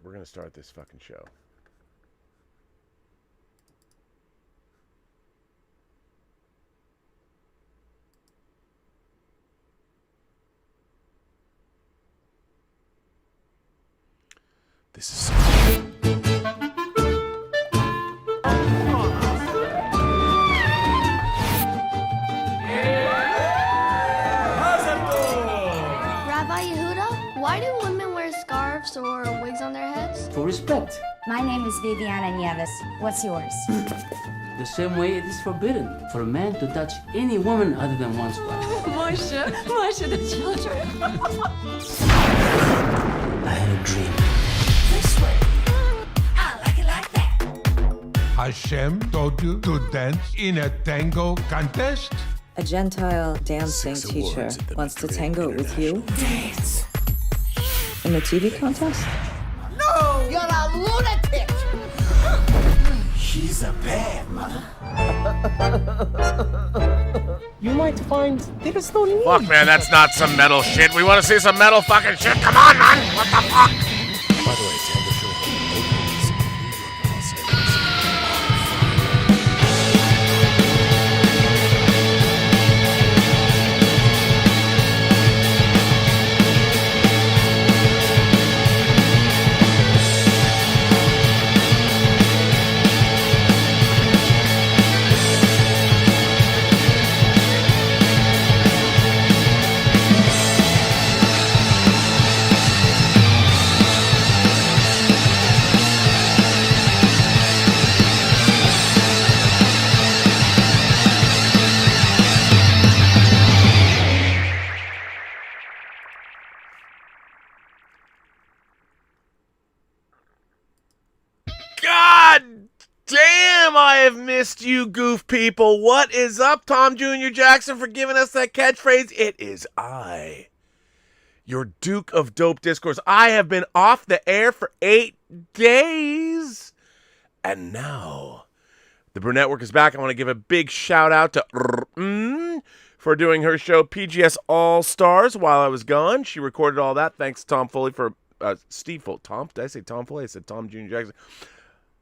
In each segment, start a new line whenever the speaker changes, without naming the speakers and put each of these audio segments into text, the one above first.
We're going to start this fucking show. This is
Rabbi Yehuda, why do women wear scarves or wigs on their heads?
For respect.
My name is Viviana Nieves. What's yours?
The same way it is forbidden for a man to touch any woman other than one's wife.
Moshe, the children.
I had a dream.
This way. I like it like that.
Hashem told you to dance in a tango contest?
A Gentile dancing
6
teacher
awards at the
wants to
Great
tango with you
Dance.
in the TV contest?
No, you're a lunatic!
She's a bad mother.
You might find there's no need.
Fuck, man, that's not some metal shit. We want to see some metal fucking shit. Come on, man. What the fuck? By the way, tell the show opens in New York, Los Angeles. God damn, I have missed you, goof people. What is up, Tom Jr. Jackson, for giving us that catchphrase? It is I, your Duke of Dope Discourse. I have been off the air for 8 days. And now, the Burnettwork is back. I want to give a big shout out to for doing her show PGS All Stars while I was gone. She recorded all that. Thanks to Tom Foley for Steve Foley. Tom? Did I say Tom Foley? I said Tom Jr. Jackson.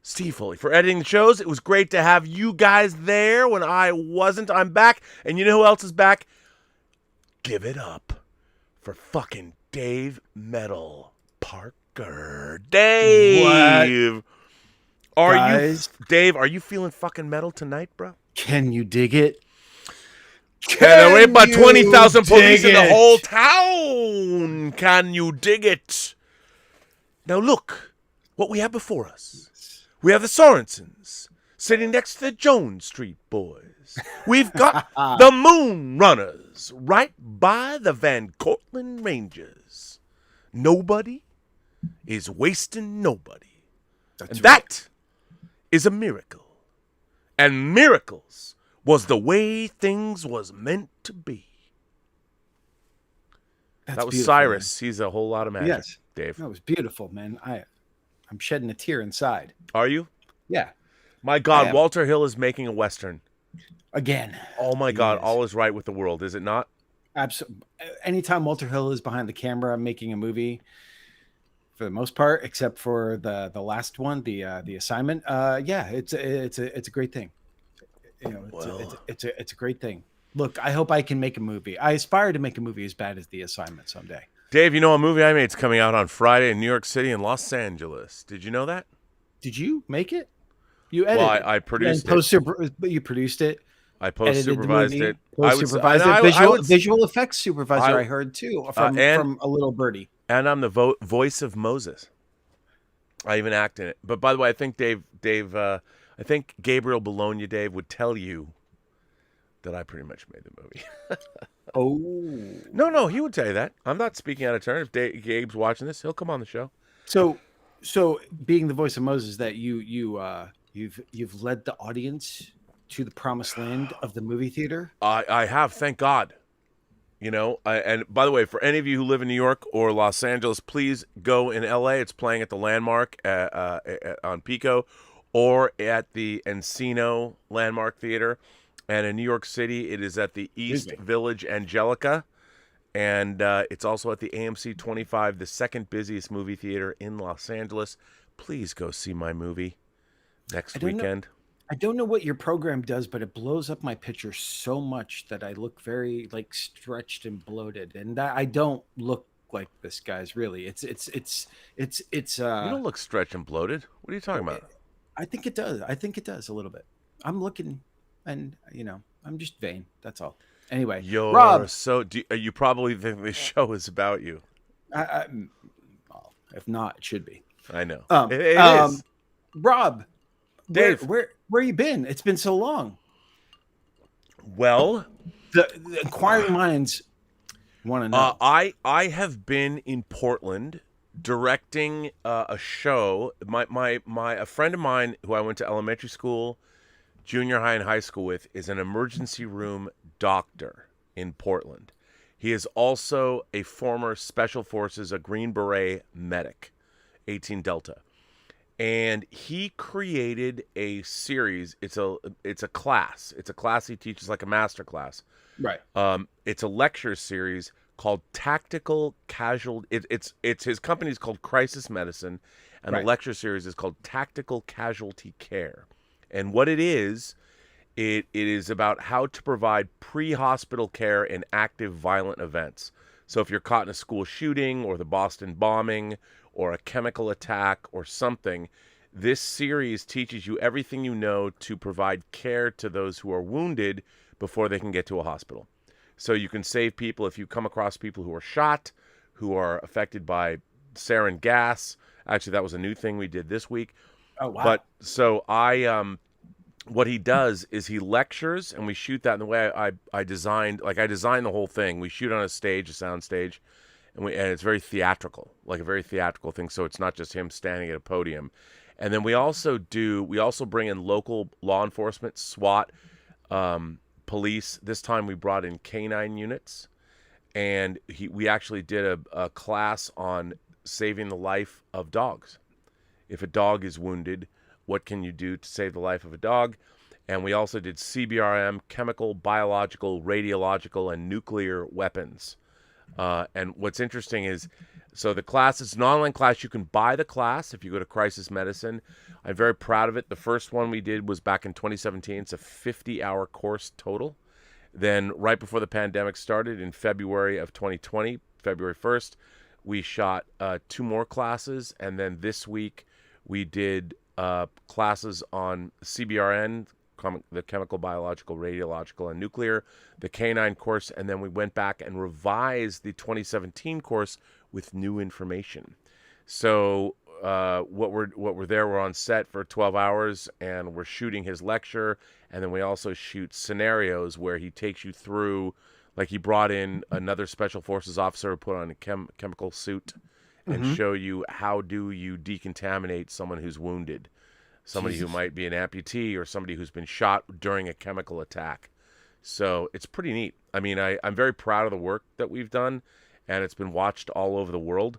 Steve Foley for editing the shows. It was great to have you guys there when I wasn't. I'm back. And you know who else is back? Give it up for fucking Dave Metal Parker. Dave! Dave, are you feeling fucking metal tonight, bro?
Can you dig it?
There ain't but 20,000 police in the whole town. Can you dig it? Now look what we have before us. We have the Sorensens sitting next to the Jones Street Boys. We've got the Moon Runners right by the Van Cortlandt Rangers. Nobody is wasting nobody. And that is a miracle. And miracles was the way things was meant to be. That was Cyrus. Man. He's a whole lot of magic,
yes.
Dave.
That was beautiful, man. I'm shedding a tear inside.
Are you?
Yeah.
My God, Walter Hill is making a Western.
Again.
Oh, my God. All is right with the world, is it not?
Absolutely. Anytime Walter Hill is behind the camera making a movie, for the most part, except for the last one, the assignment, it's a great thing. You know, it's a great thing. Look, I hope I can make a movie. I aspire to make a movie as bad as The Assignment someday.
Dave, you know a movie I made is coming out on Friday in New York City and Los Angeles. Did you know that?
Did you make it? You edited it.
I produced it.
You produced it.
I post-supervised it.
Visual effects supervisor, I heard, too, from a little birdie.
And I'm the voice of Moses. I even act in it. But by the way, I think I think Gabriel Bologna, Dave, would tell you that I pretty much made the movie.
Oh.
No, he would tell you that. I'm not speaking out of turn. If Gabe's watching this, he'll come on the show.
So being the voice of Moses, that you've led the audience to the promised land of the movie theater.
I have, thank God. You know, and by the way, for any of you who live in New York or Los Angeles, please go in LA. It's playing at the Landmark on Pico, or at the Encino Landmark Theater. And in New York City, it is at the East Village Angelica. And it's also at the AMC 25, the second busiest movie theater in Los Angeles. Please go see my movie next weekend.
I don't know what your program does, but it blows up my picture so much that I look very like stretched and bloated, and I don't look like this, guys. Really, it's
You don't look stretched and bloated. What are you talking about?
I think it does. I think it does a little bit. I'm looking, and I'm just vain. That's all. Anyway, Rob.
So you probably think this show is about you.
Well, if not, it should be.
I know. It is.
Rob,
Dave,
where you been? It's been so long.
Well,
The inquiring minds want to know.
I have been in Portland directing a show. A friend of mine who I went to elementary school, junior high, and high school with is an emergency room doctor in Portland. He is also a former Special Forces, a Green Beret medic, 18 Delta. And he created a series. It's a class. It's a class he teaches, like a master class.
Right.
It's a lecture series called Tactical Casualty. It's his company's called Crisis Medicine, and the lecture series is called Tactical Casualty Care. And what it is about how to provide pre-hospital care in active violent events. So if you're caught in a school shooting or the Boston bombing or a chemical attack or something, this series teaches you everything you know to provide care to those who are wounded before they can get to a hospital. So you can save people if you come across people who are shot, who are affected by sarin gas. Actually, that was a new thing we did this week.
Oh, wow.
But so what he does is he lectures, and we shoot that in the way I designed. Like, I designed the whole thing. We shoot on a stage, a sound stage, and it's very theatrical, like a very theatrical thing. So it's not just him standing at a podium. And then we also bring in local law enforcement, SWAT, police. This time we brought in canine units, and we actually did a class on saving the life of dogs. If a dog is wounded, what can you do to save the life of a dog? And we also did CBRM, chemical, biological, radiological, and nuclear weapons. And what's interesting is, so the class is an online class. You can buy the class if you go to Crisis Medicine. I'm very proud of it. The first one we did was back in 2017. It's a 50-hour course total. Then right before the pandemic started in February of 2020, February 1st, we shot 2 more classes. And then this week we did classes on CBRN, the chemical, biological, radiological, and nuclear, the canine course, and then we went back and revised the 2017 course with new information. So we're on set for 12 hours, and we're shooting his lecture, and then we also shoot scenarios where he takes you through, like he brought in another Special Forces officer who put on a chemical suit and show you how do you decontaminate someone who's wounded, somebody who might be an amputee or somebody who's been shot during a chemical attack. So it's pretty neat. I mean, I'm very proud of the work that we've done, and it's been watched all over the world.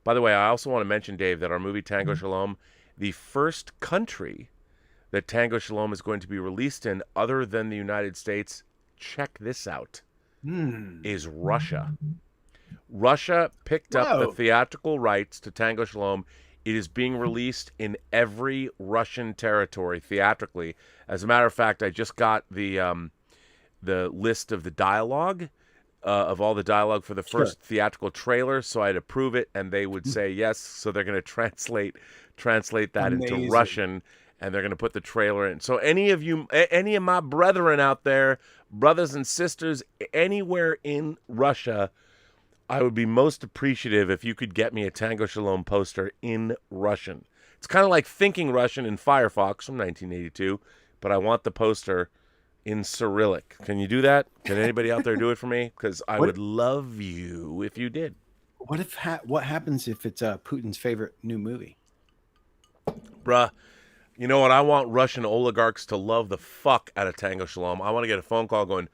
By the way, I also want to mention, Dave, that our movie Tango Shalom, the first country that Tango Shalom is going to be released in other than the United States, check this out, is Russia. Russia picked up the theatrical rights to Tango Shalom. It is being released in every Russian territory theatrically. As a matter of fact, I just got the list of the dialogue, of all the dialogue for the first theatrical trailer, so I'd approve it, and they would say yes. So they're going to translate that into Russian, and they're going to put the trailer in. So any of my brethren out there, brothers and sisters, anywhere in Russia, I would be most appreciative if you could get me a Tango Shalom poster in Russian. It's kind of like Thinking Russian in Firefox from 1982, but I want the poster in Cyrillic. Can you do that? Can anybody out there do it for me? Because I would love you if you did.
What happens if it's Putin's favorite new movie?
Bruh, you know what? I want Russian oligarchs to love the fuck out of Tango Shalom. I want to get a phone call going,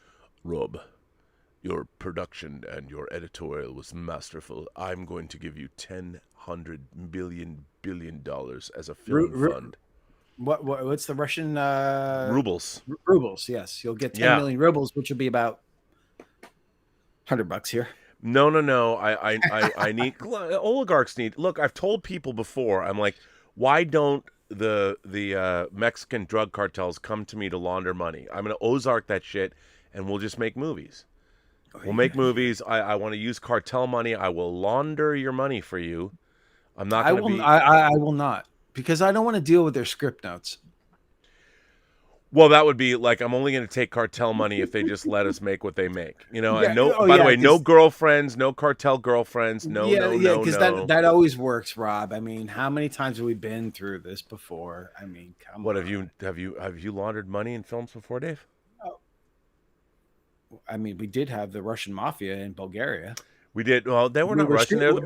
Rob, your production and your editorial was masterful. I'm going to give you $100 billion as a film fund.
What's the Russian
rubles?
Rubles, yes. You'll get 10 million rubles, which will be about $100 here.
No. I need oligarchs need. Look, I've told people before. I'm like, why don't the Mexican drug cartels come to me to launder money? I'm gonna Ozark that shit, and we'll just make movies. We'll make movies. I want to use cartel money. I will launder your money for you. I'm not going to be.
I will not, because I don't want to deal with their script notes.
Well, that would be like, I'm only going to take cartel money if they just let us make what they make. You know,
Yeah.
and no,
Oh,
by the
yeah,
way, no
'cause-
girlfriends, no cartel girlfriends, no.
Because that always works, Rob. I mean, how many times have we been through this before? I mean, come
What
on.
have you laundered money in films before, Dave?
I mean, we did have the Russian mafia in Bulgaria.
We did. Well, they were
We
not
were
Russian.
shoot-
They were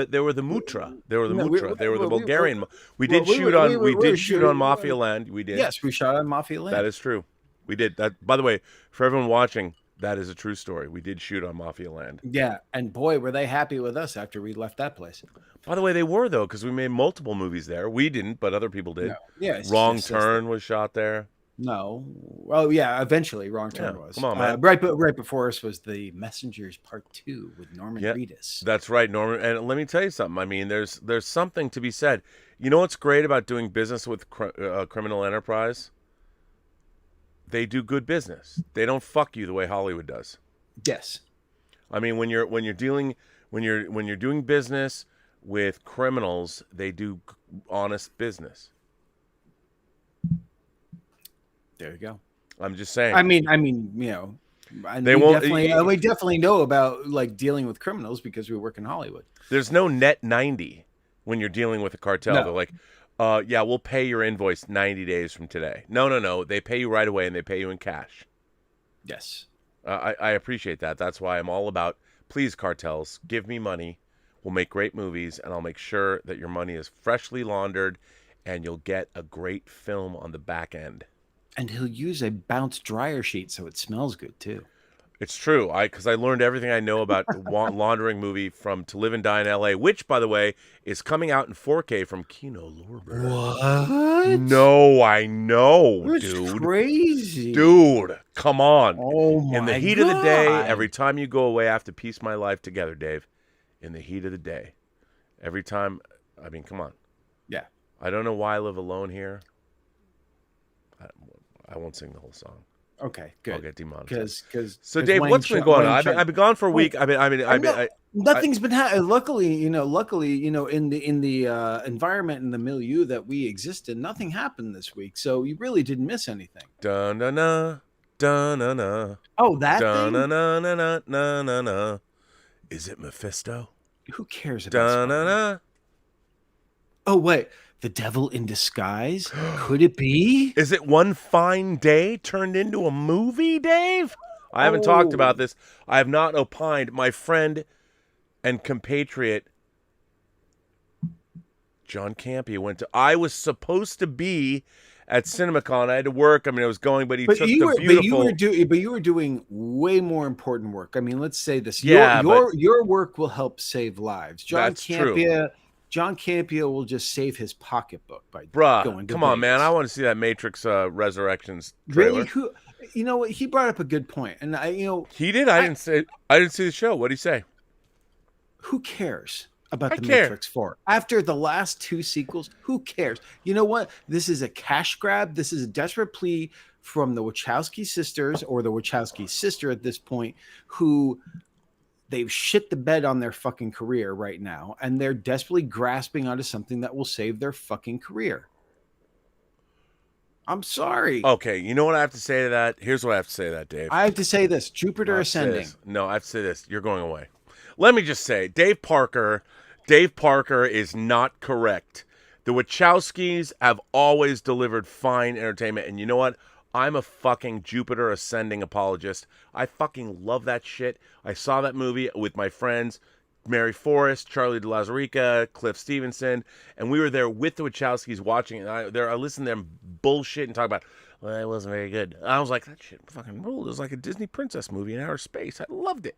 they were the Mutra. They were the
No,
Mutra. They were the Bulgarian. We
well,
did
we
shoot
were-
on.
we were-
We
we were
did shoot
shooting-
on Mafia Land. We did.
Yes, we shot on Mafia Land.
That is true. We did that. By the way, for everyone watching, that is a true story. We did shoot on Mafia Land.
Yeah, and boy, were they happy with us after we left that place.
By the way, they were though, because we made multiple movies there. We didn't, but other people did.
No. Yeah, it's
Wrong
just-
Turn was shot there.
No. Oh yeah, eventually Wrong Turn
Yeah,
was.
come on, man.
Right before us was The Messengers Part 2 with Norman
Yeah.
Reedus.
That's right, Norman. And let me tell you something. I mean, there's something to be said. You know what's great about doing business with criminal enterprise? They do good business. They don't fuck you the way Hollywood does.
Yes.
I mean, when you're doing business with criminals, they do honest business.
There you go.
I'm just saying.
I mean, you know, and
They
we
won't-
definitely, we definitely know about like dealing with criminals because we work in Hollywood.
There's no net 90 when you're dealing with a cartel.
No.
They're like, yeah, we'll pay your invoice 90 days from today. No. They pay you right away, and they pay you in cash.
Yes.
I appreciate that. That's why I'm all about, please, cartels, give me money. We'll make great movies, and I'll make sure that your money is freshly laundered, and you'll get a great film on the back end.
And he'll use a bounce dryer sheet so it smells good too.
It's true. Because I learned everything I know about laundering movie from To Live and Die in L.A., which, by the way, is coming out in 4K from Kino Lorber.
What?
No, I know,
That's
dude.
crazy.
Dude, come on.
Oh my
In the heat of the day,
God.
every time you go away, I have to piece my life together, Dave. In the heat of the day. Every time, I mean, come on.
Yeah.
I don't know why I live alone here. I won't sing the whole song.
Okay, good.
I'll get demonetized.
Because
So, Dave, what's been going on? I've been gone for a week.
Nothing's been happening. Luckily, in the environment and the milieu that we exist in, nothing happened this week. So you really didn't miss anything.
Dun-na-na, dun-na-na,
Oh, that thing?
dun-na-na-na-na-na-na. Is it Mephisto?
Who cares about Spider-Man?
Dun-na-na.
Oh, wait. The devil in disguise? Could it be?
Is it One Fine Day turned into a movie, Dave? I haven't talked about this. I have not opined. My friend and compatriot John Campia went to. I was supposed to be at CinemaCon. I had to work. I mean, I was going, but he took the beautiful.
But you were doing way more important work. I mean, let's say this.
Yeah,
your work will help save lives.
That's true.
John Campia will just save his pocketbook by
Bruh,
going to
come on, man.
Vegas.
I want to see that Matrix Resurrections trailer.
Really? Who? You know what? He brought up a good point, and
He did. I didn't see the show. What did he say?
who cares about
I
the
care.
Matrix 4 after the last two sequels? Who cares? You know what? This is a cash grab. This is a desperate plea from the Wachowski sisters, or the Wachowski sister at this point, who they've shit the bed on their fucking career right now, and they're desperately grasping onto something that will save their fucking career. I'm sorry.
Okay, you know what I have to say to that? Here's what I have to say to that, Dave.
I have to say this: Jupiter
I have to say
Ascending.
this. No, I have to say this. You're going away. Let me just say, Dave Parker is not correct. The Wachowskis have always delivered fine entertainment, and you know what? I'm a fucking Jupiter Ascending apologist. I fucking love that shit. I saw that movie with my friends, Mary Forrest, Charlie de Lazarica, Cliff Stevenson, and we were there with the Wachowskis watching it. I listened to them bullshit and talk about, well, it wasn't very good. I was like, that shit fucking ruled. It was like a Disney princess movie in outer space. I loved it.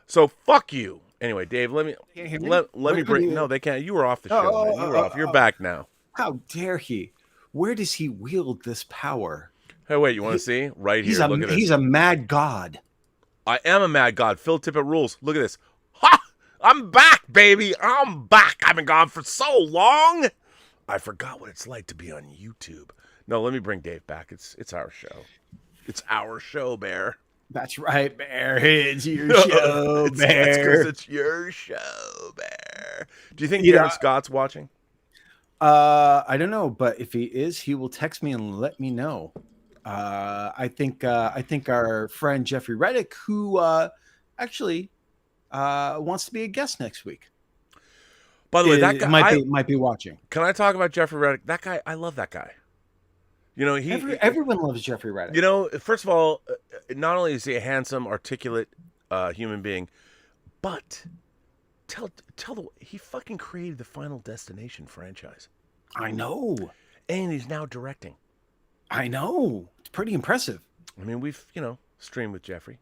So fuck you. Anyway, Dave, let me
Can't hear me?
let me
What
bring.
do you-
No, they can't. You were off the show.
Oh,
man. You were off. You're back now.
How dare he? Where does he wield this power?
Hey, wait. You want to see? Right here. Look at this.
He's a mad god.
I am a mad god. Phil Tippett rules. Look at this. Ha I'm back, baby. I'm back. I've been gone for so long. I forgot what it's like to be on YouTube. No, let me bring Dave back. It's our show. It's our show, Bear.
That's right, Bear. It's your show,
That's
Bear.
because it's your show, Bear. Do you think Darren Scott's watching?
I don't know, but if he is, he will text me and let me know. I think our friend Jeffrey Reddick, who actually wants to be a guest next week.
By the way, that guy
might be watching.
Can I talk about Jeffrey Reddick? That guy, I love that guy. You know,
everyone loves Jeffrey Reddick.
You know, first of all, not only is he a handsome, articulate human being, but he fucking created the Final Destination franchise.
I know.
And he's now directing.
I know. It's pretty impressive.
I mean, we've, streamed with Jeffrey.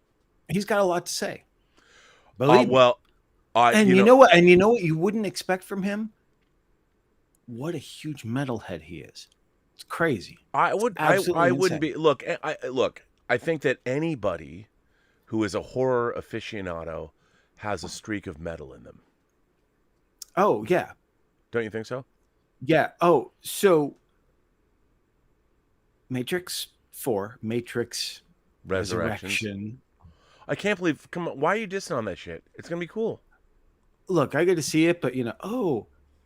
He's got a lot to say. Believe me.
Well,
and you know what? And you know what you wouldn't expect from him? What a huge metalhead he is. It's crazy.
I wouldn't be. Look, I think that anybody who is a horror aficionado has a streak of metal in them.
Oh, yeah.
Don't you think so?
Yeah. Oh, so Matrix 4, Matrix Resurrection.
I can't believe. Come on, why are you dissing on that shit? It's gonna be cool.
Look, I got to see it, but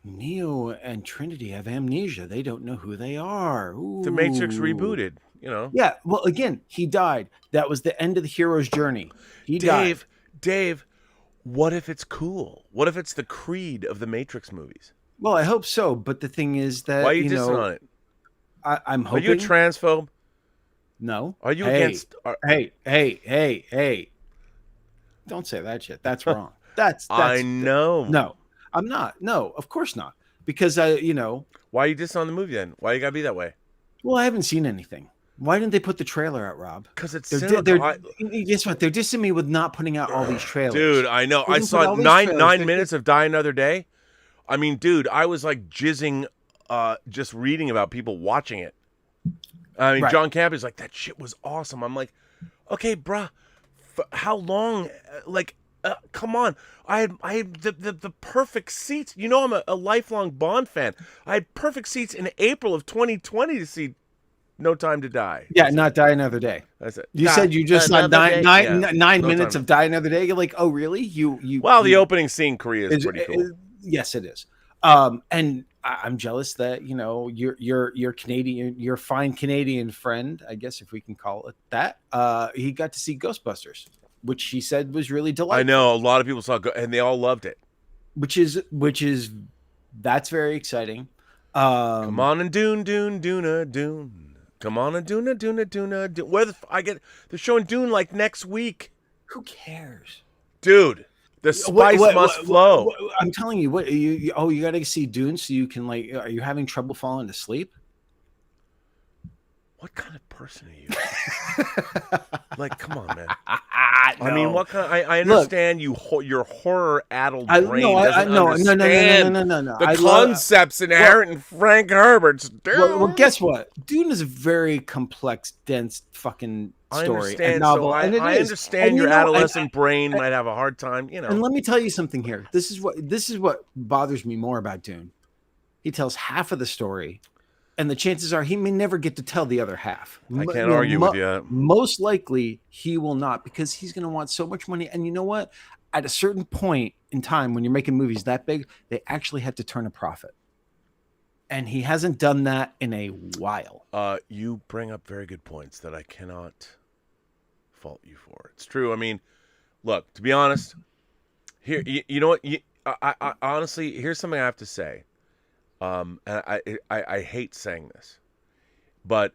Neo and Trinity have amnesia. They don't know who they are. Ooh.
The Matrix rebooted.
Yeah. Well, again, he died. That was the end of the hero's journey. He died.
Dave, what if it's cool? What if it's the creed of the Matrix movies?
Well, I hope so. But the thing is that
why are you dissing on it?
I'm hoping.
Are you a transphobe?
No.
Are you against?
Hey! Don't say that shit. That's wrong. That's
I know.
No, I'm not. No, of course not. Because
why are you dissing on the movie then? Why you gotta be that way?
Well, I haven't seen anything. Why didn't they put the trailer out, Rob?
Because it's
guess what? They're dissing me with not putting out all these trailers.
Dude, I know. I saw nine minutes of Die Another Day. I mean, dude, I was like jizzing just reading about people watching it. I mean, right. John Camp is like, that shit was awesome. I'm like, okay, bruh, how long? Come on. I had the perfect seats. I'm a lifelong Bond fan. I had perfect seats in April of 2020 to see No Time to Die.
Yeah, not Die Another Day.
That's it.
You said you just saw nine minutes of Die Another Day. You're like, oh, really?
The opening scene, Korea is pretty cool.
Yes, it is. And I'm jealous that your Canadian, your fine Canadian friend, I guess if we can call it that, he got to see Ghostbusters, which he said was really delightful.
I know a lot of people saw and they all loved it.
Which is that's very exciting.
Come on and Dune. Come on and Dune. Where they're showing Dune like next week.
Who cares,
dude? The spice must flow.
I'm telling you, you got to see Dune so you can are you having trouble falling asleep?
What kind of person are you? Come on, man. No. I mean, what kind? I understand. Look, your horror-addled brain doesn't understand the concepts inherent in Frank Herbert's Dune.
Well, guess what? Dune is a very complex, dense, fucking story and novel. I
understand your adolescent brain might have a hard time.
And let me tell you something here. This is what bothers me more about Dune. He tells half of the story. And the chances are he may never get to tell the other half.
I can't argue with you.
Most likely he will not, because he's going to want so much money. And you know what? At a certain point in time, when you're making movies that big, they actually have to turn a profit. And he hasn't done that in a while.
You bring up very good points that I cannot fault you for. It's true. I mean, look, to be honest, here, you know what? I honestly, here's something I have to say. And I hate saying this, but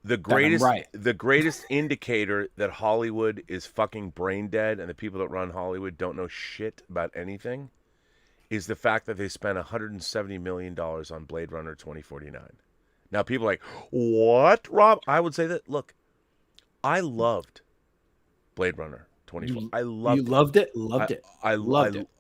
the greatest indicator that Hollywood is fucking brain dead and the people that run Hollywood don't know shit about anything is the fact that they spent $170 million on Blade Runner 2049. Now people are like, what, Rob? I would say that, look, I loved Blade Runner 2020. I loved it.
Loved it? Loved it.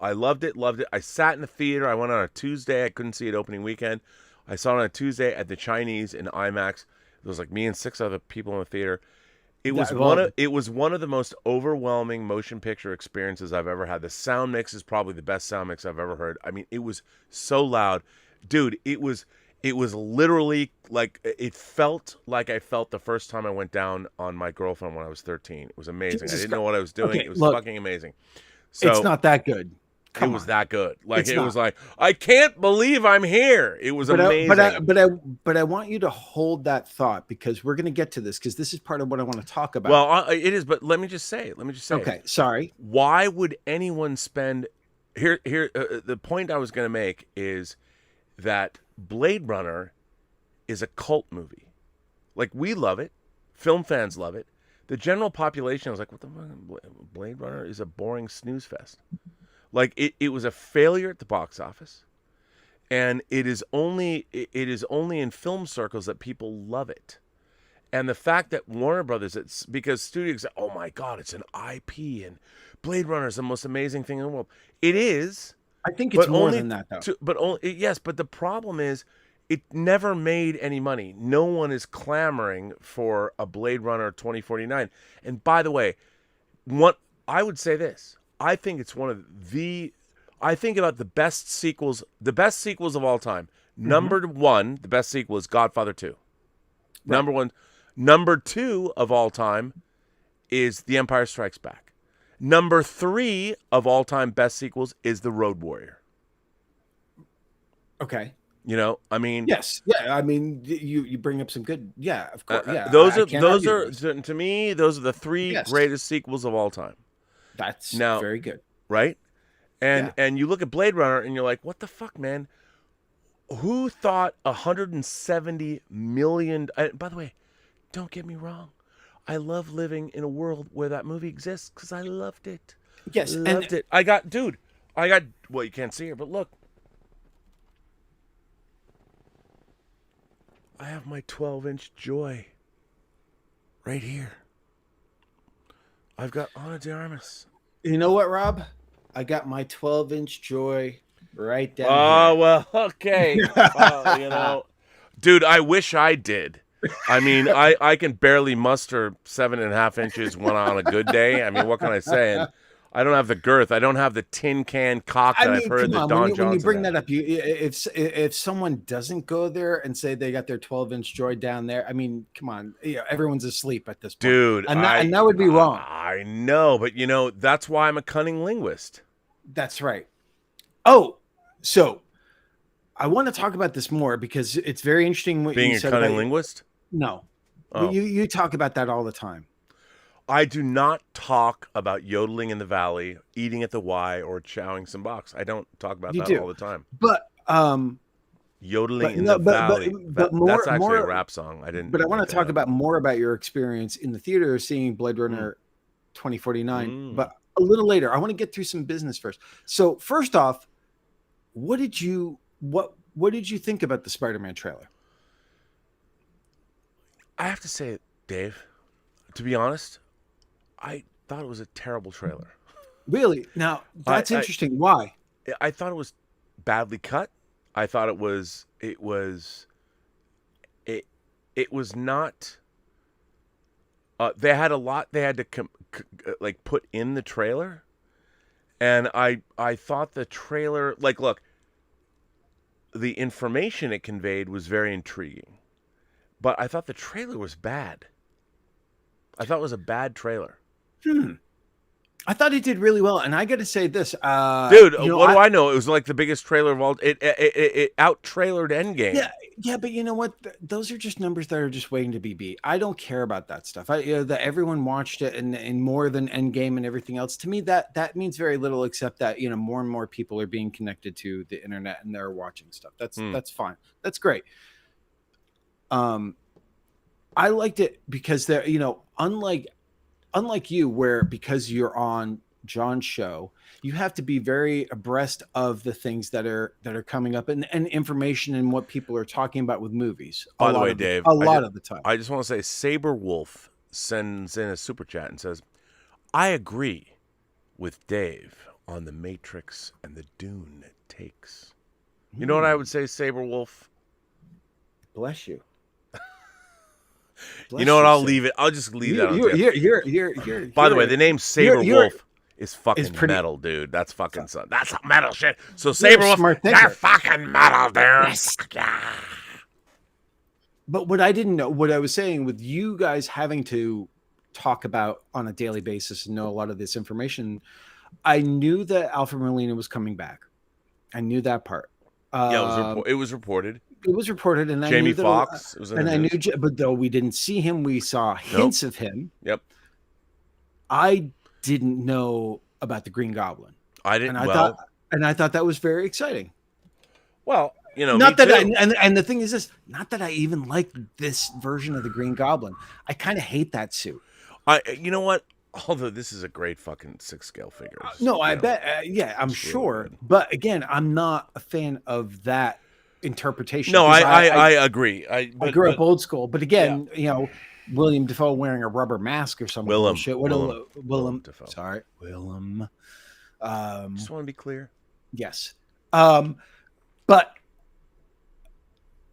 I loved it. I sat in the theater. I went on a Tuesday. I couldn't see it opening weekend. I saw it on a Tuesday at the Chinese in IMAX. It was like me and 6 other people in the theater. It was
Yeah, well-
it was one of the most overwhelming motion picture experiences I've ever had. The sound mix is probably the best sound mix I've ever heard. I mean, it was so loud, dude. It was literally like it felt like I felt the first time I went down on my girlfriend when I was 13. It was amazing. I
Jesus
didn't know what I was doing.
Okay,
It was
look,
fucking amazing. So
it's not that good.
it was that good. Like
It's
it was
not.
like I can't believe I'm here. It was amazing.
But I want you to hold that thought because we're going to get to this because this is part of what I want to talk about.
Well, it is. But let me just say.
Okay, sorry.
Why would anyone spend here? The point I was going to make is that Blade Runner is a cult movie. Like we love it, film fans love it. The general population was like, "What the fuck? Blade Runner is a boring snooze fest." Like it was a failure at the box office, and it is only in film circles that people love it. And the fact that Warner Brothers, it's because studios say, "Oh my God, it's an IP, and Blade Runner is the most amazing thing in the world." It is.
I think it's
but
more
only
than that, though.
Yes, but the problem is, it never made any money. No one is clamoring for a Blade Runner 2049. And by the way, I would say this. I think it's one of the. I think about the best sequels of all time. Number one, the best sequel is Godfather 2. Right. Number one. Number two of all time is The Empire Strikes Back. Number three of all time best sequels is The Road Warrior.
Okay.
You know, I mean,
yes, yeah. I mean, you bring up some good, yeah, of course, yeah.
Those
I
are
can't argue with this.
to me those are the three greatest sequels of all time.
That's
now
very good,
right? And you look at Blade Runner and you're like, what the fuck, man? Who thought 170 million? By the way, don't get me wrong, I love living in a world where that movie exists because I loved it.
Yes,
loved it. I got well, you can't see here, but look. I have my 12-inch Joy right here. I've got Ana de Armas.
You know what, Rob? I got my 12-inch Joy right down
here. Well, okay. You know, dude, I wish I did. I mean, I can barely muster 7.5 inches on a good day. I mean, what can I say? And I don't have the girth. I don't have the tin can cock that I've heard that Don Johnson
when you bring
had.
that up, if someone doesn't go there and say they got their 12-inch Joy down there, I mean, come on, everyone's asleep at this point,
dude,
and that would be wrong.
I know, but you know that's why I'm a cunning linguist.
That's right. Oh, so I want to talk about this more because it's very interesting what
Being
you
a
said
cunning
about
linguist.
No,
Oh.
you talk about that all the time.
I do not talk about yodeling in the valley, eating at the Y, or chowing some box. I don't talk about that all the time.
But
yodeling in the valley. That's actually a rap song. I didn't.
But I want to talk about more about your experience in the theater seeing Blade Runner 2049. But a little later, I want to get through some business first. So first off, what did you think about the Spider-Man trailer?
I have to say, Dave, to be honest, I thought it was a terrible trailer.
Really? Now, that's interesting. Why?
I thought it was badly cut. I thought it was not. They had a lot they had to like put in the trailer, and I thought the trailer, like, look, the information it conveyed was very intriguing, but I thought the trailer was bad. I thought it was a bad trailer.
I thought it did really well, and I got to say this,
dude. What do I know? It was like the biggest trailer of all. It out trailered Endgame.
Yeah, but you know what? Those are just numbers that are just waiting to be beat. I don't care about that stuff. That everyone watched it, and more than Endgame and everything else. To me, that means very little, except that more and more people are being connected to the internet and they're watching stuff. That's fine. That's great. I liked it because they're unlike you, where because you're on John's show, you have to be very abreast of the things that are coming up and information and what people are talking about with movies.
By the way, Dave,
a lot of the time.
I just want to say, Saber Wolf sends in a super chat and says, "I agree with Dave on the Matrix and the Dune takes." You know what I would say, Saber Wolf?
Bless you.
You know what? I'll leave it. I'll just leave that on there. By the way, the name Saber Wolf is fucking metal, dude. That's fucking that's metal shit. So Saber Wolf, they're fucking metal, dude. Yeah.
But what I didn't know, what I was saying with you guys having to talk about on a daily basis and know a lot of this information, I knew that Alfred Molina was coming back. I knew that part.
Yeah, it was reported.
It was reported, and
Jamie
I knew
Foxx was in
and
the
I knew,
news.
but though we didn't see him, we saw hints of him.
Yep.
I didn't know about the Green Goblin.
I didn't.
And I thought that was very exciting.
Well, you know,
not
me
that
too.
and the thing is this, not that I even like this version of the Green Goblin. I kind of hate that suit.
You know what? Although this is a great fucking 6-scale figure.
No, I bet. Yeah, I'm sure. Really, but again, I'm not a fan of that interpretation.
No, I agree. I
grew up old school. But again, you know, William Dafoe wearing a rubber mask or something.
Willem
Dafoe. Sorry, Willem.
Just want to be clear.
Yes. But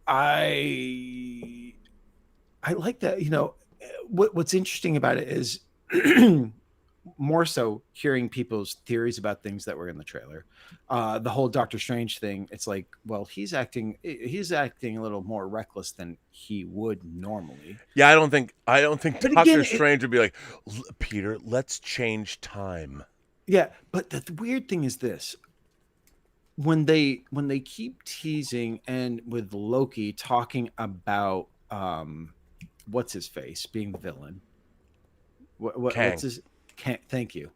I like that. You know, what's interesting about it is more so hearing people's theories about things that were in the trailer. The whole Doctor Strange thing. It's like, well, he's acting a little more reckless than he would normally.
Yeah, I don't think Doctor Strange would be like, Peter, let's change time.
Yeah, but the weird thing is this. When they keep teasing and with Loki talking about what's his face being the villain. What's his Kang, thank you.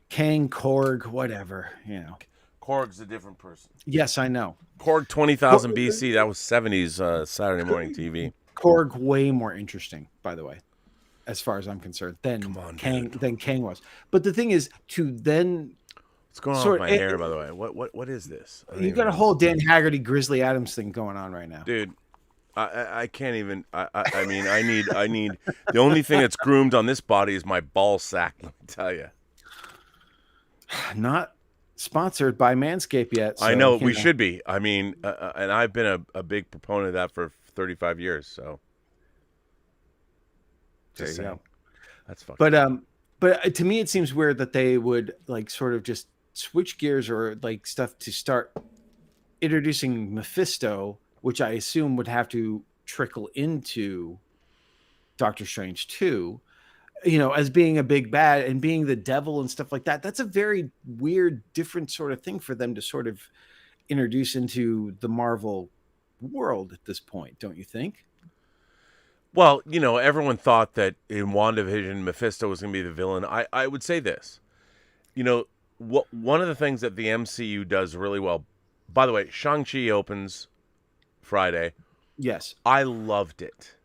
Kang, Korg, whatever, you know.
Korg's a different person.
Yes, I know.
Korg 20,000 BC, that was 70s Saturday morning TV.
Korg way more interesting, by the way, as far as I'm concerned, than Kang was. But the thing is, to then
what's going on with my hair, by the way? What is this?
You got a whole Dan Haggerty, Grizzly Adams thing going on right now,
dude. I can't even. I mean, I need. The only thing that's groomed on this body is my ball sack. Let me tell you.
Not sponsored by Manscaped yet. So,
I know we should be. I mean, and I've been a big proponent of that for 35 years. So
there you go.
That's fucking.
But to me, it seems weird that they would like sort of just switch gears or like stuff to start introducing Mephisto, which I assume would have to trickle into Doctor Strange 2, you know, as being a big bad and being the devil and stuff like that. That's a very weird, different sort of thing for them to sort of introduce into the Marvel world at this point, don't you think?
Well, you know, everyone thought that in WandaVision, Mephisto was going to be the villain. I would say this. You know, one of the things that the MCU does really well, by the way, Shang-Chi opens Friday.
Yes.
I loved it.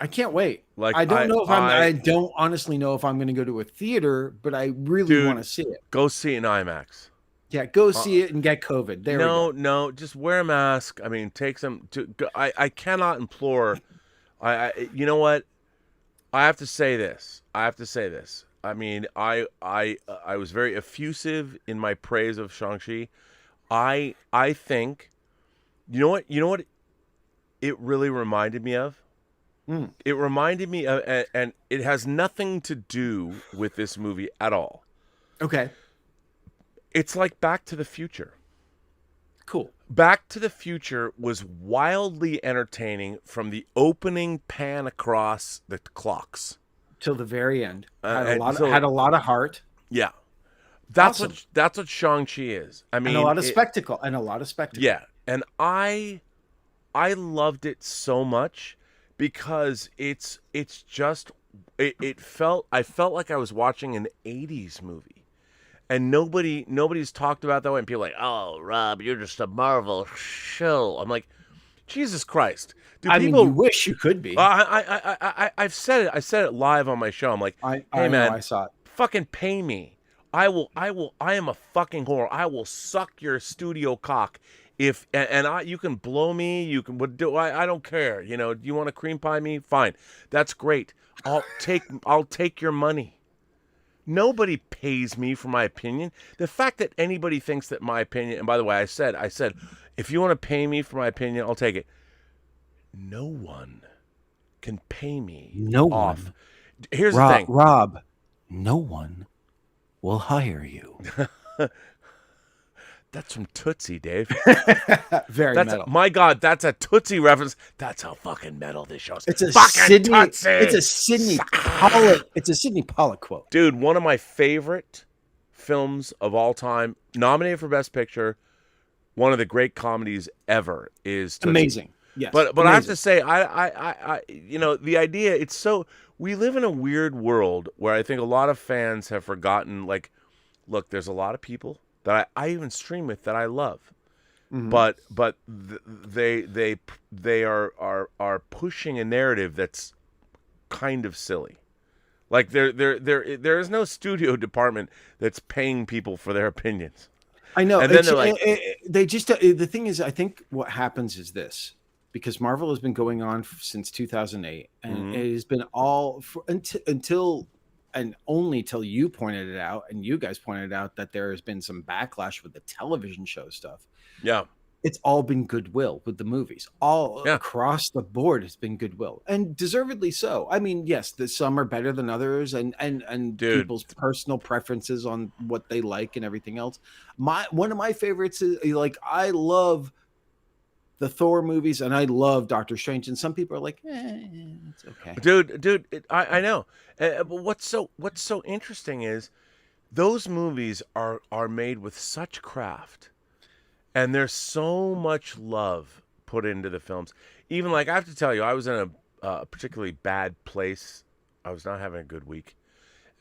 I can't wait.
Like
I don't honestly know if I'm going to go to a theater, but I really want to see it.
Go see it in IMAX.
Yeah, go see it and get COVID.
No, just wear a mask. I mean, take some. I cannot implore. You know what? I have to say this. I mean, I was very effusive in my praise of Shang-Chi. I think, you know what? It really reminded me of. It reminded me of, and it has nothing to do with this movie at all.
Okay.
It's like Back to the Future.
Cool.
Back to the Future was wildly entertaining from the opening pan across the clocks
till the very end. Had a lot of heart.
Yeah. That's what Shang-Chi is. I mean,
and a lot of spectacle.
Yeah. And I loved it so much because I felt like I was watching an 80s movie. And nobody's talked about that way. And people are like, oh, Rob, you're just a Marvel shill. I'm like, Jesus Christ.
You wish you could be.
I've said it. I said it live on my show. I'm like, hey, man,
I saw it.
Fucking pay me. I am a fucking whore. I will suck your studio cock. You can blow me. You can I don't care. You know, you want to cream pie me? Fine. That's great. I'll take your money. Nobody pays me for my opinion. The fact that anybody thinks that my opinion, and by the way, I said, if you want to pay me for my opinion, I'll take it. No one can pay me
No
off.
one.
Here's the thing.
Rob, no one will hire you.
That's from Tootsie, Dave.
Very
That's
metal.
my God. That's a Tootsie reference. That's how fucking metal this show is.
It's a
fucking
Sydney.
Tootsie.
It's a Sydney Pollock. It's a Sydney Pollock quote.
Dude, one of my favorite films of all time, nominated for Best Picture. One of the great comedies ever is Tootsie.
Amazing. Yes.
But
amazing.
I have to say, I the idea, it's so, we live in a weird world where I think a lot of fans have forgotten, like, look, there's a lot of people that I even stream with that I love, but they are pushing a narrative that's kind of silly. Like there is no studio department that's paying people for their opinions.
I know.
And then they're like,
they just, the thing is, I think what happens is this, because Marvel has been going on since 2008, and it has been all until and only till you pointed it out, and you guys pointed out that there has been some backlash with the television show stuff.
yeah.
It's all been goodwill with the movies. All across the board has been goodwill, and deservedly so. I mean, yes, some are better than others, and
Dude.
people's personal preferences on what they like and everything else. One of my favorites is, like, I love the Thor movies and I love Doctor Strange, and some people are like, it's okay.
Dude, I know. But what's so interesting is those movies are made with such craft. And there's so much love put into the films. Even, like, I have to tell you, I was in a particularly bad place. I was not having a good week.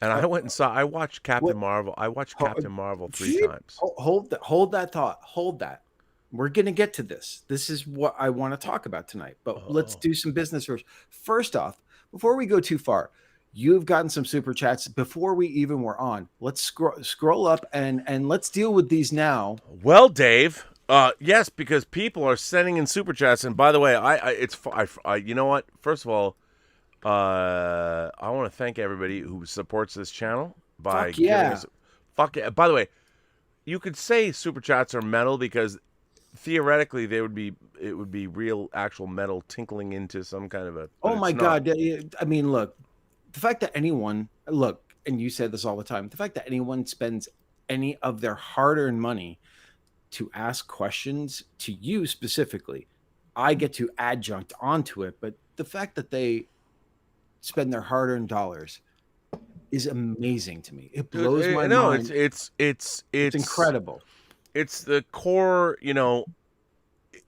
And I went and I watched Captain Marvel. I watched Captain Marvel 3 times.
Hold that thought. Hold that. We're going to get to this. This is what I want to talk about tonight. But let's do some business first. First off, before we go too far, you've gotten some super chats before we even were on. Let's scroll up and let's deal with these now.
Well, Dave, yes, because people are sending in super chats. And by the way, you know what? First of all, I want to thank everybody who supports this channel by giving us. Fuck yeah! By the way, you could say super chats are metal because theoretically it would be real, actual metal tinkling into some kind of a.
Oh my God! I mean, look. The fact that anyone and you say this all the time, the fact that anyone spends any of their hard-earned money to ask questions to you specifically, I get to adjunct onto it. But the fact that they spend their hard-earned dollars is amazing to me. It blows my mind.
It's
incredible.
It's the core,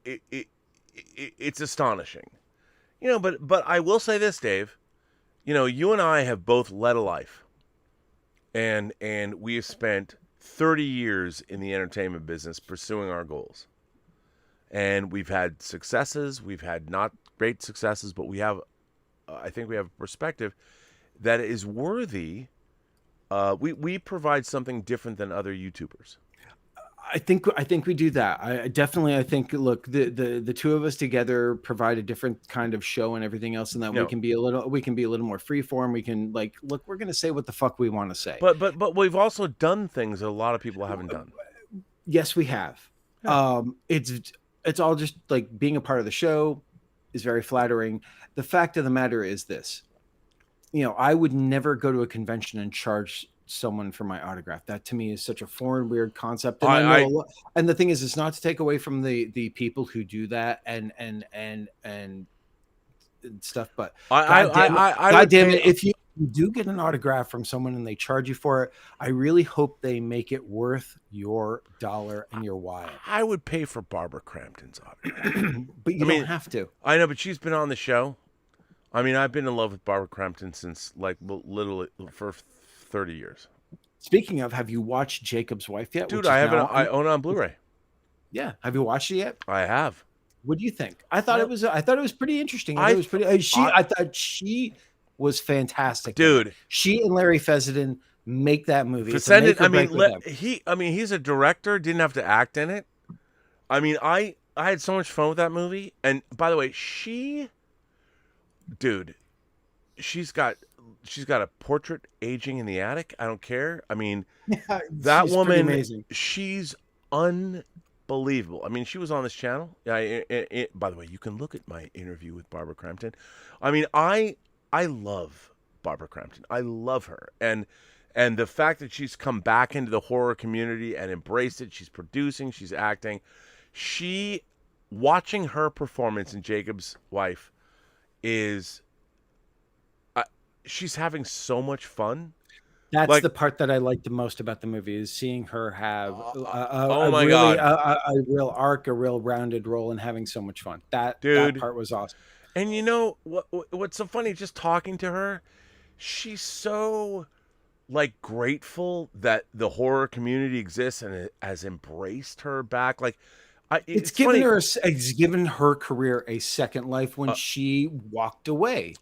it's astonishing. But I will say this, Dave. You and I have both led a life, and we have spent 30 years in the entertainment business pursuing our goals. And we've had successes, we've had not great successes, but we have, I think we have a perspective that is worthy. We provide something different than other YouTubers.
I think we do that. I think look, the two of us together provide a different kind of show and everything else, and that we can be a little more freeform. We can, like, look, we're gonna say what the fuck we want to say.
But we've also done things that a lot of people haven't done.
Yes, we have. Yeah. It's all just like being a part of the show is very flattering. The fact of the matter is this: I would never go to a convention and charge someone for my autograph. That to me is such a foreign, weird concept. And and the thing is, it's not to take away from the people who do that and stuff, but God damn it, if you do get an autograph from someone and they charge you for it, I really hope they make it worth your dollar and your wire.
I would pay for Barbara Crampton's autograph.
But you don't have to.
I know, but she's been on the show. I mean, I've been in love with Barbara Crampton since, like, literally for 30 years.
Speaking of, have you watched Jacob's Wife yet?
Dude, I haven't. I own it on Blu-ray.
Yeah, have you watched it yet?
I have.
What do you think? I thought it was pretty interesting. I thought she was fantastic,
dude.
She and Larry Fessenden make that movie.
He's a director. Didn't have to act in it. I mean, I had so much fun with that movie. And by the way, she's got a portrait aging in the attic. I don't care. I mean, that woman, she's unbelievable. I mean, she was on this channel. By the way, you can look at my interview with Barbara Crampton. I mean, I love Barbara Crampton. I love her, and the fact that she's come back into the horror community and embraced it. She's producing. She's acting. Watching her performance in Jacob's Wife is. She's having so much fun.
That's the part that I like the most about the movie, is seeing her have
oh my
really,
God,
a real arc, a real rounded role, and having so much fun. That part was awesome.
And you know what's so funny? Just talking to her, she's so like grateful that the horror community exists and it has embraced her back. Like,
It's
funny.
given her career a second life when she walked away.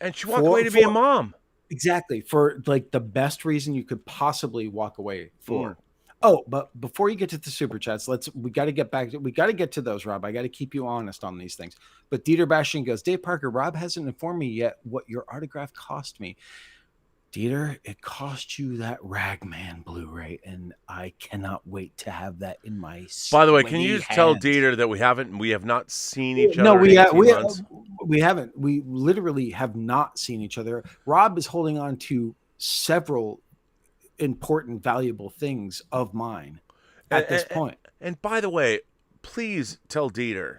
And she walked away to be a mom.
Exactly. For like the best reason you could possibly walk away for. Oh, but before you get to the super chats, we got to get to those, Rob. I got to keep you honest on these things. But Dieter Bastian goes, Dave Parker, Rob hasn't informed me yet what your autograph cost me. Dieter, it cost you that Ragman Blu-ray, and I cannot wait to have that in my.
By the way, can you just tell Dieter that we have not seen each other?
No,
we
haven't. We literally have not seen each other. Rob is holding on to several important, valuable things of mine at this point.
And by the way, please tell Dieter,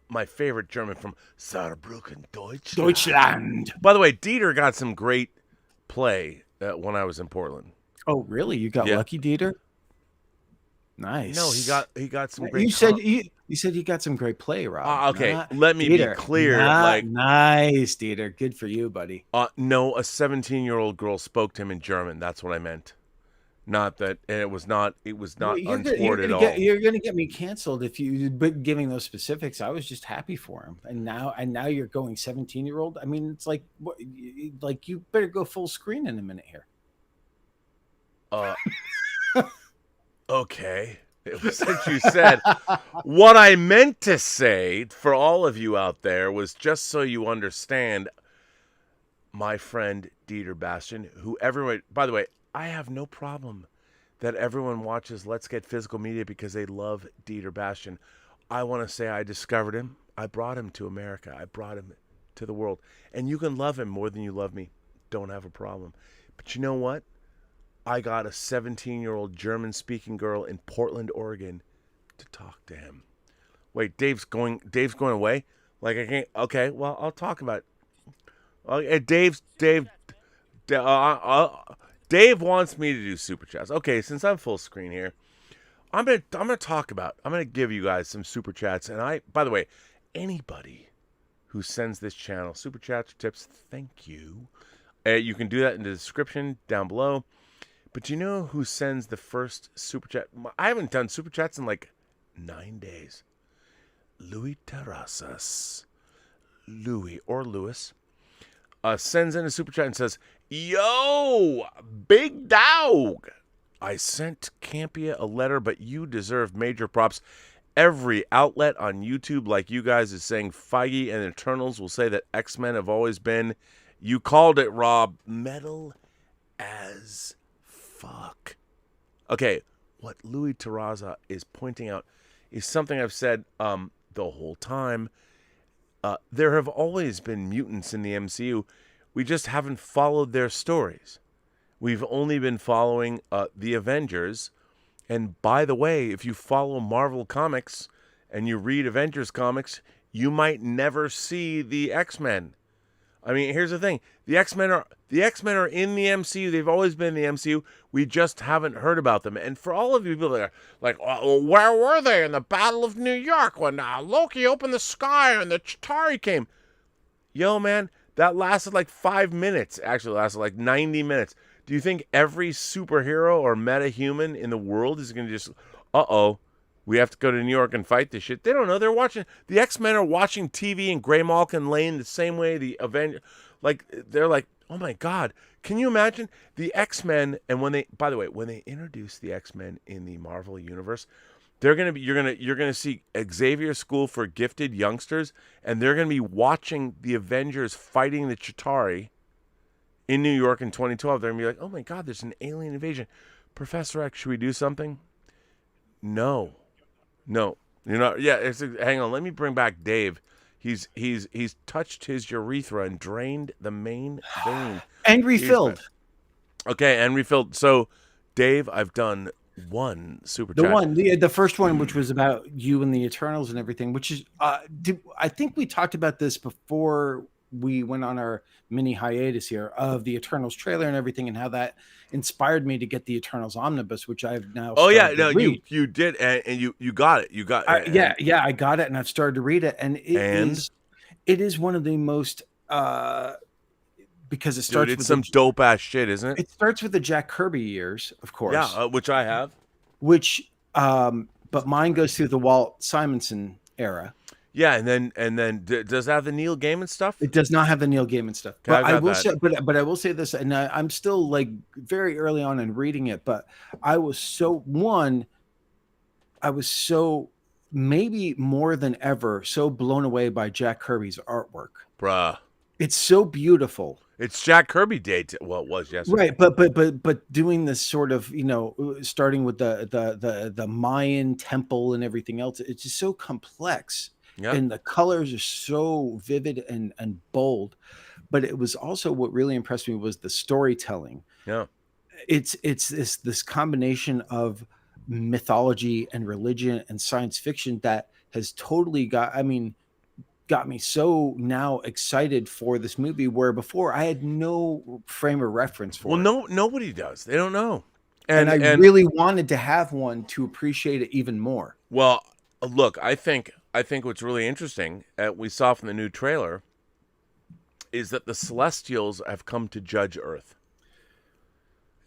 my favorite German from Saarbrücken, Deutschland. By the way, Dieter got some great play when I was in Portland.
Oh, really? You got lucky, Dieter? Nice.
No, he got some great.
You said you got some great play, Rob.
Okay, let me be clear.
Nice, Dieter. Good for you, buddy.
No, a 17-year-old girl spoke to him in German. That's what I meant. Not that, and it was not untoward at all.
You're going to get me canceled if you. But giving those specifics, I was just happy for him. And now you're going 17-year-old. I mean, it's like you better go full screen in a minute here.
Okay. Since you said, what I meant to say for all of you out there was just so you understand, my friend Dieter Bastian, who everyone, by the way, I have no problem that everyone watches Let's Get Physical Media because they love Dieter Bastian. I want to say I discovered him. I brought him to America. I brought him to the world. And you can love him more than you love me. Don't have a problem. But you know what? I got a 17-year-old German-speaking girl in Portland, Oregon to talk to him. Wait, Dave's going away? Like, I can't. Okay, well, I'll talk about it. Okay, Dave wants me to do super chats. Okay, since I'm full screen here, I'm gonna give you guys some super chats. And by the way, anybody who sends this channel super chats or tips, thank you. You can do that in the description down below. But you know who sends the first super chat? I haven't done super chats in like 9 days. Louis Terrazas. Louis or Lewis sends in a super chat and says, "Yo, big dog. I sent Campia a letter, but you deserve major props. Every outlet on YouTube like you guys is saying Feige and Eternals will say that X-Men have always been, you called it, Rob, metal as fuck." Okay, what Louis Terraza is pointing out is something I've said the whole time. There have always been mutants in the MCU. We just haven't followed their stories. We've only been following the Avengers. And by the way, if you follow Marvel Comics and you read Avengers comics, you might never see the X-Men. I mean, here's the thing. The X-Men are in the MCU. They've always been in the MCU. We just haven't heard about them. And for all of you people that are like, well, where were they in the Battle of New York when Loki opened the sky and the Chitauri came? Yo, man, that lasted like 5 minutes. Actually, it lasted like 90 minutes. Do you think every superhero or meta-human in the world is going to just, we have to go to New York and fight this shit? They don't know. They're watching. The X-Men are watching TV in Graymalkin Lane the same way the Avengers. Like, they're like, oh my God. Can you imagine the X-Men? And when they introduce the X-Men in the Marvel universe, you're gonna see Xavier School for Gifted Youngsters, and they're gonna be watching the Avengers fighting the Chitauri in New York in 2012. They're gonna be like, oh my God, there's an alien invasion. Professor X, should we do something? No. No, you're not. Yeah, hang on. Let me bring back Dave. He's touched his urethra and drained the main vein.
And refilled.
Okay, and refilled. So, Dave, I've done one super chat.
The first one, which was about you and the Eternals and everything, which is, I think we talked about this before we went on our mini hiatus here of the Eternals trailer and everything, and how that inspired me to get the Eternals omnibus, which I've now.
Oh yeah, no, you did, and you got it. You got
yeah, I got it, and I've started to read it, and it is one of the most because it starts
it's
with
some dope ass shit, isn't it?
It starts with the Jack Kirby years, of course.
Yeah, which I have.
But mine goes through the Walt Simonson era.
Yeah, and then does it have the Neil Gaiman stuff?
It does not have the Neil Gaiman stuff. But I will say, but I will say this, and I'm still like very early on in reading it, but I was so maybe more than ever so blown away by Jack Kirby's artwork.
Bruh.
It's so beautiful.
It's Jack Kirby Day. Well, it was yesterday.
Right, but doing this sort of, starting with the Mayan temple and everything else, it's just so complex. Yeah. And the colors are so vivid and bold. But it was also what really impressed me was the storytelling. Yeah. It's this combination of mythology and religion and science fiction that has totally got me so now excited for this movie, where before I had no frame of reference for it.
Well, nobody does. They don't know.
And I really wanted to have one to appreciate it even more.
Well, look, I think what's really interesting we saw from the new trailer is that the Celestials have come to judge Earth.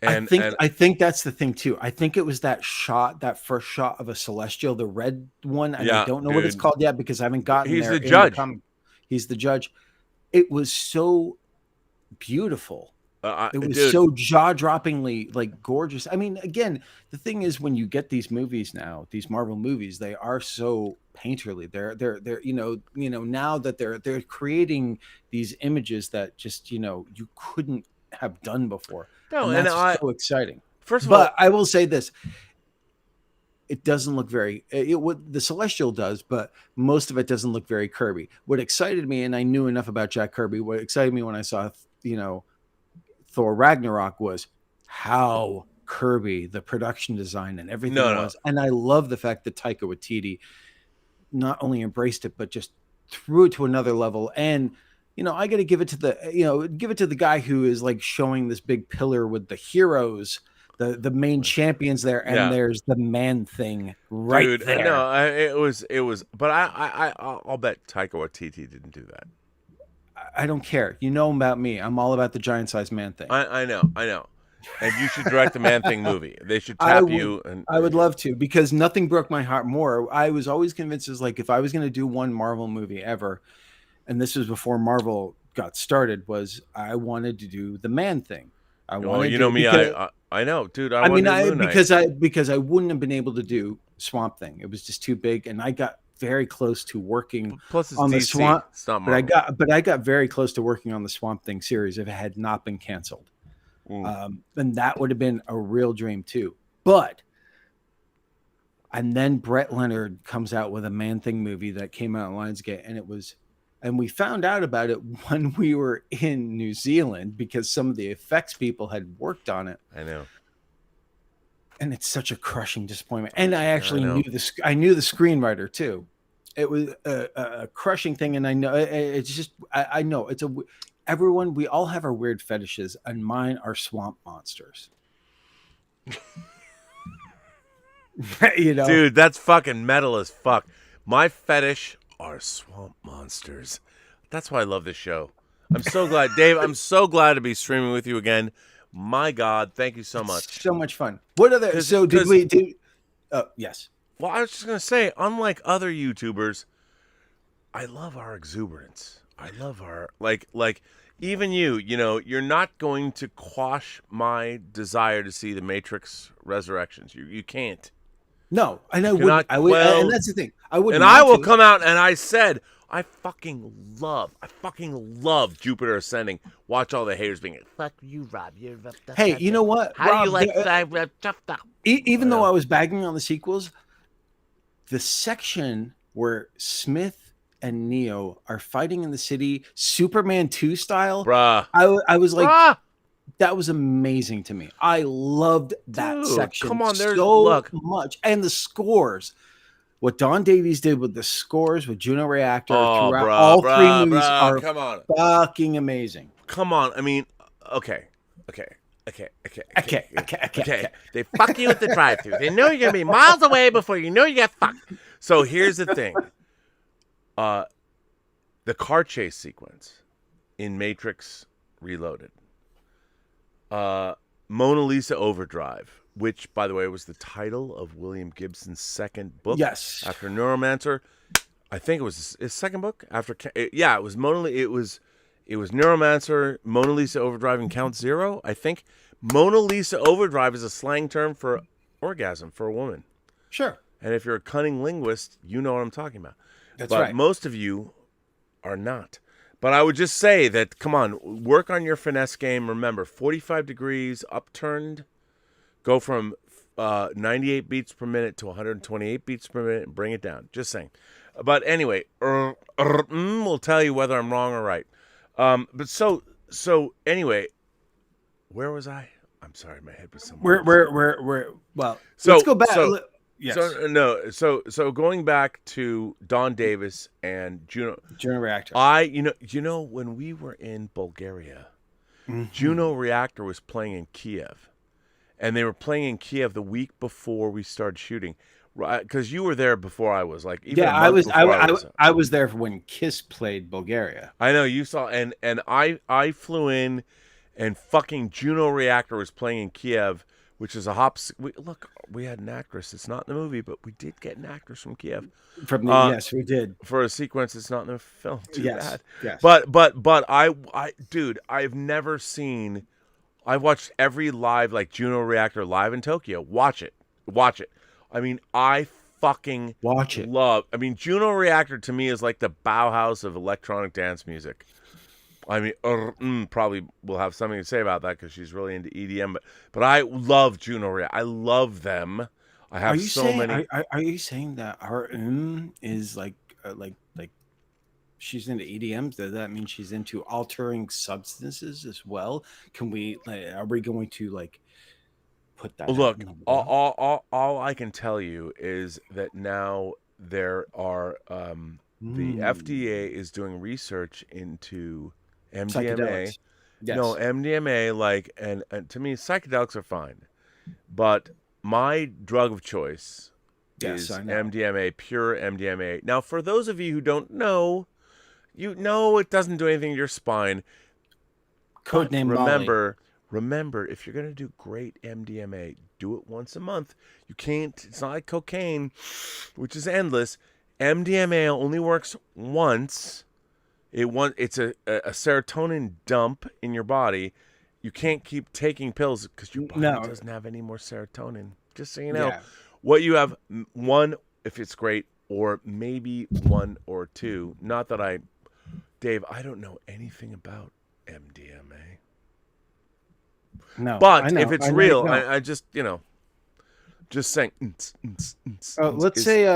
And
I think that's the thing too. I think it was that first shot of a Celestial, the red one. And I don't know what it's called yet because I haven't gotten there.
He's the judge.
He's the judge. It was so beautiful. It was so jaw-droppingly like gorgeous. I mean, again, the thing is when you get these movies now, these Marvel movies, they are so painterly. They're now that they're creating these images that just you couldn't have done before. No, and that's so exciting.
First of all,
I will say this: it doesn't look very. What the Celestial does, but most of it doesn't look very Kirby. What excited me, and I knew enough about Jack Kirby. What excited me when I saw, Thor Ragnarok was how Kirby, the production design and everything was. And I love the fact that Taika Waititi not only embraced it, but just threw it to another level. And I got to give it to the guy who is like showing this big pillar with the heroes, the main champions there, and there's the man thing right there.
No, it was, but I'll bet Taika Waititi didn't do that.
I don't care. You know about me. I'm all about the giant-sized man thing.
I know. And you should direct the Man Thing movie. They should tap you. And
I would love to, because nothing broke my heart more. I was always convinced if I was going to do one Marvel movie ever, and this was before Marvel got started, was I wanted to do the Man Thing. I know,
dude.
Because I wouldn't have been able to do Swamp Thing. It was just too big, and I got very close to working on the Swamp. But I got very close to working on the Swamp Thing series if it had not been canceled. And that would have been a real dream too. And then Brett Leonard comes out with a Man Thing movie that came out on Lionsgate, and we found out about it when we were in New Zealand because some of the effects people had worked on it.
I know.
And it's such a crushing disappointment. And I actually knew the screenwriter too. It was a crushing thing. And I know it's just, I know it's everyone, we all have our weird fetishes, and mine are swamp monsters.
Dude, that's fucking metal as fuck. My fetish are swamp monsters. That's why I love this show. I'm so glad, Dave. I'm so glad to be streaming with you again. My God, thank you so much.
So much fun. What other? Yes.
Well, I was just gonna say, unlike other YouTubers, I love our exuberance. I love our like even you're not going to quash my desire to see the Matrix Resurrections. You can't.
No, and I would. And that's the thing. I would.
And I will come out and I said, I fucking love Jupiter Ascending. Watch all the haters being like, fuck you, Rob.
Hey, you know what?
How
Rob,
do you like that?
Even though I was bagging on the sequels, the section where Smith and Neo are fighting in the city, Superman 2 style.
Bruh.
I was like,
Bruh.
that was amazing to me. I loved that
Dude,
section
come on, there's-
so
look.
much. And the scores. What Don Davies did with the scores with Juno Reactor
Oh,
throughout
bruh,
all
bruh,
three movies
bruh,
are
come on.
fucking amazing.
Come on. I mean, okay.
Okay.
They fuck you at the drive-thru. They know you're gonna be miles away before you know you get fucked. So here's the thing. The car chase sequence in Matrix Reloaded. Mona Lisa Overdrive, which, by the way, was the title of William Gibson's second book.
Yes.
After Neuromancer. I think it was his second book. It was it was Neuromancer, Mona Lisa Overdrive, and Count Zero. I think Mona Lisa Overdrive is a slang term for orgasm for a woman.
Sure.
And if you're a cunning linguist, you know what I'm talking about.
That's
but
right.
most of you are not. But I would just say that, come on, work on your finesse game. Remember, 45 degrees upturned, go from 98 beats per minute to 128 beats per minute and bring it down. Just saying. But anyway, we'll tell you whether I'm wrong or right. But so anyway, where was I? I'm sorry, my head was somewhere.
Well,
So
let's go back. Yes.
So going back to Don Davis and Juno
Reactor.
You know when we were in Bulgaria, Juno Reactor was playing in Kiev, and they were playing in Kiev the week before we started shooting. Right, because you were there before I was. Like, even
I was there when Kiss played Bulgaria.
I know you saw, and I flew in, and fucking Juno Reactor was playing in Kiev, which is a look. We had an actress. It's not in the movie, but we did get an actress from Kiev.
Yes, we did
For a sequence. It's not in the film. Too bad.
Yes.
But dude, I've never seen. I watched every live Juno Reactor live in Tokyo. Watch it. I mean, I fucking
watch it.
Juno Reactor to me is like the Bauhaus of electronic dance music. I mean, probably will have something to say about that because she's really into EDM. But I love Juno Reactor. I love them. I have many.
Are you saying that her is like she's into EDMs? Does that mean she's into altering substances as well? Are we going to put that?
Look, all I can tell you is that now there are the FDA is doing research into MDMA.
Yes.
No, MDMA, and to me, psychedelics are fine. But my drug of choice is MDMA, pure MDMA. Now, for those of you who don't know, you know it doesn't do anything to your spine.
Codename Molly.
Remember, if you're going to do great MDMA, do it once a month. You can't, it's not like cocaine, which is endless. MDMA only works once. It's a serotonin dump in your body. You can't keep taking pills because your body doesn't have any more serotonin. Just so you know.
Yeah.
What you have, one, if it's great, or maybe one or two. Not that Dave, I don't know anything about MDMA.
No,
but if it's real, I just, just saying.
Let's say,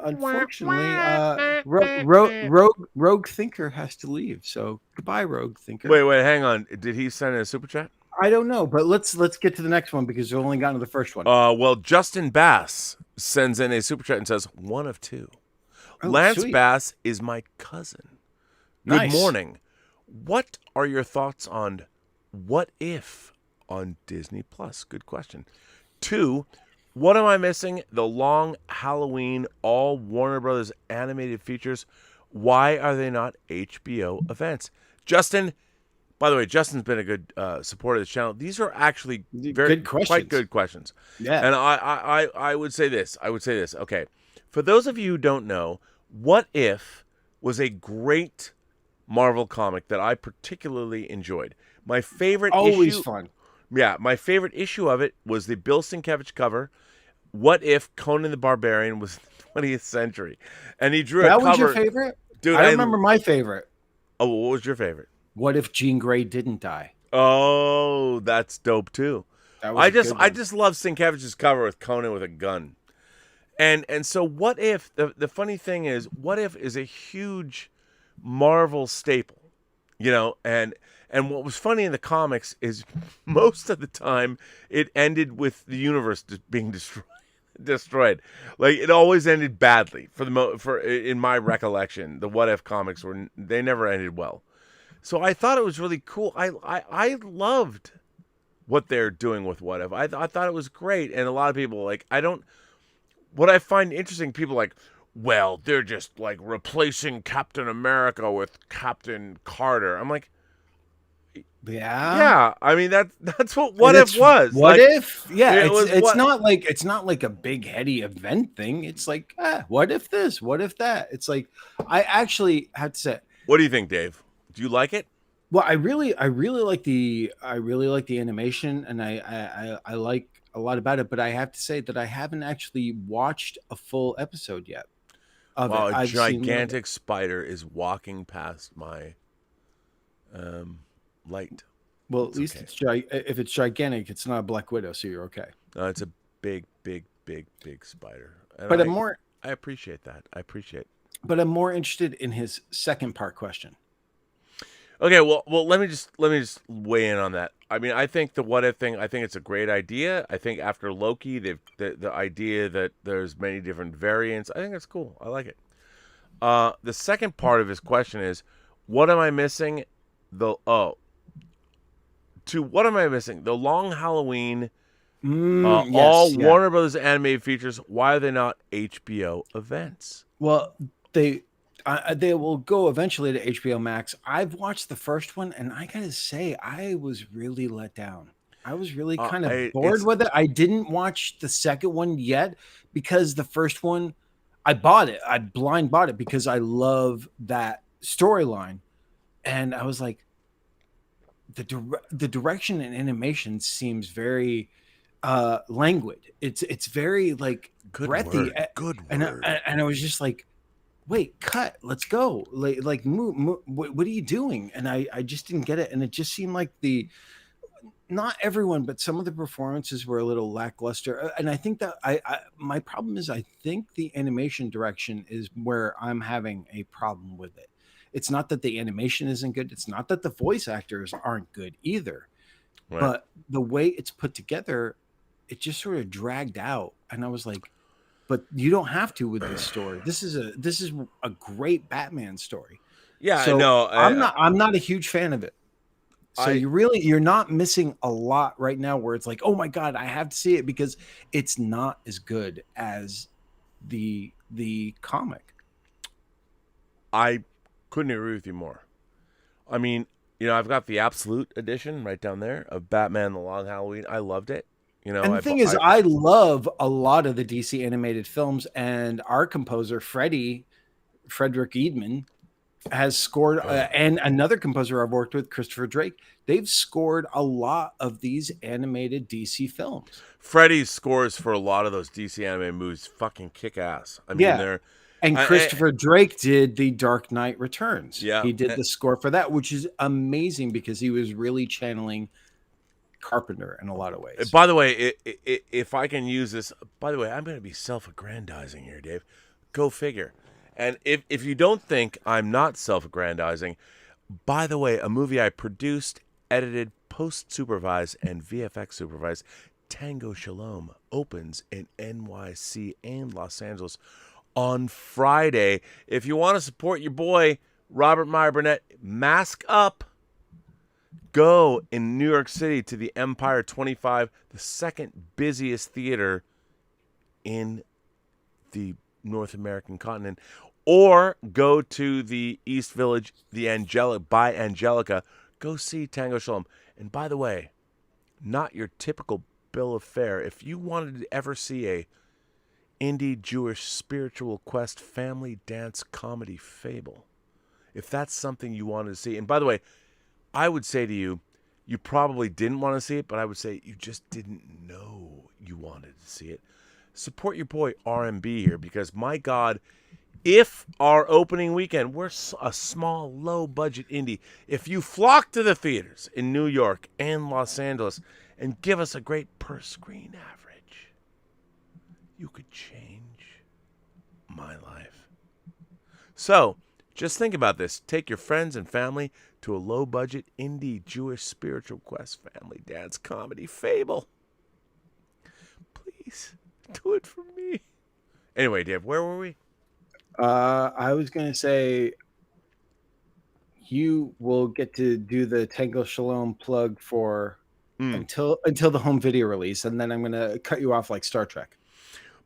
unfortunately, Rogue Thinker has to leave. So goodbye, Rogue Thinker.
Wait, hang on. Did he send a super chat?
I don't know, but let's get to the next one because we've only gotten to the first one.
Well, Justin Bass sends in a super chat and says, one of two. Lance
sweet.
Bass is my cousin. Good morning. What are your thoughts on What If on Disney Plus? Good question. 2, what am I missing? The long Halloween, all Warner Brothers animated features. Why are they not HBO events? Justin, by the way, Justin's been a good supporter of the channel. These are actually quite good questions.
Yeah.
And I would say this. Okay. For those of you who don't know, What If was a great Marvel comic that I particularly enjoyed. My favorite
Always
issue,
fun.
Yeah, my favorite issue of it was the Bill Sienkiewicz cover. What if Conan the Barbarian was the 20th century? And he drew a cover.
That was your favorite?
Dude,
I remember my favorite.
Oh, what was your favorite?
What if Jean Grey didn't die?
Oh, that's dope too. I just love Sienkiewicz's cover with Conan with a gun. And so what if the funny thing is, what if is a huge Marvel staple, and what was funny in the comics is most of the time it ended with the universe being destroyed. Like it always ended badly for in my recollection. The What If comics they never ended well. So I thought it was really cool. I loved what they're doing with What If. I thought it was great, and a lot of people what I find interesting, people like, well, they're just like replacing Captain America with Captain Carter. I'm like, yeah. I mean that's what If was.
What If? Yeah,
it's
not like a big heady event thing. It's like, what if this? What if that? It's like, I actually had to say.
What do you think, Dave? Do you like it?
Well, I really like the animation, and I like a lot about it. But I have to say that I haven't actually watched a full episode yet.
Wow, a gigantic spider is walking past my light.
Well, at least okay. If it's gigantic, it's not a Black Widow, so you're okay.
No, it's a big spider. And
but
I appreciate that.
But I'm more interested in his second part question.
Okay, well, let me just weigh in on that. I mean, I think the What If thing, I think it's a great idea. I think after Loki, the idea that there's many different variants, I think it's cool. I like it. The second part of his question is, what am I missing? What am I missing? The Long Halloween, all Warner Brothers animated features. Why are they not HBO events?
Well, they will go eventually to HBO Max. I've watched the first one, and I gotta say, I was really let down. I was really kind of bored with it. I didn't watch the second one yet because the first one, I bought it. I blind bought it because I love that storyline, and I was like, the direction and animation seems very languid. It's very like breathy.
Good word.
And I was just like, wait, cut, let's go. Like move, what are you doing? And I just didn't get it. And it just seemed like not everyone, but some of the performances were a little lackluster. And I think that my problem is, I think the animation direction is where I'm having a problem with it. It's not that the animation isn't good. It's not that the voice actors aren't good either, right. But the way it's put together, it just sort of dragged out. And I was like, but you don't have to with this story. This is a great Batman story.
Yeah,
so
no,
I'm not a huge fan of it. So you're not missing a lot right now where it's like, oh my God, I have to see it, because it's not as good as the comic.
I couldn't agree with you more. I mean, I've got the Absolute edition right down there of Batman: The Long Halloween. I loved it.
And the thing is, I love a lot of the DC animated films, and our composer Frederick Edman has scored, and another composer I've worked with, Christopher Drake. They've scored a lot of these animated DC films.
Freddie's scores for a lot of those DC animated movies fucking kick ass. I mean, they're.
And Christopher Drake did the Dark Knight Returns.
Yeah,
he did the score for that, which is amazing because he was really channeling Carpenter in a lot of ways.
By the way, if I can use this, by the way, I'm going to be self-aggrandizing here, Dave. Go figure. And if you don't think I'm not self-aggrandizing, by the way, a movie I produced, edited, post-supervised, and VFX supervised, Tango Shalom, opens in NYC and Los Angeles on Friday. If you want to support your boy, Robert Meyer Burnett, mask up. Go in New York City to the Empire 25, the second busiest theater in the North American continent, or go to the East Village, the Angelica. Go see Tango Shalom. And by the way, not your typical bill of fare. If you wanted to ever see a indie Jewish spiritual quest family dance comedy fable, if that's something you wanted to see, and by the way, I would say to you, you probably didn't want to see it, but I would say you just didn't know you wanted to see it. Support your boy RMB here, because my God, if our opening weekend, we're a small, low-budget indie, if you flock to the theaters in New York and Los Angeles and give us a great per-screen average, you could change my life. So, just think about this. Take your friends and family to a low-budget indie Jewish spiritual quest family dance comedy fable. Please, do it for me. Anyway, Dave, where were we?
I was going to say you will get to do the Tango Shalom plug for until the home video release, and then I'm going to cut you off like Star Trek.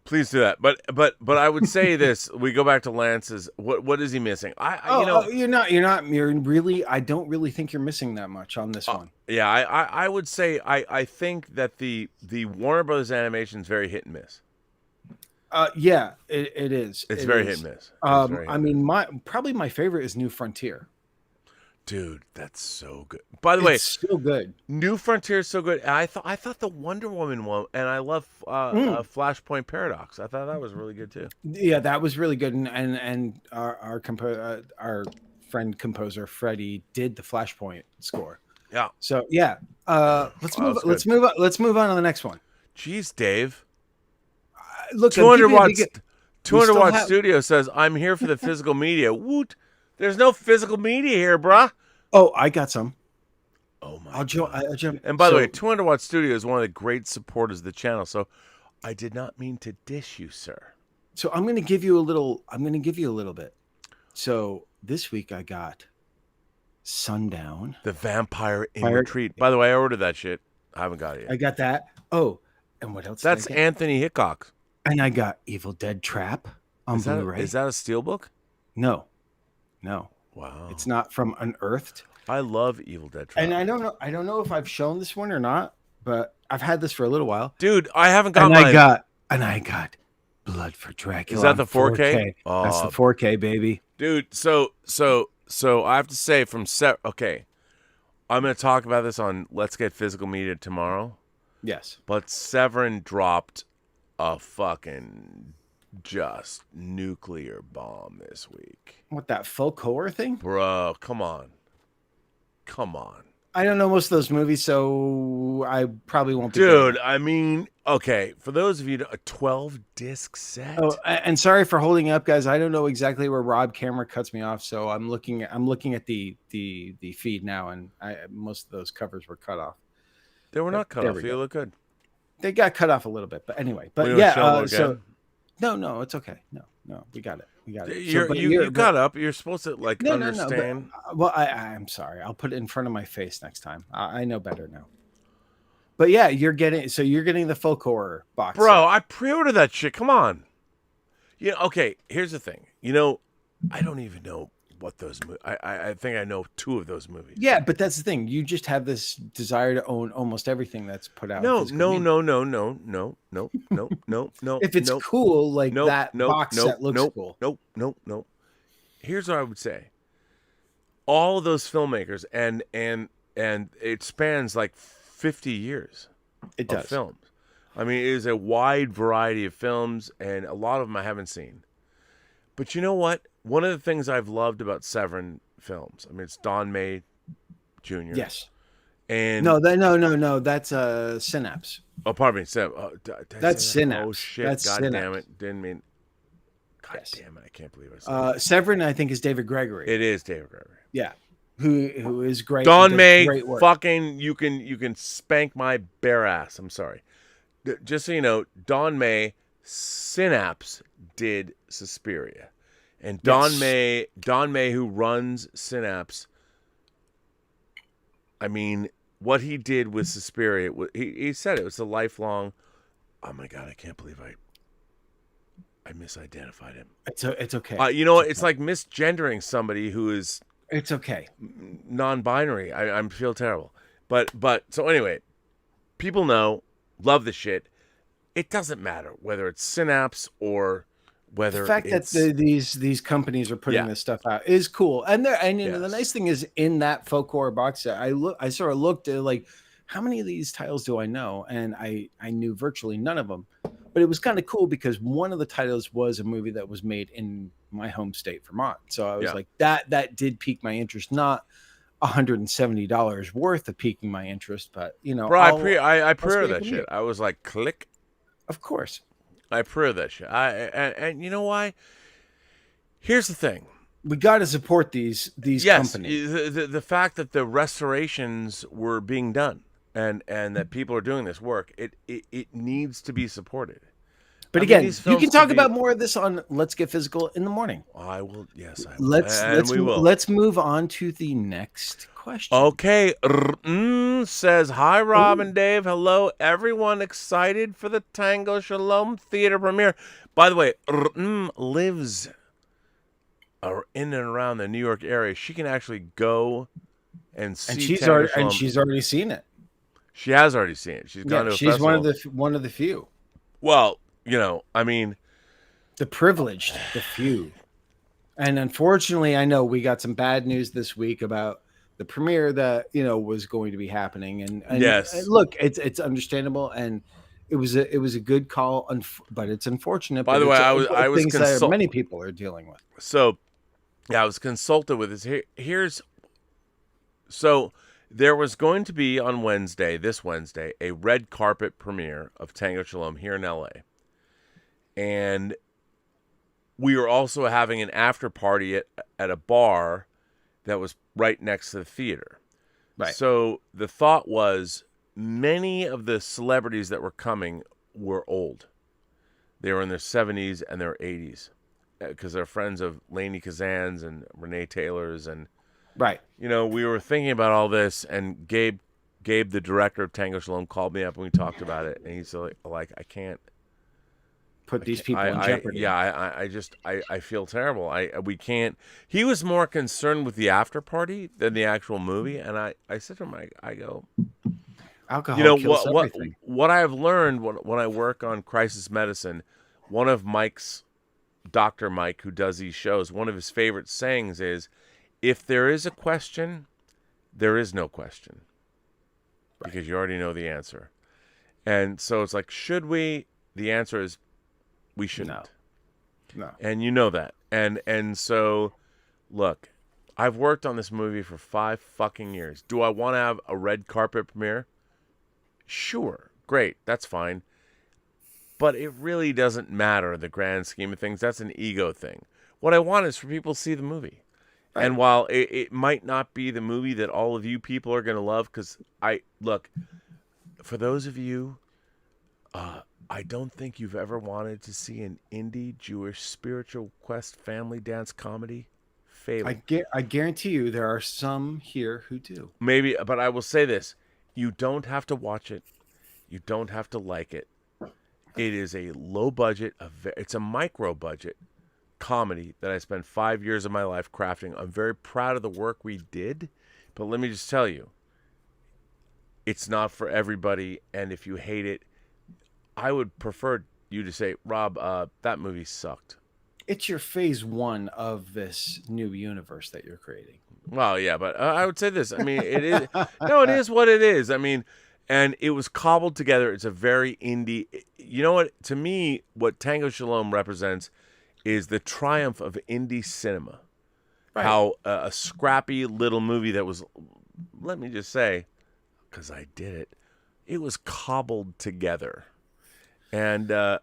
Please do that. But I would say this. We go back to Lance's. What is he missing? You're
really. I don't really think you're missing that much on this one.
Yeah, I would say I think that the Warner Brothers animation is very hit and miss.
Yeah, it is.
It's very hit and miss.
Probably my favorite is New Frontier.
Dude, that's so good. By the way,
so good.
New Frontier is so good. And I thought the Wonder Woman one, and I love Flashpoint Paradox. I thought that was really good too.
Yeah, that was really good. And our friend composer Freddie did the Flashpoint score.
Yeah.
So yeah, let's move on. Let's move on to the next one.
Jeez, Dave.
Look,
200 watts. 200 watt studio says I'm here for the physical media. Woot. There's no physical media here, bruh.
Oh, I got some.
Oh my!
I'll jump.
And by the way, 200 Watt Studio is one of the great supporters of the channel. So, I did not mean to dish you, sir.
So I'm going to give you a little. I'm going to give you a little bit. So this week I got Sundown,
the Vampire in Retreat. By the way, I ordered that shit. I haven't got it yet.
I got that. Oh, and what else?
That's Anthony Hickok.
And I got Evil Dead Trap on Blu-ray.
Is that a steelbook?
No.
Wow.
It's not from Unearthed.
I love Evil Dead Trap.
And I don't know if I've shown this one or not, but I've had this for a little while.
Dude, I haven't got mine.
I got Blood for Dracula.
Is that the 4K?
Oh, that's the 4K, baby.
Dude, so I have to say okay. I'm going to talk about this on Let's Get Physical Media tomorrow.
Yes.
But Severin dropped a fucking just nuclear bomb this week.
What, that folk horror thing?
Bro, come on.
I don't know most of those movies, so I probably won't be.
Dude, I mean, okay, for those of you, a 12-disc set.
Oh, and sorry for holding up, guys. I don't know exactly where Rob camera cuts me off, so I'm looking at the feed now, and most of those covers were cut off.
They were not cut off. You look good.
They got cut off a little bit, but anyway. But no, it's okay. No, we got it.
You got up. You're supposed to understand.
Well, I'm sorry. I'll put it in front of my face next time. I know better now. But yeah, you're getting the folk horror box.
Bro, I pre-ordered that shit. Come on. Okay, here's the thing. I don't even know what those movies. I think I know two of those movies.
Yeah, but that's the thing. You just have this desire to own almost everything that's put out.
No.
If it's cool, like that box set looks cool.
No. Here's what I would say. All of those filmmakers and it spans like 50 years.
It does.
Of films. I mean, it is a wide variety of films, and a lot of them I haven't seen. But you know what? One of the things I've loved about Severin films, I mean, it's Don May Jr.
Yes.
And
no, that's Synapse.
Oh, pardon me,
that's Synapse.
Oh shit!
That's
God
Synapse.
damn it! Didn't mean. God damn it! I can't believe I said
Severin, I think, is David Gregory.
It is David Gregory.
Yeah, who is great.
Don May, fucking, you can spank my bare ass. I'm sorry. Just so you know, Don May, Synapse did Suspiria. And Don May, who runs Synapse, I mean, what he did with Suspiria, he said it was a lifelong. Oh my God, I can't believe I misidentified him.
It's okay.
You know what? It's like misgendering somebody who is.
It's okay.
Non-binary. I feel terrible. But so anyway, people know, love the shit. It doesn't matter whether it's Synapse or. Whether
the fact that these companies are putting this stuff out is cool, and the nice thing is in that folk horror box set, I sort of looked at like how many of these titles do I know, and I knew virtually none of them, but it was kind of cool because one of the titles was a movie that was made in my home state, Vermont. So I was like that did pique my interest, not $170 worth of piquing my interest, but
bro, I pre-ordered that shit. I was like, click,
of course.
I pre-ordered that shit. And you know why? Here's the thing.
We got to support these
Yes,
companies.
the fact that the restorations were being done and that people are doing this work, it needs to be supported.
But
I mean,
again,
these
you
films
can
could
talk
be-
about more of this on Let's Get Physical in the morning.
I will. Yes, I will.
Let's
we will.
let's move on to the next question.
Okay, says, hi, Rob and Dave. Hello, everyone excited for the Tango Shalom Theater premiere. By the way, lives in and around the New York area. She can actually go and see
And she's
Tango
already
Shalom.
seen it.
She has already seen it. She's gone to a
she's
festival.
one of the few.
Well, you know, I mean,
The privileged, the few. And unfortunately, I know we got some bad news this week about the premiere that, was going to be happening. And
Yes.
look, it's understandable, and it was a good call, but it's unfortunate.
By
but
the way,
it's
I was
things that many people are dealing with.
So, yeah, I was consulted with this. So there was going to be on this Wednesday, a red carpet premiere of Tango Shalom here in LA. And we were also having an after party at a bar that was right next to the theater.
Right.
So the thought was many of the celebrities that were coming were old. They were in their 70s and their 80s because they're friends of Lainey Kazan's and Renee Taylor's. And,
Right.
we were thinking about all this, and Gabe, the director of Tango Shalom, called me up and we talked about it. And he's like, I can't
Put these people in jeopardy.
I feel terrible. We can't. He was more concerned with the after party than the actual movie. And I said to him, I go,
Alcohol kills everything.
what I have learned when I work on crisis medicine, one of Dr. Mike, who does these shows, one of his favorite sayings is, if there is a question, there is no question. Right. Because you already know the answer. And so it's like, should we? The answer is, we shouldn't.
No.
And you know that. And so, look, I've worked on this movie for 5 fucking years. Do I want to have a red carpet premiere? Sure. Great. That's fine. But it really doesn't matter in the grand scheme of things. That's an ego thing. What I want is for people to see the movie. Right. And while it might not be the movie that all of you people are going to love, because for those of you, I don't think you've ever wanted to see an indie Jewish spiritual quest family dance comedy. Fable.
I guarantee you there are some here who do.
Maybe, but I will say this. You don't have to watch it. You don't have to like it. It is a low budget, it's a micro budget comedy that I spent 5 years of my life crafting. I'm very proud of the work we did, but let me just tell you, it's not for everybody, and if you hate it, I would prefer you to say, Rob, that movie sucked.
It's your phase 1 of this new universe that you're creating.
Well, yeah, but I would say this. I mean, it is. No, it is what it is. I mean, and it was cobbled together. It's a very indie. You know what? To me, what Tango Shalom represents is the triumph of indie cinema. Right. How a scrappy little movie that was, let me just say, because I did it, it was cobbled together. And the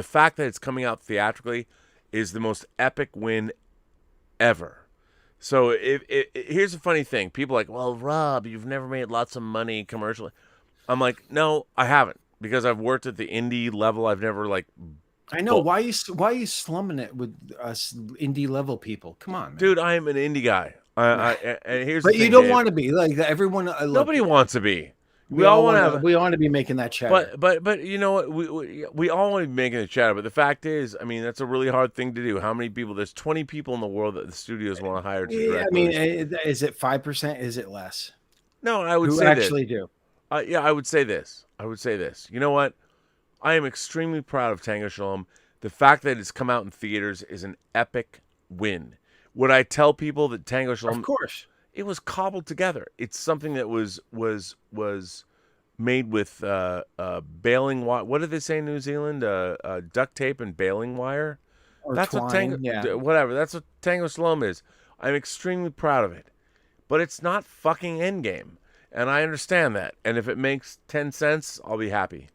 fact that it's coming out theatrically is the most epic win ever. So here's the funny thing. People are like, well, Rob, you've never made lots of money commercially. I'm like, no, I haven't. Because I've worked at the indie level. I've never
I know. Why are you slumming it with us indie level people? Come on, man.
Dude, I am an indie guy. And here's
but
the thing,
you don't
Dave.
want to be like everyone.
Nobody wants to be.
We all want to. We want to be making that chatter.
But you know what? We all want to be making the chatter. But the fact is, I mean, that's a really hard thing to do. How many people? There's 20 people in the world that the studios want to hire to direct.
I mean, is it 5%? Is it less?
No, I would
Who
say
actually
this.
do.
Yeah, I would say this. You know what? I am extremely proud of Tango Shalom. The fact that it's come out in theaters is an epic win. Would I tell people that Tango Shalom?
Of course.
It was cobbled together. It's something that was made with baling wire. What did they say in New Zealand? Duct tape and baling wire.
Or
that's
twine,
what Tango.
yeah.
Whatever. That's what Tango Shalom is. I'm extremely proud of it, but it's not fucking Endgame, and I understand that. And if it makes 10 cents, I'll be happy.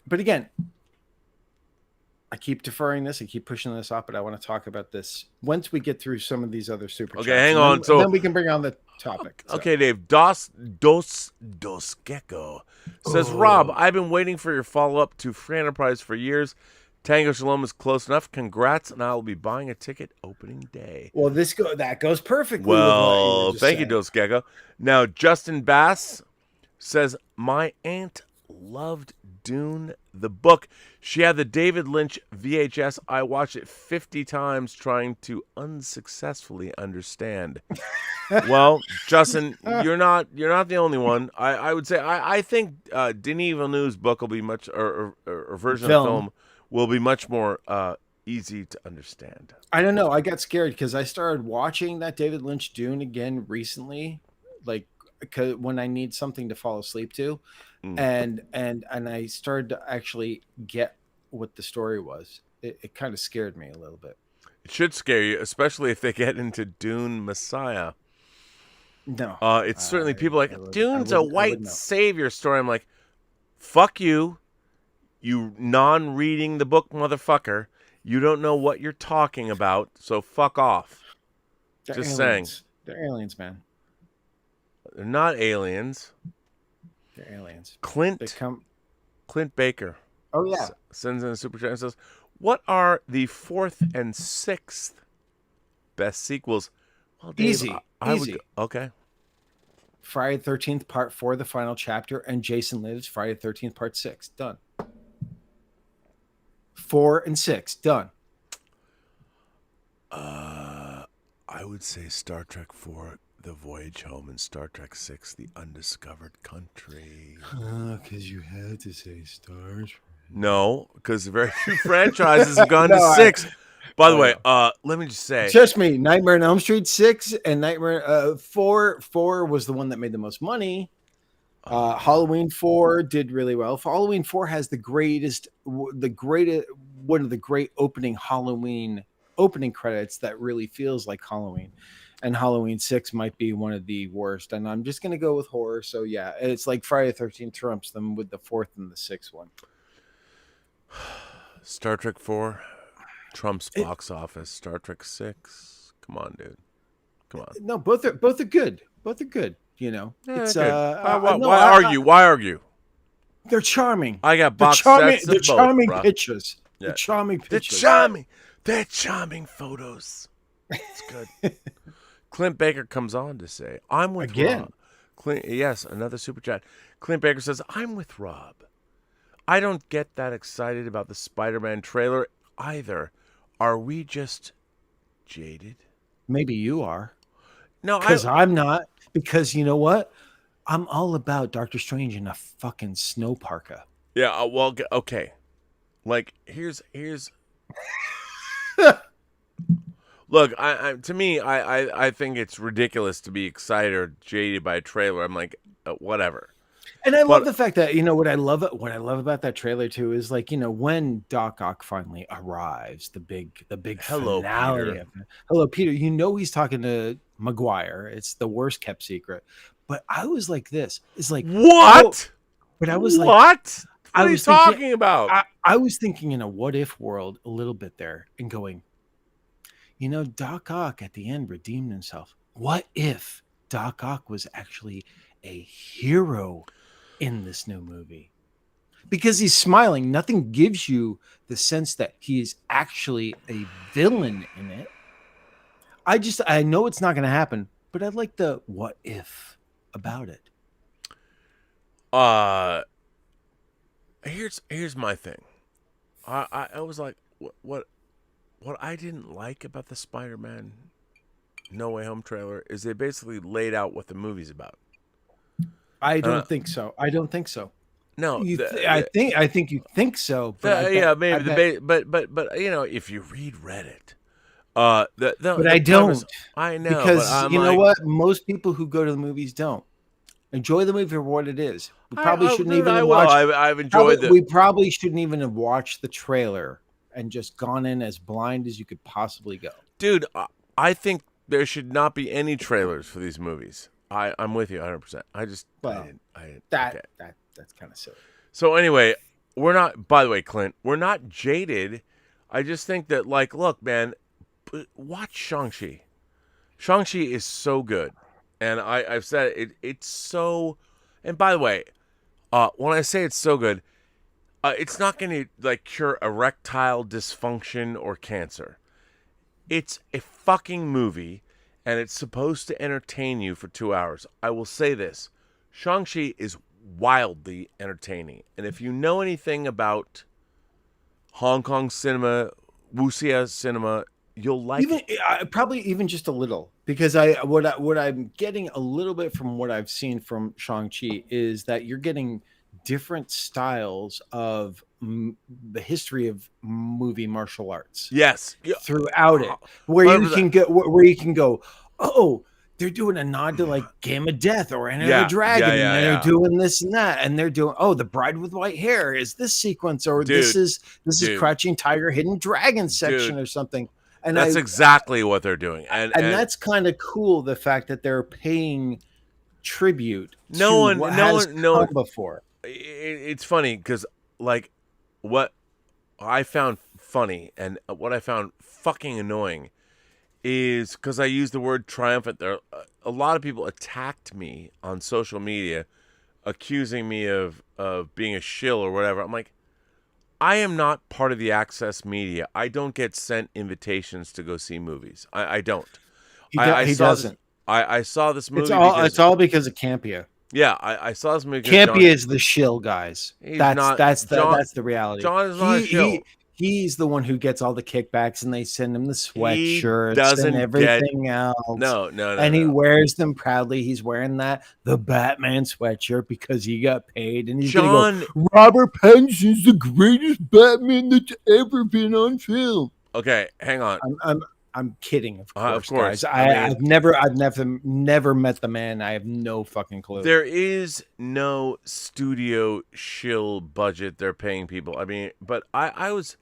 But again, I keep deferring this. I keep pushing this off, but I want to talk about this once we get through some of these other super chats.
Okay, hang
and
on.
then,
So
then we can bring on the topic. So.
Okay, Dave. Dos Gecko says, Rob, I've been waiting for your follow-up to Free Enterprise for years. Tango Shalom is close enough. Congrats, and I'll be buying a ticket opening day.
Well, that goes perfectly.
Well,
with what you were just
thank you,
saying.
Dos Gecko. Now, Justin Bass says, my aunt loved Dune, the book. She had the David Lynch VHS. I watched it 50 times trying to unsuccessfully understand. Well, Justin, you're not the only one. I would say I think Denis Villeneuve's book will be much or version of film will be much more easy to understand.
I don't know. I got scared because I started watching that David Lynch Dune again recently, like when I need something to fall asleep to, and I started to actually get what the story was. It kind of scared me a little bit.
It should scare you, especially if they get into Dune Messiah.
No,
it's certainly people like Dune's a white savior story. I'm like, fuck you, you non-reading the book motherfucker. You don't know what you're talking about, so fuck off.
They're
Just
aliens.
saying.
They're aliens, man.
They're not aliens.
They're aliens.
Clint Baker.
Oh yeah.
Sends in a super chat and says, "What are the 4th and 6th best sequels?" Well, Dave,
Easy.
Would, okay.
Friday the 13th Part 4, the final chapter, and Jason Lives. Friday the 13th Part 6. Done. 4 and 6. Done.
I would say Star Trek 4, The Voyage Home, and Star Trek 6, The Undiscovered Country.
Because you had to say Star Trek.
No, because very few franchises have gone to 6. By the way, let me just say.
Trust me, Nightmare on Elm Street 6 and Nightmare 4 was the one that made the most money. Halloween 4 did really well. Halloween 4 has one of the great opening Halloween opening credits that really feels like Halloween. And Halloween 6 might be one of the worst. And I'm just going to go with horror. So yeah, it's like Friday the 13th trumps them with the 4th and the 6th one.
Star Trek 4 trumps box office. Star Trek 6. Come on, dude. Come on.
No, both are good. Both are good. You know,
Yeah,
it's
why argue? Why argue?
They're charming.
I got box sets of
They're
both,
charming
bro.
pictures.
Yeah.
They're charming pictures.
They're charming photos. It's good. Clint Baker comes on to say, "I'm with
Again.
Rob." Yes, another super chat. Clint Baker says, "I'm with Rob. I don't get that excited about the Spider-Man trailer either. Are we just jaded?"
Maybe you are.
No,
Because I'm not. Because you know what? I'm all about Doctor Strange in a fucking snow parka.
Yeah, well, okay. Like, here's. Look, to me, I think it's ridiculous to be excited or jaded by a trailer. I'm like, whatever.
And I love the fact that, you know, what I love about that trailer too is, like, you know, when Doc Ock finally arrives, the big
Hello,
finale
Peter.
of it. Hello, Peter. You know he's talking to Maguire. It's the worst kept secret. But I was like this. It's like,
What?
But I was like,
what?
I
What are you
was thinking-
talking about?
I was thinking in a what if world a little bit there and going, you know, Doc Ock at the end redeemed himself. What if Doc Ock was actually a hero in this new movie? Because he's smiling. Nothing gives you the sense that he is actually a villain in it. I know it's not going to happen, but I like the what if about it.
Here's my thing. I was like, what I didn't like about the Spider-Man No Way Home trailer is they basically laid out what the movie's about.
I don't think so. I don't think so.
No,
I think you think so. But
but you know, if you read Reddit,
but I don't.
I know,
because
but
you know what? Most people who go to the movies don't enjoy the movie for what it is. We probably shouldn't even have watched.
I've enjoyed it.
We probably shouldn't even have watched the trailer and just gone in as blind as you could possibly go.
Dude, I think there should not be any trailers for these movies. I'm with you 100%. I just
That's kind of silly.
So anyway, we're not. By the way, Clint, we're not jaded I just think that, like, look, man, watch Shang-Chi. Shang-Chi is so good. And I've said it's so... And by the way, when I say it's so good, it's not going to, like, cure erectile dysfunction or cancer. It's a fucking movie, and it's supposed to entertain you for 2 hours. I will say this. Shang-Chi is wildly entertaining. And if you know anything about Hong Kong cinema, wuxia cinema, you'll like it.
Probably even just a little, because what I'm getting a little bit from what I've seen from Shang-Chi is that you're getting different styles of the history of movie martial arts.
Yes,
throughout it, where you can go, oh, they're doing a nod to like Game of Death or Enter the Dragon, and they're doing this and that, and they're doing, oh, the Bride with White Hair is this sequence, or this is Crouching Tiger, Hidden Dragon section, or something. And
that's exactly what they're doing, and
that's kind of cool. The fact that they're paying tribute.
No one
before.
It's funny because, like, what I found funny and what I found fucking annoying is because I used the word triumphant there. A lot of people attacked me on social media, accusing me of being a shill or whatever. I'm like, I am not part of the access media. I don't get sent invitations to go see movies. I don't.
He doesn't.
I saw this movie.
It's all because of Campia.
Yeah, I saw this movie.
Campia is the shill, guys. That's the reality.
John is not a shill.
He's the one who gets all the kickbacks, and they send him the sweatshirts and everything else.
No.
And he wears them proudly. He's wearing the Batman sweatshirt because he got paid. And he's going to go, Robert Pattinson's the greatest Batman that's ever been on film.
Okay, hang on.
I'm kidding, of course. Guys.
I've
never met the man. I have no fucking clue.
There is no studio shill budget they're paying people. I mean, but I was,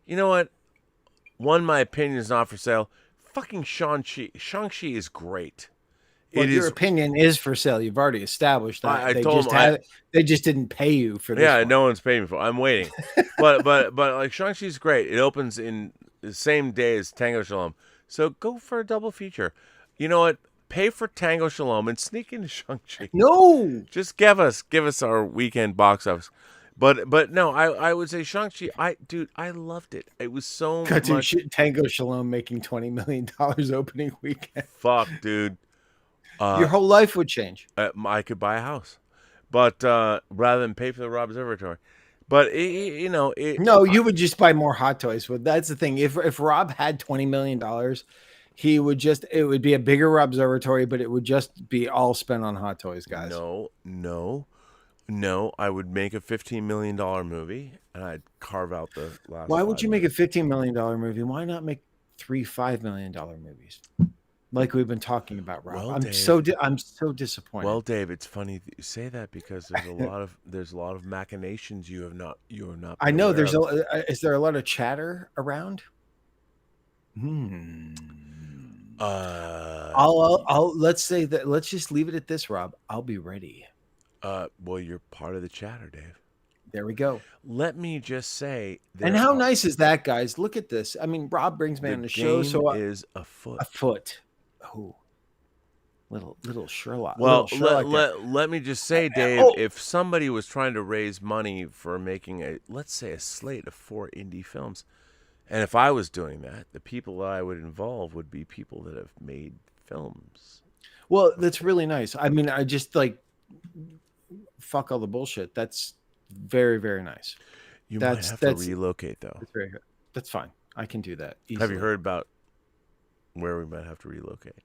you know what? One, my opinion is not for sale. Fucking Shang-Chi. Shang-Chi is great.
Well, your opinion is for sale. You've already established that. They just didn't pay you for this.
Yeah,
one.
No one's paying me for it. I'm waiting. but like Shang-Chi is great. It opens in the same day as Tango Shalom. So go for a double feature. You know what? Pay for Tango Shalom and sneak into Shang-Chi.
No.
Just give us our weekend box office. But no, I would say Shang-Chi, I loved it. It was so much.
Tango Shalom making $20 million opening weekend.
Fuck, dude.
Your whole life would change.
I could buy a house. But rather than pay for the Rob Observatory. But
you would just buy more Hot Toys. But that's the thing. If Rob had $20 million, it would be a bigger Observatory, but it would just be all spent on Hot Toys, guys.
No. I would make a $15 million movie, and I'd carve out the last.
Why would you make a $15 million movie? Why not make 3 $5 million movies? Like we've been talking about, Rob.
Well,
I'm
Dave,
so disappointed.
Well, Dave, it's funny that you say that because there's a lot of machinations you have not.
I know there's is there a lot of chatter around? I'll let's say that. Let's just leave it at this, Rob. I'll be ready.
Well, you're part of the chatter, Dave.
There we go.
Let me just say.
And how nice is that, guys? Look at this. I mean, Rob brings me on the show, so
is a foot.
A foot. Oh, little Sherlock.
Well, let me just say, Dave, if somebody was trying to raise money for making let's say a slate of 4 indie films, and if I was doing that, the people that I would involve would be people that have made films.
Well, that's really nice. I mean, I just fuck all the bullshit. That's very, very nice.
You might have to relocate, though.
That's very good. That's fine. I can do that easily.
Have you heard about where we might have to relocate?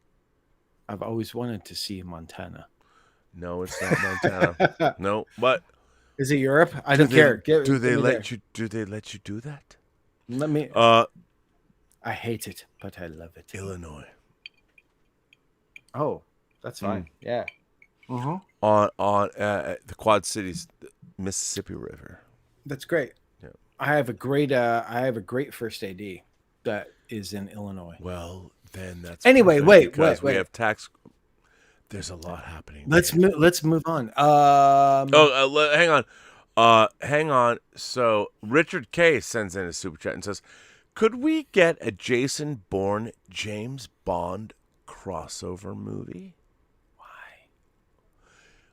I've always wanted to see Montana.
No, it's not Montana. No, but
is it Europe? I don't care.
Do they let you do that?
Let me. I hate it, but I love it.
Illinois.
Oh, that's fine. Yeah.
On the Quad Cities, Mississippi River.
That's great.
Yeah.
I have a great first AD that is in Illinois.
Well, then that's
anyway. Wait.
We have tax. There's a lot happening.
Let's move on.
Hang on. Hang on. So Richard K sends in a super chat and says, Could we get a Jason Bourne James Bond crossover movie? Why?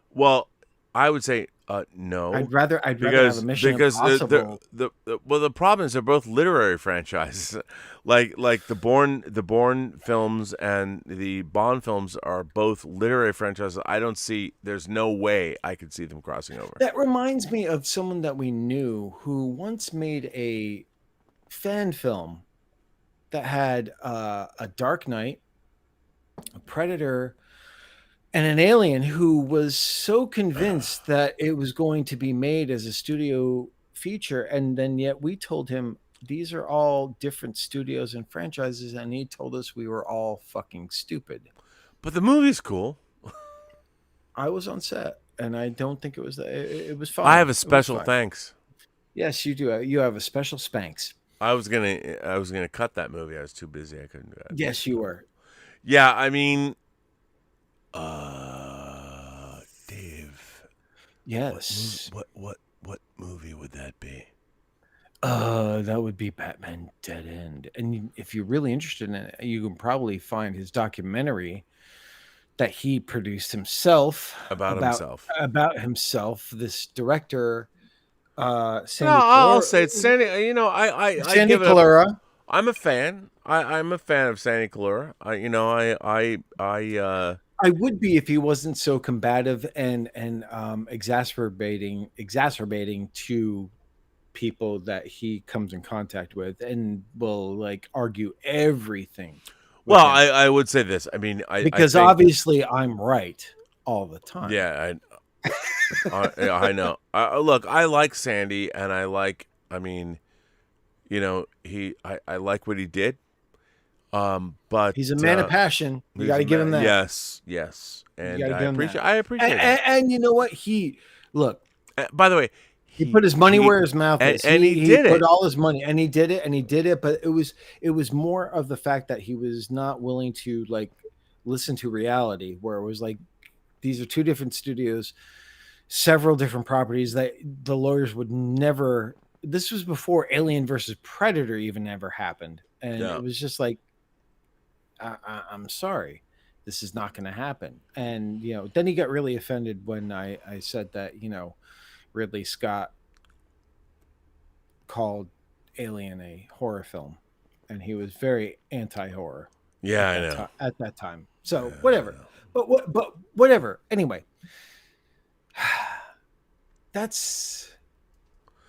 Well, I would say no.
I'd rather have a Mission Impossible.
The problem is they're both literary franchises. like the Bourne films and the Bond films are both literary franchises. I don't see. There's no way I could see them crossing over.
That reminds me of someone that we knew who once made a fan film that had a Dark Knight, a Predator, and an alien who was so convinced that it was going to be made as a studio feature, and then yet we told him these are all different studios and franchises, and he told us we were all fucking stupid.
But the movie's cool.
I was on set, and I don't think it was it was fine.
I have a special thanks.
Yes, you do. You have a special Spanx.
I was gonna cut that movie. I was too busy. I couldn't do that.
Yes, you were.
Yeah, I mean, Dave.
Yes.
What movie would that be?
That would be Batman Dead End. And if you're really interested in it, you can probably find his documentary that he produced himself
About himself.
This director, Sandy.
I'll say it's Sandy. You know, I
Sandy
give it
Colera.
I'm a fan. I'm a fan of Sandy Colera.
I would be if he wasn't so combative and exacerbating to people that he comes in contact with, and will like argue everything.
Well, I would say this. I mean,
because
I think,
obviously I'm right all the time.
Yeah, I know. Look, I like Sandy, and I like. I mean, you know, I like what he did. But
he's a man of passion. You got to give him that.
Yes, and I appreciate it.
And you know what?
By the way,
he put his money where his mouth is.
And he did it.
Put all his money, and he did it. But it was more of the fact that he was not willing to like listen to reality, where it was like these are two different studios, several different properties that the lawyers would never. This was before Alien versus Predator even ever happened, and it was just like, I'm sorry, this is not going to happen. And you know, then he got really offended when I said that, you know, Ridley Scott called Alien a horror film, and he was very anti-horror.
Yeah, I know.
At that time. So whatever. But whatever. Anyway,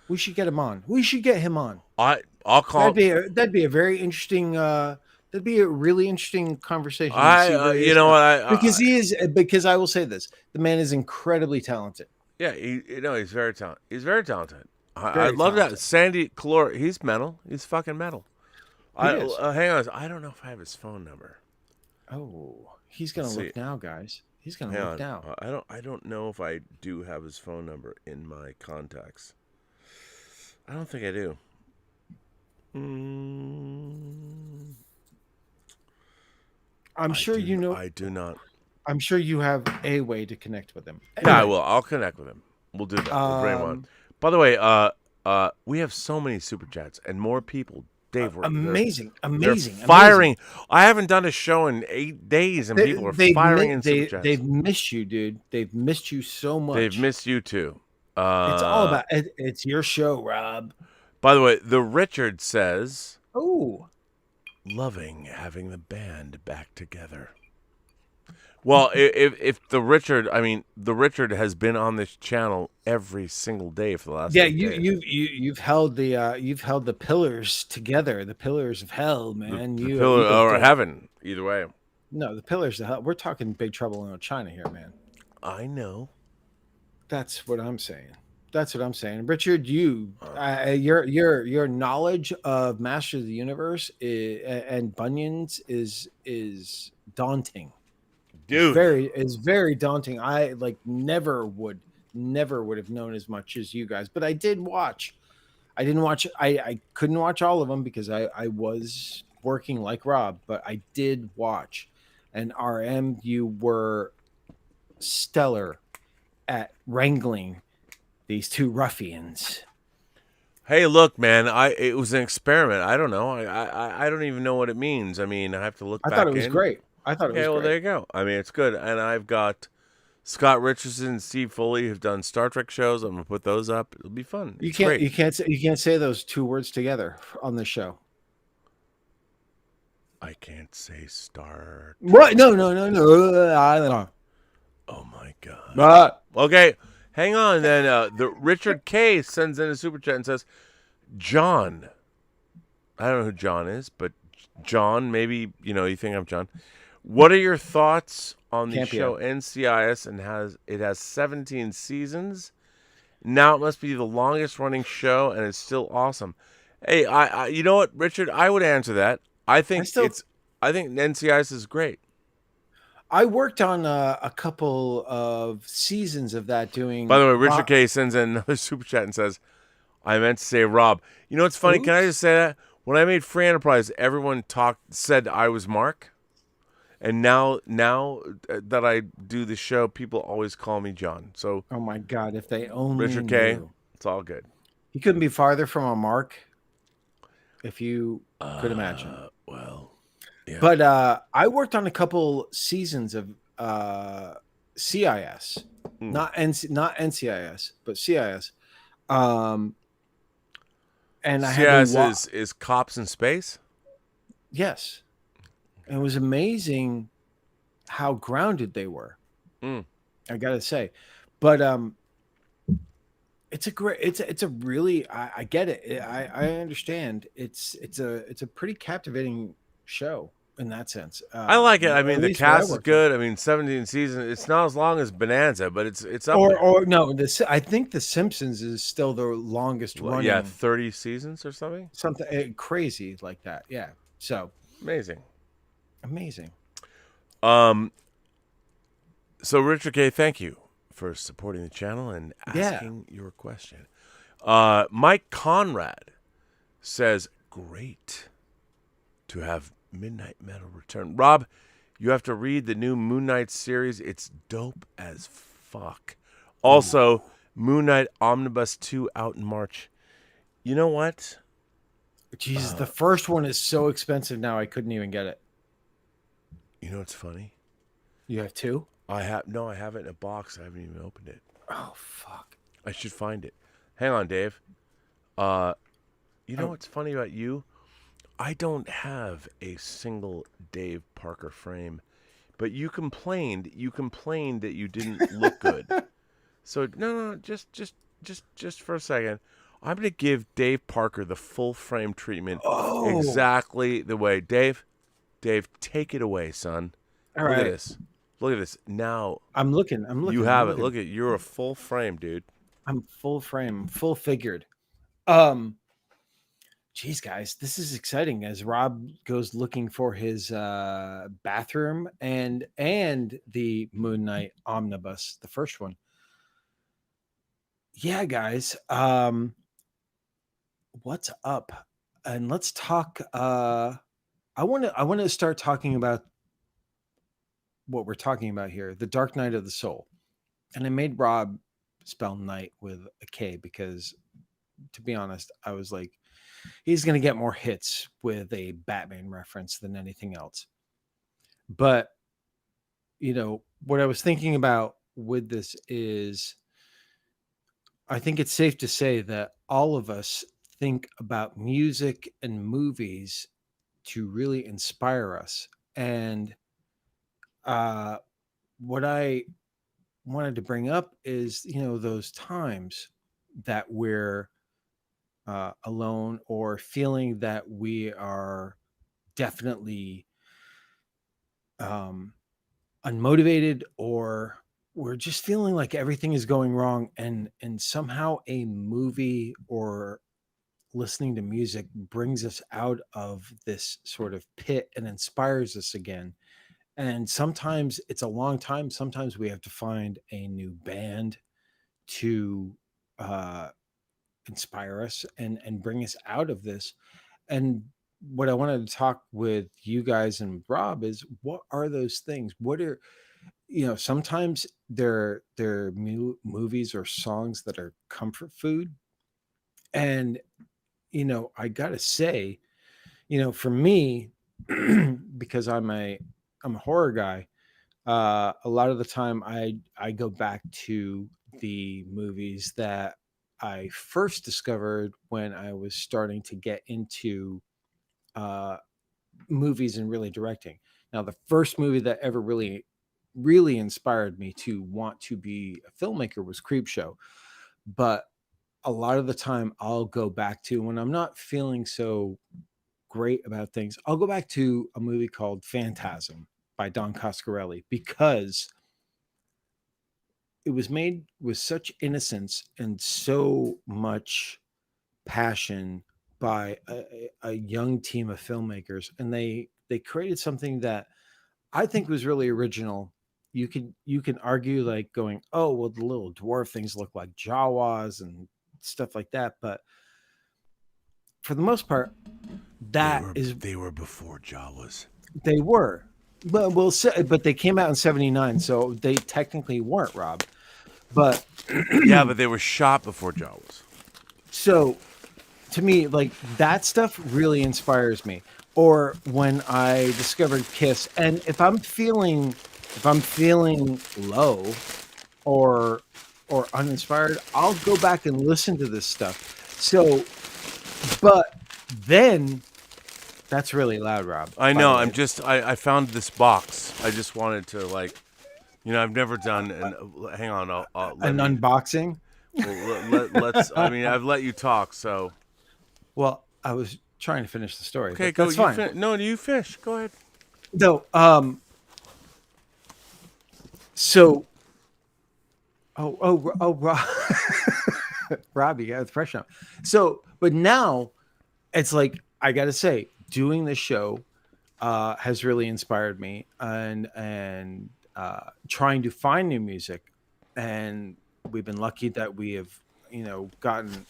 we should get him on. We should get him on.
I'll call.
That'd be a very interesting. That'd be a really interesting conversation. Because I will say this: the man is incredibly talented.
Yeah, he's very talented. He's very talented. I love that. Sandy Colera, he's metal. He's fucking metal. Hang on. I don't know if I have his phone number.
Oh, he's gonna look now, guys. He's gonna look now.
I don't know if I do have his phone number in my contacts. I don't think I do.
I'm sure you know.
I do not.
I'm sure you have a way to connect with him.
Anyway. Yeah, I will. I'll connect with him. We'll do that. We'll bring him on. By the way, we have so many super chats and more people. Dave,
amazing.
They're firing. I haven't done a show in 8 days, and people are firing in super chats.
They've missed you, dude. They've missed you so much.
They've missed you too.
It's all about it. It's your show, Rob.
By the way, the Richard says,
"Oh,
loving having the band back together." Well, if the Richard, I mean, the Richard has been on this channel every single day for the last.
Yeah,
8 days.
you've held the pillars together, the pillars of hell, man.
The pillar or heaven, either way.
No, the pillars of hell. We're talking Big Trouble in China here, man.
I know.
That's what I'm saying. Richard, your knowledge of Master of the Universe and Bunions is daunting.
Dude,
is very daunting. I never would have known as much as you guys, but I did watch. I couldn't watch all of them because I was working like Rob, but I did watch. And RM, you were stellar at wrangling these two ruffians.
Hey, look, man. It was an experiment. I don't know. I don't even know what it means. I mean, I have to look
I thought
back
it was
in.
great. I thought it
Okay,
was
well, there
great.
you go. I mean, it's good. And I've got Scott Richardson and Steve Foley who've done Star Trek shows. I'm gonna put those up. It'll be fun.
You
It's great.
you can't say those two words together on the show.
I can't say Star.
What? No, no, no, no. I don't know.
Oh my god.
But
Okay, hang on. Then the Richard K sends in a super chat and says, "John, I don't know who John is, but John, maybe you think I'm John. What are your thoughts on the
Campio.
show NCIS and has 17 seasons? Now it must be the longest running show and it's still awesome. Hey, I you know what, Richard? I would answer that. I think I think NCIS is great.
I worked on a couple of seasons of that doing.
By the way, Richard K sends in another super chat and says, I meant to say Rob. You know what's funny? Can I just say that? When I made Free Enterprise, everyone said I was Mark. And now that I do the show, people always call me John. So
Oh my God! If they only
Richard K,
knew.
it's all good.
He couldn't be farther from a mark, if you could imagine.
Well, yeah.
But I worked on a couple seasons of CIS, not NCIS, but CIS. And I had
CIS
to
is Cops in Space?
yes, it was amazing how grounded they were. I gotta say, but it's a great, it's a really, I get it. I understand. It's a pretty captivating show in that sense.
I like it. I mean,
at
the
least what I
cast is
worked on.
good. I mean, 17 seasons. It's not as long as Bonanza, but it's up
Or
there.
or no, I think The Simpsons is still the longest running.
Yeah, 30 seasons or something.
Something crazy like that. Yeah. So
Amazing. So Richard K, thank you for supporting the channel and asking your question. Mike Conrad says, great to have Midnight Metal return. Rob, you have to read the new Moon Knight series. It's dope as fuck. Also, Moon Knight Omnibus 2 out in March. You know what?
Jesus, the first one is so expensive now I couldn't even get it.
You know what's funny?
You have two?
I have it in a box. I haven't even opened it.
Oh fuck.
I should find it. Hang on, Dave. You know what's funny about you? I don't have a single Dave Parker frame, but you complained that you didn't look good. So no, just for a second. I'm gonna give Dave Parker the full frame treatment exactly the way. Dave, take it away, son.
All
Look
right.
at this. Look at this. Now
I'm looking.
you have it. Look at you're a full frame, dude.
I'm full frame, full figured. Geez, guys, this is exciting as Rob goes looking for his bathroom and the Moon Knight Omnibus, the first one. Yeah, guys. What's up? And let's talk. I want to start talking about what we're talking about here, the Dark Knight of the Soul. And I made Rob spell night with a K because, to be honest, I was like, he's going to get more hits with a Batman reference than anything else. But, what I was thinking about with this is I think it's safe to say that all of us think about music and movies to really inspire us. And what I wanted to bring up is, those times that we're alone or feeling that we are definitely unmotivated, or we're just feeling like everything is going wrong, and somehow a movie or listening to music brings us out of this sort of pit and inspires us again. And sometimes it's a long time. Sometimes we have to find a new band to inspire us and bring us out of this. And what I wanted to talk with you guys and Rob is, what are those things? What are, sometimes they're movies or songs that are comfort food. And I gotta say, for me, because I'm a horror guy, a lot of the time I go back to the movies that I first discovered when I was starting to get into uh, movies and really directing. Now, the first movie that ever really inspired me to want to be a filmmaker was Creepshow. But a lot of the time, I'll go back to when I'm not feeling so great about things. I'll go back to a movie called Phantasm by Don Coscarelli because it was made with such innocence and so much passion by a young team of filmmakers, and they created something that I think was really original. You can argue like going, oh well, the little dwarf things look like Jawas and stuff like that, but for the most part,
they were before Jawas.
they were. But they came out in '79, so they technically weren't, Rob. But
Yeah, but they were shot before Jawas.
so to me, like that stuff really inspires me. Or when I discovered Kiss, and if I'm feeling low or uninspired, I'll go back and listen to this stuff. So, but then that's really loud, Rob.
I
by
know.
the way.
I'm just. I found this box. I just wanted to I've never done. Hang on. I'll let
an
me,
unboxing.
let's. I mean, I've let you talk, so.
Well, I was trying to finish the story.
Okay,
but
go.
That's
You
fine.
no, you fish. Go ahead.
No, so, Rob, Rob, you got the pressure on. So, but now it's like I got to say, doing this show has really inspired me, and trying to find new music, and we've been lucky that we have, gotten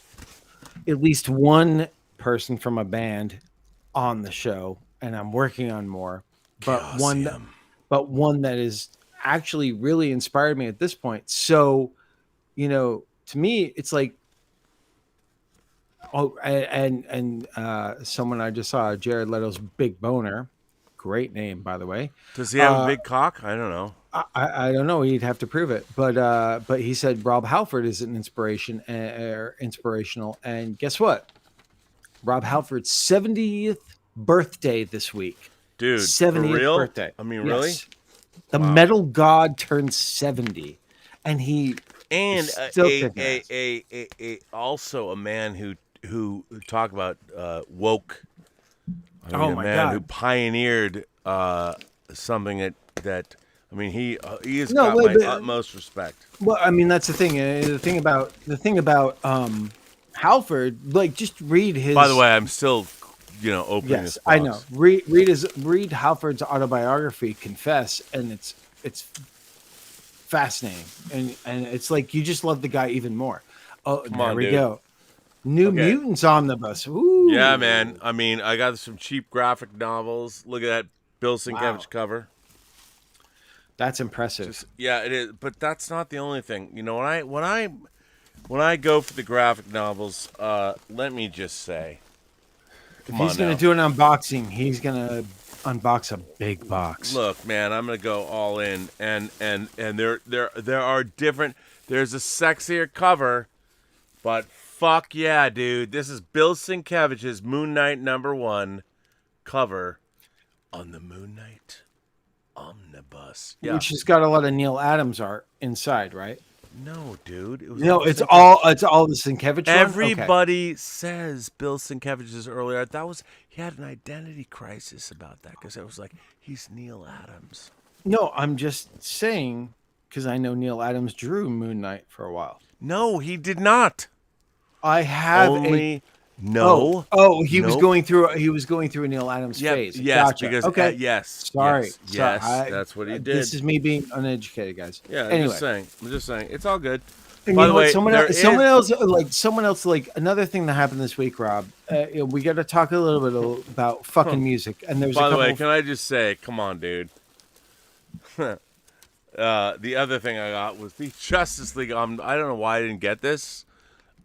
at least one person from a band on the show, and I'm working on more. But one that is actually really inspired me at this point. So, to me, it's like, and someone I just saw, Jared Leto's Big Boner, great name by the way.
Does he have a big cock? I don't know.
I don't know. He'd have to prove it, but he said Rob Halford is an inspiration, inspirational, and guess what? Rob Halford's 70th birthday this week.
Dude,
70th
for real?
birthday.
I mean, really?
Yes. The metal god turned 70, and he
And
is still kicking ass.
also a man who talk about woke. I mean,
Oh
a
my
man
God.
who pioneered something that I mean he has
No,
got
wait,
my
but-
utmost respect.
Well, I mean that's the thing. The thing about Halford, like just read his.
By the way, I'm still opening
yes,
this box.
I know. Read Halford's autobiography, Confess, and it's fascinating, and it's like you just love the guy even more. Oh,
Come
there
on,
we
dude.
go. New
Okay.
Mutants omnibus. Ooh.
Yeah, man. I mean, I got some cheap graphic novels. Look at that Bill Sienkiewicz
Wow.
cover.
That's impressive.
Yeah, it is. But that's not the only thing. When I go for the graphic novels, let me just say,
If he's going to do an unboxing, he's going to unbox a big box.
Look, man, I'm gonna go all in, and there are different. There's a sexier cover, but fuck yeah, dude, this is Bill Sienkiewicz's Moon Knight #1 cover on the Moon Knight omnibus. Yeah,
Which has got a lot of Neil Adams art inside, right?
no, dude, it was
No,
Bill
it's
Sienkiewicz.
all the Sienkiewicz one? Okay.
Everybody says Bill Sienkiewicz's earlier. He had an identity crisis about that because it was like he's Neil Adams.
No, I'm just saying because I know Neil Adams drew Moon Knight for a while.
No, he did not.
I have
Only no.
he was
Nope.
going through a Neil Adams phase.
Yes,
Gotcha.
because
okay.
yes.
Sorry.
Yes,
Sorry.
that's what he did.
This is me being uneducated, guys.
Yeah,
Anyway,
I'm just saying. It's all good.
and
By
you
the
know what?
way,
someone else, like another thing that happened this week, Rob. We got to talk a little bit about fucking music. And there's
By
a
the
couple.
way, can I just say, come on, dude. The other thing I got was the Justice League. I don't know why I didn't get this.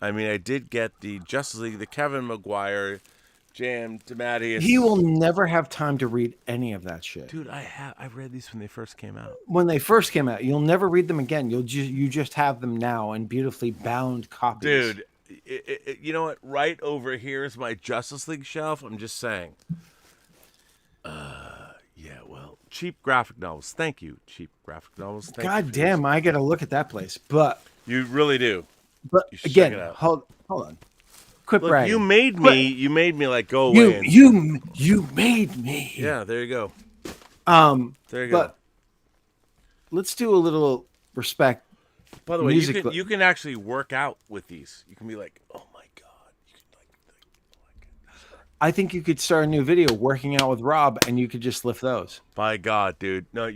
I mean, I did get the Justice League, the Kevin Maguire, J.M. DeMatteis.
He will never have time to read any of that shit.
Dude, I read these when they first came out.
When they first came out, you'll never read them again. You just have them now in beautifully bound copies.
Dude, you know what? Right over here is my Justice League shelf. I'm just saying. Yeah, well, cheap graphic novels. Thank you, cheap graphic novels. Thank you
God
for
damn,
this.
I got to look at that place. But
You really do.
But
You should check
again,
it out.
hold on. Quit
Look,
bragging.
you made me like go away.
You made me.
Yeah, there you go. There you go.
But let's do a little respect.
By the way,
music-
you can actually work out with these. You can be like, oh my god. You can
I think you could start a new video working out with Rob, and you could just lift those.
by God, dude. No,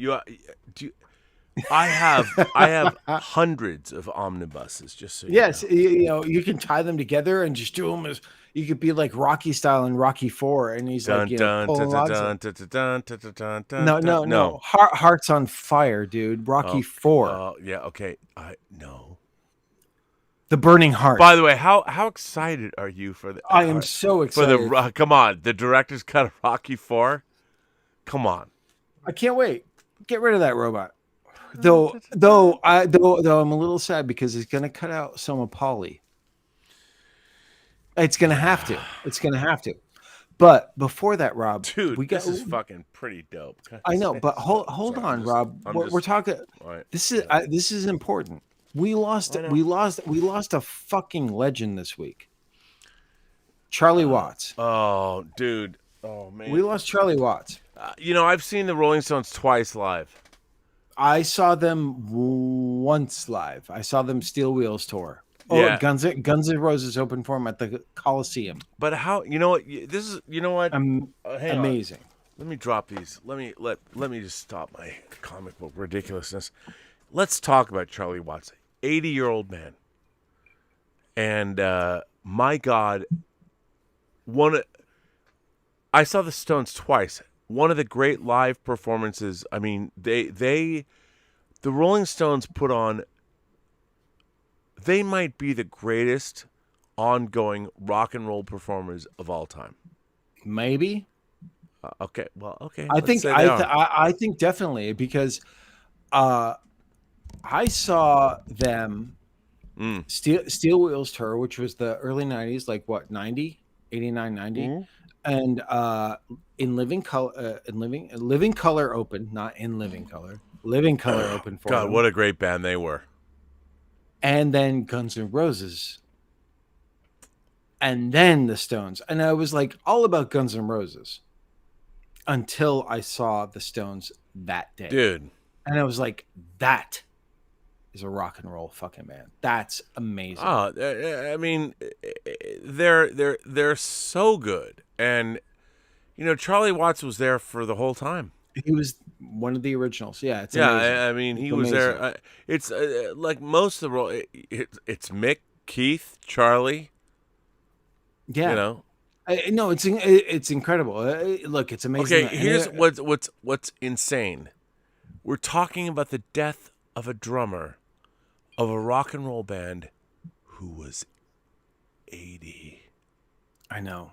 I have hundreds of omnibuses. Just so you
Yes,
know.
you can tie them together and just do them as you could be like Rocky style in Rocky 4, and he's
Dun,
like
dun,
pulling
dun,
logs
dun,
up.
dun, dun, dun, dun, dun, dun,
No,
dun.
no. Hearts on fire, dude. Rocky 4,
Oh, yeah, okay. No.
the burning heart.
By the way, how excited are you for the?
I am so
for
excited.
the. Come on, the director's cut of Rocky 4. Come on.
I can't wait. Get rid of that robot. Though I'm a little sad because it's gonna cut out some of Polly. It's gonna have to. It's gonna have to. But before that, Rob,
Dude,
this
this is fucking pretty dope.
I know, but hold
Sorry,
on, Rob.
I'm
We're
just-
talking.
all right.
This is important. We lost a fucking legend this week. Charlie Watts.
Oh, dude. Oh man.
We lost Charlie Watts.
I've seen the Rolling Stones twice live.
I saw them once live. I saw them Steel Wheels tour. Oh,
Yeah.
Guns N' Roses opened for him at the Coliseum.
But how? You know what? This is. You know what? Hang on.
Amazing.
Let me drop these. Let me just stop my comic book ridiculousness. Let's talk about Charlie Watts, 80-year-old man, and my God, I saw the Stones twice. One of the great live performances. I mean, the Rolling Stones put on. They might be the greatest ongoing rock and roll performers of all time.
Maybe.
Okay. Well, okay.
I
let's
think
say they are.
I think definitely because I saw them Steel Wheels tour, which was the early 90s, like what, 90, 89, 90.
Mm-hmm.
And in Living Color opened, not in Living Color. Living Color opened for
God,
them.
what a great band they were.
And then Guns N' Roses. And then the Stones. And I was like all about Guns N' Roses until I saw the Stones that day.
Dude.
And I was like, that is a rock and roll fucking band. That's amazing.
Oh, I mean, they're so good. And Charlie Watts was there for the whole time.
He was one of the originals. Yeah, it's
Yeah,
amazing.
I mean, he
It's
was
amazing.
there. It's like most of the role. It's Mick, Keith, Charlie.
Yeah. No, it's incredible. Look, it's amazing.
Okay, here's what's insane. We're talking about the death of a drummer of a rock and roll band who was 80.
I know.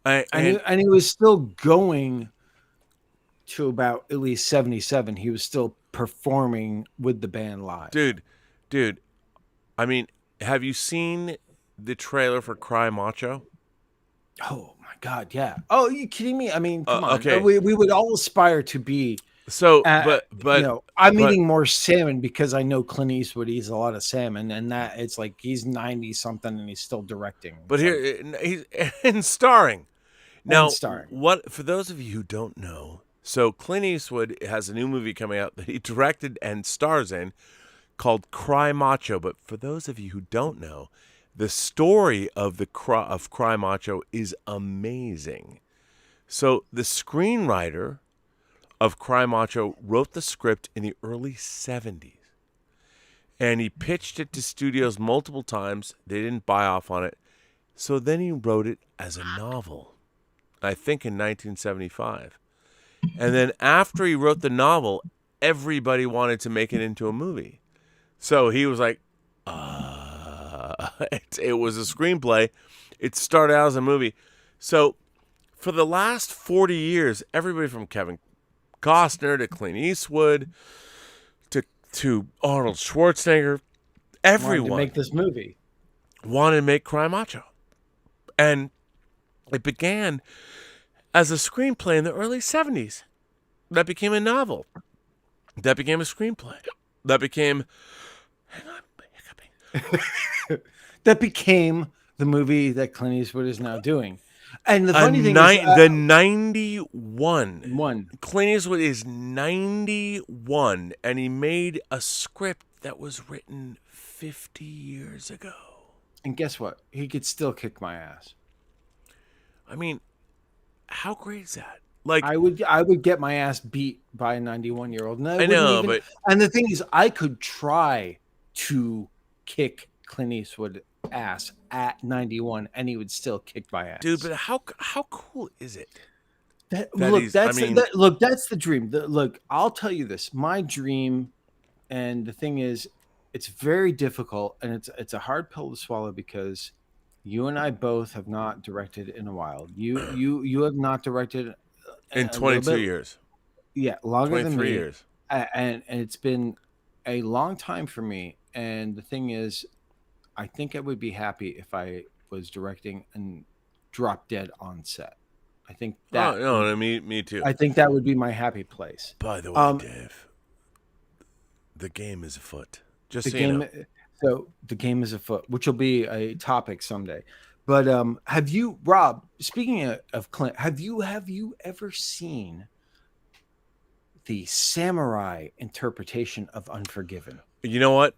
And
And he was still going to about at least 77. He was still performing with the band live.
dude, I mean, have you seen the trailer for Cry Macho?
Oh my God, yeah. Oh, are you kidding me? I mean, come on.
okay.
We would all aspire to be.
So,
But I'm
but-
eating more salmon because I know Clint Eastwood eats a lot of salmon, and that it's like he's 90 something and he's still directing.
But
It's
here, he's and starring. Now,
starring.
what for those of you who don't know, so Clint Eastwood has a new movie coming out that he directed and stars in called Cry Macho. But for those of you who don't know, the story of Cry Macho is amazing. So the screenwriter of Cry Macho wrote the script in the early 70s. And he pitched it to studios multiple times. They didn't buy off on it. So then he wrote it as a novel, I think in 1975. And then after he wrote the novel, everybody wanted to make it into a movie. So he was like, it was a screenplay. It started out as a movie. So for the last 40 years, everybody from Kevin Costner to Clint Eastwood to Arnold Schwarzenegger, everyone
wanted to make this movie.
wanted to make Cry Macho. And it began as a screenplay in the early 70s. That became a novel. That became a screenplay. That became... Hang on. Hiccuping.
That became the movie that Clint Eastwood is now doing. And the funny thing
the 91.
one.
Clint Eastwood is 91, and he made a script that was written 50 years ago.
And guess what? He could still kick my ass.
I mean, how great is that? Like,
I would get my ass beat by a 91-year-old. And
I know, but
and the thing is, I could try to kick Clint Eastwood ass at 91, and he would still kick my ass.
dude, but how cool is it?
Look, that's the dream. Look, I'll tell you this. My dream, and the thing is, it's very difficult, and it's a hard pill to swallow because you and I both have not directed in a while. You have not directed
In 22 years.
Yeah, longer than
23
me.
years.
And it's been a long time for me. And the thing is, I think I would be happy if I was directing and drop dead on set. I think that.
Oh, no, me too.
I think that would be my happy place.
By the way, Dave, the game is afoot. Just
The
so you
game,
know.
so the game is afoot, which will be a topic someday. But have you, Rob? Speaking of Clint, have you ever seen the samurai interpretation of Unforgiven?
You know what?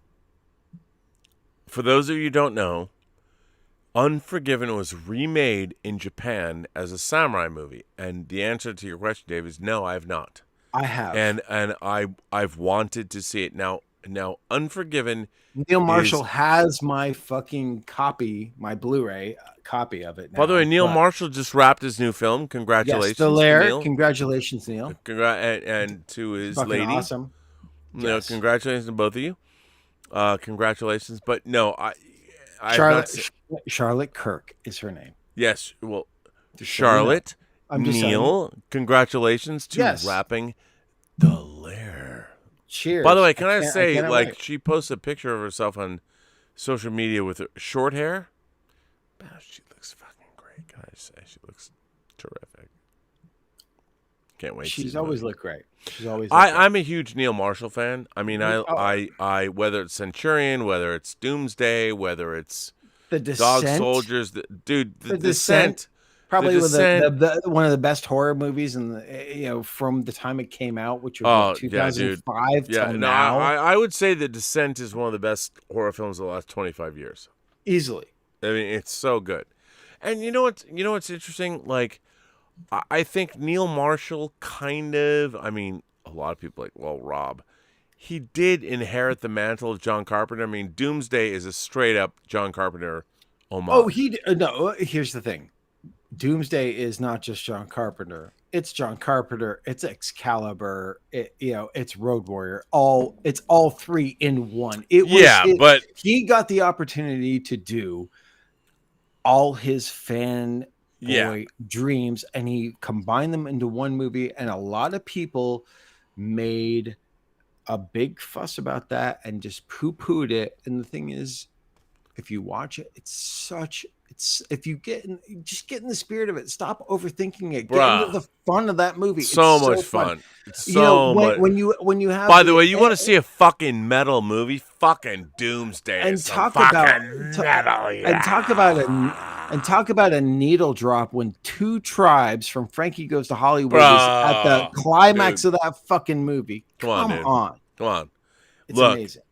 For those of you who don't know, Unforgiven was remade in Japan as a samurai movie. And the answer to your question, Dave, is no, I have not.
I have.
And I've wanted to see it. Now Unforgiven.
Neil Marshall has my fucking copy, my Blu-ray copy of it now.
By the way, Neil Marshall just wrapped his new film. Congratulations,
yes, still there.
Neil.
Congratulations, Neil.
And to his
Fucking
lady.
awesome.
No,
Yes.
congratulations to both of you. Congratulations, but no, I
Charlotte Kirk is her name.
yes, well,
Just so you know.
Charlotte,
I'm just
Neil, congratulations to
Yes.
wrapping The Lair.
Cheers.
By the way, can I
can't-
say,
cannot
like,
wait.
she posted a picture of herself on social media with short hair. Oh, she looks fucking great. Can I say she looks terrific? Can't wait. to see
She's
the
always
movie.
looked great. She's always. Looked great.
I'm a huge Neil Marshall fan. I mean, I whether it's Centurion, whether it's Doomsday, whether it's
The
Dog
Descent,
Soldiers, dude, the
The
Descent.
Descent, probably
The
with
Descent.
the one of the best horror movies, and from the time it came out, which was
Oh, yeah, dude.
2005
Yeah,
till
no,
now,
I would say The Descent is one of the best horror films of the last 25 years.
easily.
I mean, it's so good. And you know what's interesting? Like, I think Neil Marshall kind of, I mean, a lot of people are like, well, Rob, he did inherit the mantle of John Carpenter. I mean, Doomsday is a straight up John Carpenter homage.
Oh, no. Here's the thing: Doomsday is not just John Carpenter. It's John Carpenter. It's Excalibur. It's Road Warrior. It's all three in one. But he got the opportunity to do all his fan dreams, and he combined them into one movie. And a lot of people made a big fuss about that and just poo-pooed it. And the thing is, if you watch it, if you get in the spirit of it, stop overthinking it. Get
Bruh.
into the fun of that movie.
So
It's
much fun. It's
You know,
so much.
when you have.
By the way, you want to see a fucking metal movie? Fucking Doomsday.
and
is some
talk
fucking
about
metal, yeah.
and talk about a needle drop when two tribes from Frankie Goes to Hollywood is at the climax of that fucking movie.
Come on, dude. Come on.
It's
Look,
amazing.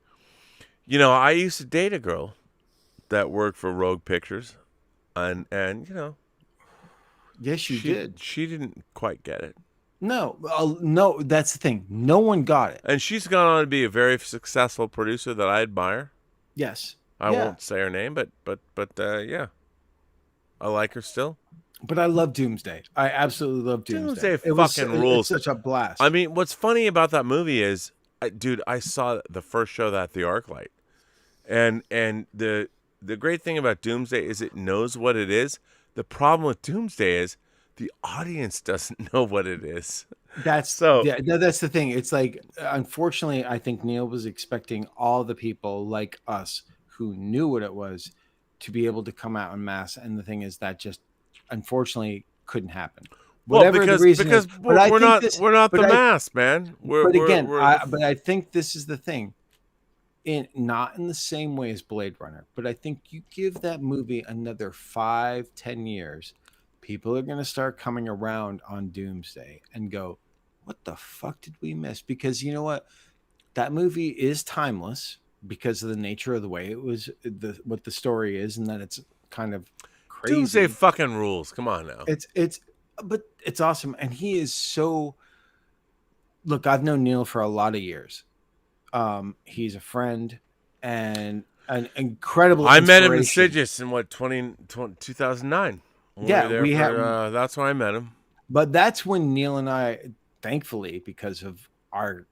You know, I used to date a girl that worked for Rogue Pictures, and
Yes, you did.
She didn't quite get it,
No, that's the thing. No one got it.
and she's gone on to be a very successful producer that I admire.
Yes,
I won't say her name, but yeah, I like her still.
But I love Doomsday. I absolutely love Doomsday.
Doomsday fucking rules.
It's such a blast.
I mean, what's funny about that movie is, dude, I saw the first show at the ArcLight, and the great thing about Doomsday is it knows what it is. The problem with Doomsday is the audience doesn't know what it is.
That's
So-
yeah, no, that's the thing. It's like, unfortunately, I think Neil was expecting all the people like us who knew what it was to be able to come out en masse, and the thing is that just unfortunately couldn't happen. Whatever
because
the reason is, but I
we're
think
not
this-
we're not
but
the
I-
mass, man.
But again, I think this is the thing. Not in the same way as Blade Runner, but I think you give that movie another 5-10 years, people are going to start coming around on Doomsday and go, what the fuck did we miss? Because you know what? That movie is timeless because of the nature of the way it was, what the story is, and that it's kind of crazy.
Doomsday fucking rules. Come on now.
But it's awesome. And he is so, look, I've known Neil for a lot of years. He's a friend and an incredible
I met him in
inspiration.
Sidious in 2009.
Yeah, we have.
That's when I met him.
But that's when Neil and I, thankfully, because of our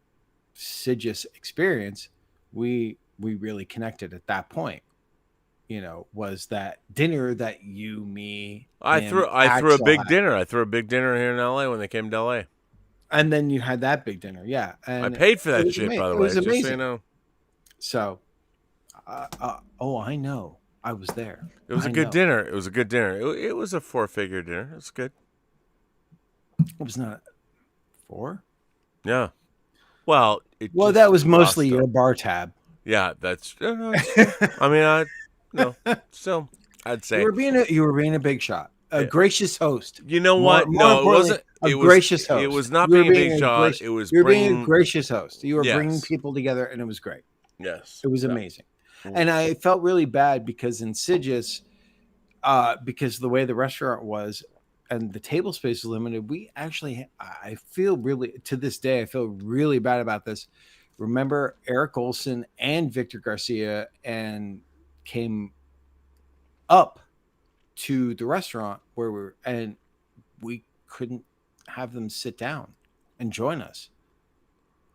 Sidious experience, we really connected at that point. You know, was that dinner that you, me,
I
him,
threw a
Axel
big
had.
dinner. I threw a big dinner here in LA when they came to LA.
And then you had that big dinner, yeah. And
I paid for
it
that
was
shit,
ama-
by the
it
way.
was
Just so
amazing.
you know.
So, I know. I was there.
It was a good dinner. It was a good dinner. It was a 4-figure dinner. It was good.
It was not 4.
Yeah. Well,
Well,
just
that was mostly
cost
your
them.
bar tab.
Yeah, that's. I mean, still, I'd say
You were being a big shot, a gracious host.
You know
More-
what?
more
No, it
importantly,
wasn't.
A
It was
gracious host.
It was not
You were
being a big shot.
gracious-
It was
you were being
bringing.
a gracious host. You were bringing
Yes.
people together, and it was great.
Yes.
It was amazing. And I felt really bad because in Sidious, because the way the restaurant was and the table space was limited, we actually, I feel really, to this day, I feel really bad about this. Remember Eric Olson and Victor Garcia and came up to the restaurant where we couldn't have them sit down and join us,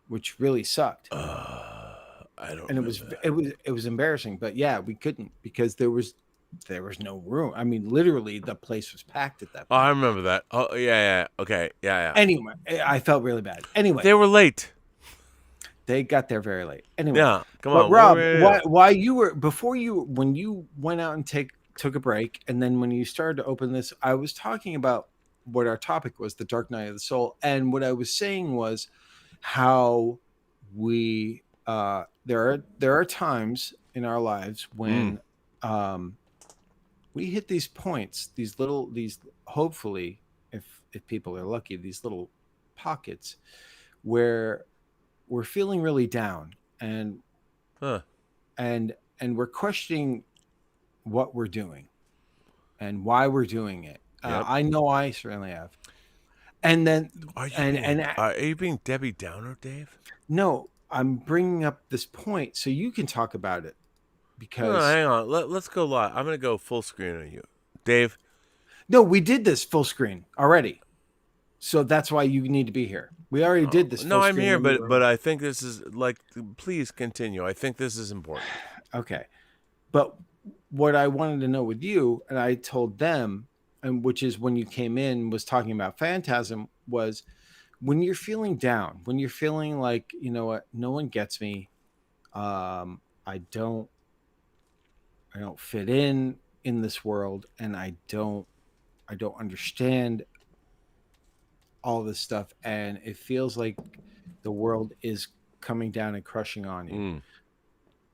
which really sucked.
I don't.
And it was embarrassing, but yeah, we couldn't because there was no room. I mean, literally, the place was packed at that
Oh,
point.
I remember that. Oh, yeah. Okay, yeah.
Anyway, I felt really bad. Anyway,
They were late.
they got there very late. Anyway,
Yeah, come
but
on.
Rob, why you were when you went out and took a break, and then when you started to open this, I was talking about what our topic was, the Dark Night of the Soul, and what I was saying was how we there are times in our lives when we hit these points, these hopefully, if people are lucky, these little pockets where we're feeling really down and we're questioning what we're doing and why we're doing it.
Yep.
I know I certainly have. And then
Are you being Debbie Downer, Dave?
no, I'm bringing up this point so you can talk about it because
No, hang on. Let's go live. I'm gonna go full screen on you, Dave.
no, we did this full screen already, so that's why you need to be here. We already did this.
No,
full
I'm
screen
here,
when you were-
but I think this is like. Please continue. I think this is important.
Okay. But what I wanted to know with you, and I told them, and which is when you came in, was talking about Phantasm, was when you're feeling down, when you're feeling like, you know what, no one gets me. I don't fit in this world, and I don't understand all this stuff, and it feels like the world is coming down and crushing on you.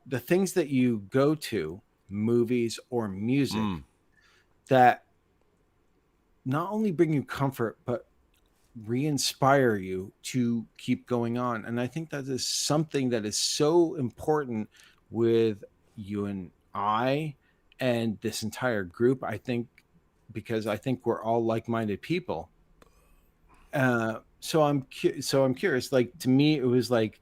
The things that you go to, movies or music, that not only bring you comfort but re-inspire you to keep going on. And I think that is something that is so important with you and I and this entire group. I think because I think we're all like-minded people. So I'm curious. Like, to me, it was like,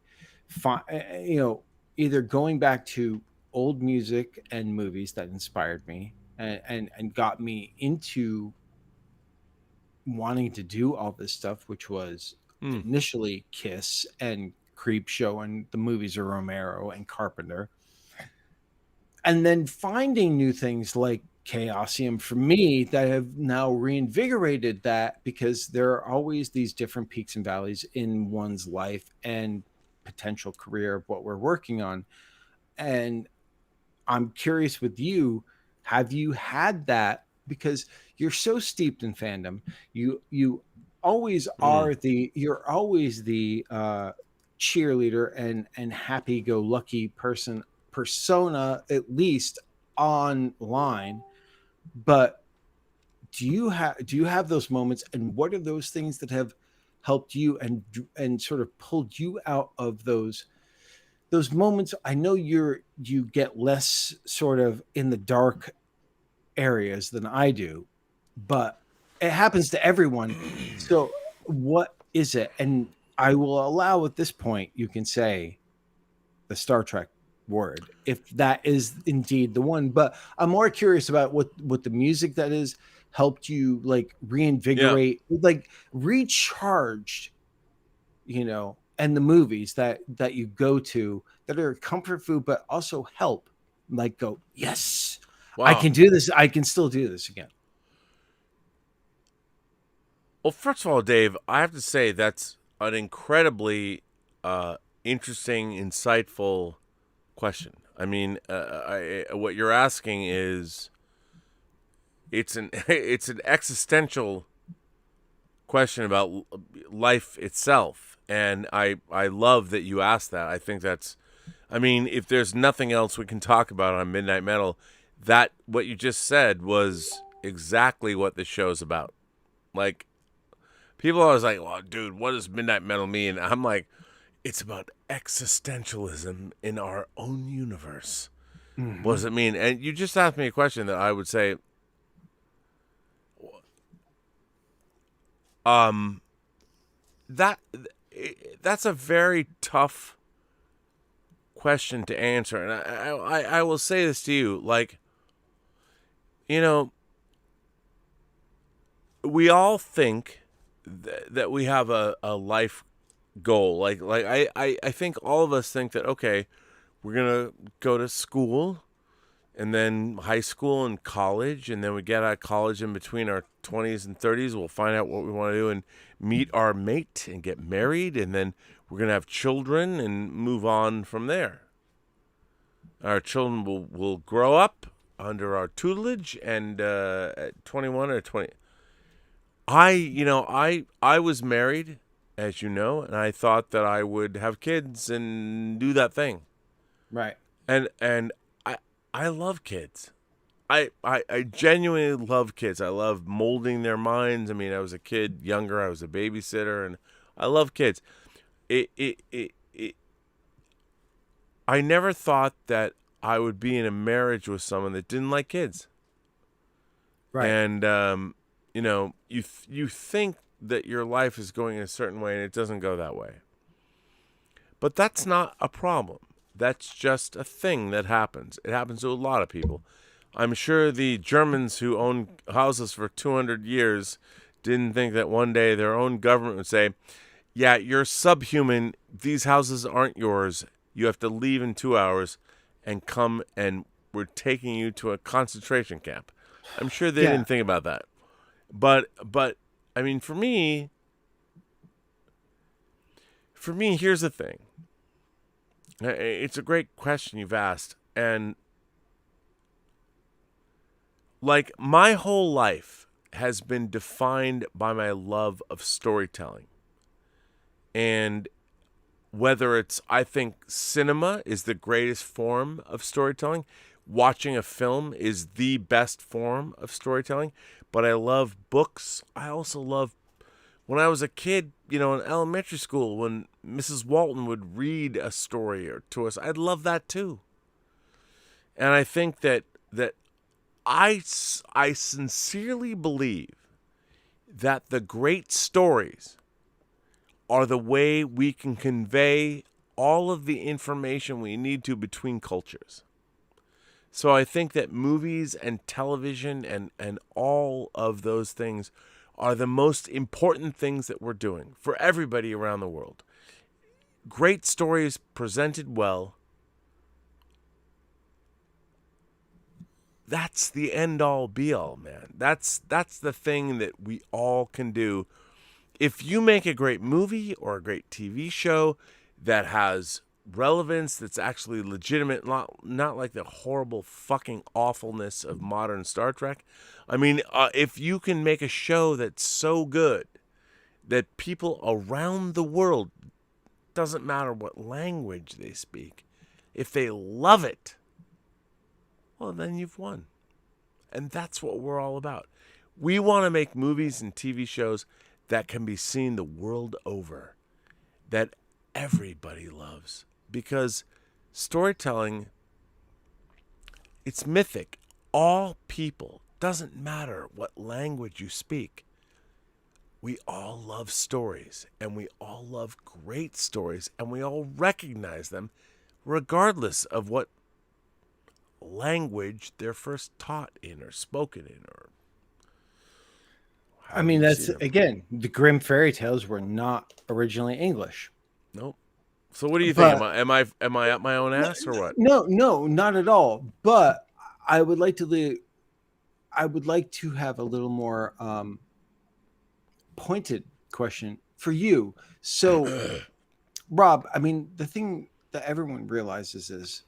either going back to old music and movies that inspired me and got me into wanting to do all this stuff, which was initially Kiss and Creepshow and the movies of Romero and Carpenter. and then finding new things like Chaosium for me that have now reinvigorated that, because there are always these different peaks and valleys in one's life and potential career of what we're working on. And I'm curious with you, have you had that? Because you're so steeped in fandom, you always are you're always the cheerleader and happy go lucky persona, at least online. But do you have those moments, and what are those things that have helped you and sort of pulled you out of those moments? I know you get less sort of in the dark areas than I do, but it happens to everyone. So what is it? And I will allow at this point, you can say the Star Trek word, if that is indeed the one. But I'm more curious about what the music that has helped you like reinvigorate, like recharged, and the movies that you go to that are comfort food, but also help, like go, yes,
Wow.
I can do this. I can still do this again.
Well, first of all, Dave, I have to say that's an incredibly interesting, insightful question. I mean, what you're asking is it's an existential question about life itself, and I love that you asked that. I think that's, I mean, if there's nothing else we can talk about on Midnight Metal, that what you just said was exactly what the show's about. Like, people are always like, well, dude, what does Midnight Metal mean? I'm like, it's about existentialism in our own universe. Mm-hmm. What does it mean? And you just asked me a question that I would say, that's a very tough question to answer. And I will say this to you, like, we all think that we have a life goal. Like I think all of us think that, okay, we're going to go to school and then high school and college, and then we get out of college in between our 20s and 30s. We'll find out what we want to do and meet our mate and get married, and then we're going to have children and move on from there. Our children will grow up under our tutelage, and at 21 or 20, I was married, as you know, and I thought that I would have kids and do that thing.
Right.
And I love kids. I genuinely love kids. I love molding their minds. I mean, I was a kid younger. I was a babysitter, and I love kids. I never thought that I would be in a marriage with someone that didn't like kids. Right. And you think that your life is going in a certain way, and it doesn't go that way. But that's not a problem. That's just a thing that happens. It happens to a lot of people. I'm sure the Germans who owned houses for 200 years didn't think that one day their own government would say, yeah, you're subhuman. These houses aren't yours. You have to leave in 2 hours and come, and we're taking you to a concentration camp. I'm sure they didn't think about that. But I mean, for me, here's the thing. It's a great question you've asked. And like, my whole life has been defined by my love of storytelling. And whether it's, I think cinema is the greatest form of storytelling. Watching a film is the best form of storytelling. But I love books. I also love, when I was a kid, in elementary school, when Mrs. Walton would read a story to us, I'd love that too. And I think that I sincerely believe that the great stories are the way we can convey all of the information we need to between cultures. So I think that movies and television and all of those things are the most important things that we're doing for everybody around the world. Great stories presented well that's the end all be all, man. That's the thing that we all can do. If you make a great movie or a great TV show that has relevance, that's actually legitimate, not like the horrible fucking awfulness of modern Star Trek. I mean, if you can make a show that's so good that people around the world, doesn't matter what language they speak, if they love it, well, then you've won. And that's what we're all about. We want to make movies and TV shows that can be seen the world over, that everybody loves. Because storytelling, it's mythic. All people, doesn't matter what language you speak, we all love stories, and we all love great stories, and we all recognize them regardless of what language they're first taught in or spoken in, or
I mean, that's again, the Grimm fairy tales were not originally English.
Nope. So what do you think? Am I up my own ass or what?
No, not at all. But I would like to have a little more pointed question for you. So, Rob, I mean, the thing that everyone realizes is,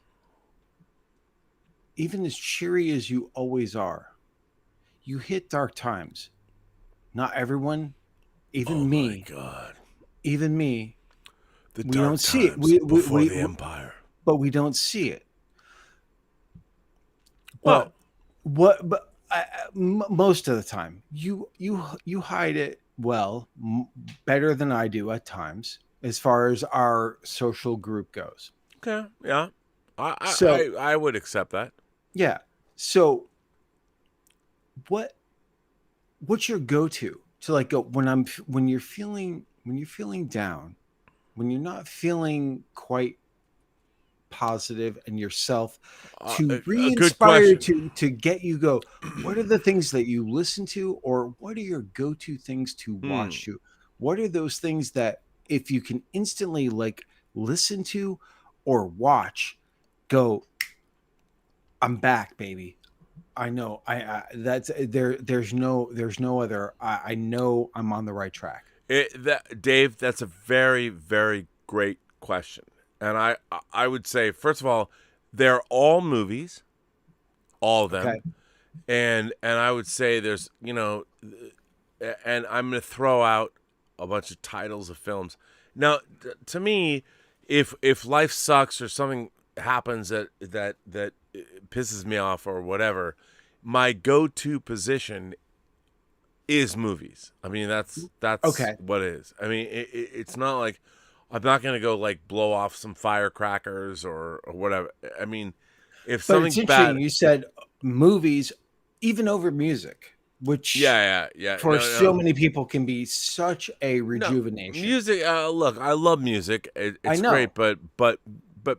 even as cheery as you always are, you hit dark times. Not everyone, even me.
My God.
Even me.
The
we
dark
don't see it.
before the Empire.
But we don't see it.
Well,
But most of the time, you hide it well, better than I do at times, as far as our social group goes.
okay, yeah, I would accept that.
Yeah. So, what's your go-to to like go when you're feeling down, when you're not feeling quite positive and yourself, to re-inspire to get you go, what are the things that you listen to, or what are your go-to things to watch to? What are those things that if you can instantly like listen to or watch, go, I'm back, baby. I know that's there's no other, I know I'm on the right track.
Dave, that's a very, very great question. And I would say, first of all, they're all movies, all of them. Okay. And I would say there's, and I'm going to throw out a bunch of titles of films. Now, to me, if life sucks or something happens that pisses me off or whatever, my go-to position is movies. I mean, that's okay. What it is. I mean, it's not like I'm not going to go like blow off some firecrackers or whatever. I mean, if something's bad,
you said movies even over music, which for so many people can be such a rejuvenation.
Music, look, I love music. It's great, but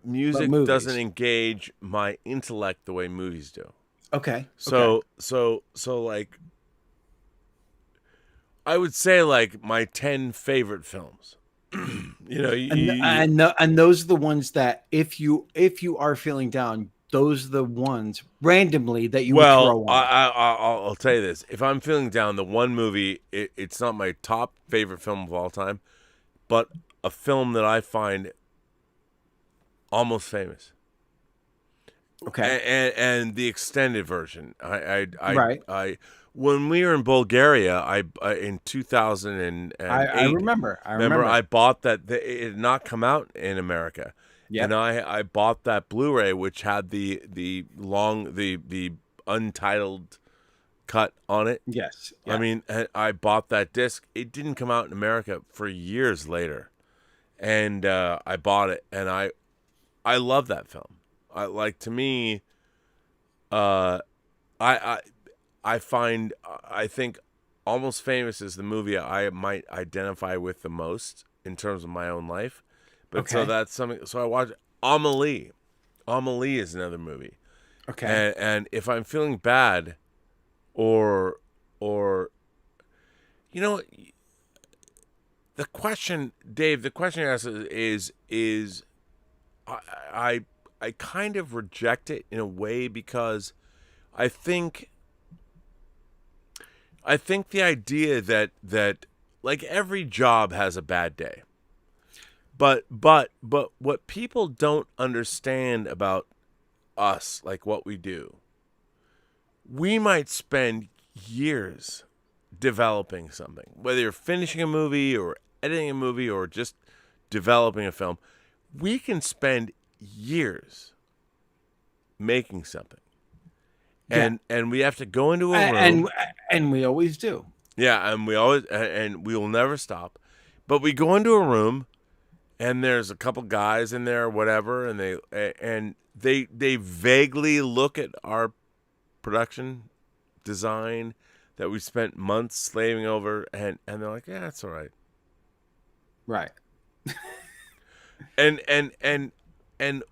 music doesn't engage my intellect the way movies do.
Okay.
So like, I would say like my 10 favorite films.
And those are the ones that if you are feeling down, those are the ones randomly that you would throw on.
I'll tell you this: if I'm feeling down, the one movie, it's not my top favorite film of all time, but a film that I find almost famous.
Okay,
and the extended version. I when we were in Bulgaria, in 2008,
I remember.
I bought that. It had not come out in America. Yeah. And I bought that Blu-ray, which had the untitled cut on it.
Yes. Yeah.
I mean, I bought that disc. It didn't come out in America for years later, and I bought it, and I love that film. To me, I think Almost Famous is the movie I might identify with the most in terms of my own life. But okay. So that's something. So I watch Amelie. Amelie is another movie.
Okay.
And if I'm feeling bad, or the question, Dave, the question you asked is I kind of reject it in a way because I think the idea that like every job has a bad day. But what people don't understand about us, like what we do, we might spend years developing something. Whether you're finishing a movie or editing a movie or just developing a film, we can spend years making something. And we have to go into a room,
and we always do.
Yeah, and we will never stop. But we go into a room, and there's a couple guys in there or whatever, and they vaguely look at our production design that we spent months slaving over, and they're like, yeah, it's all right.
Right.
and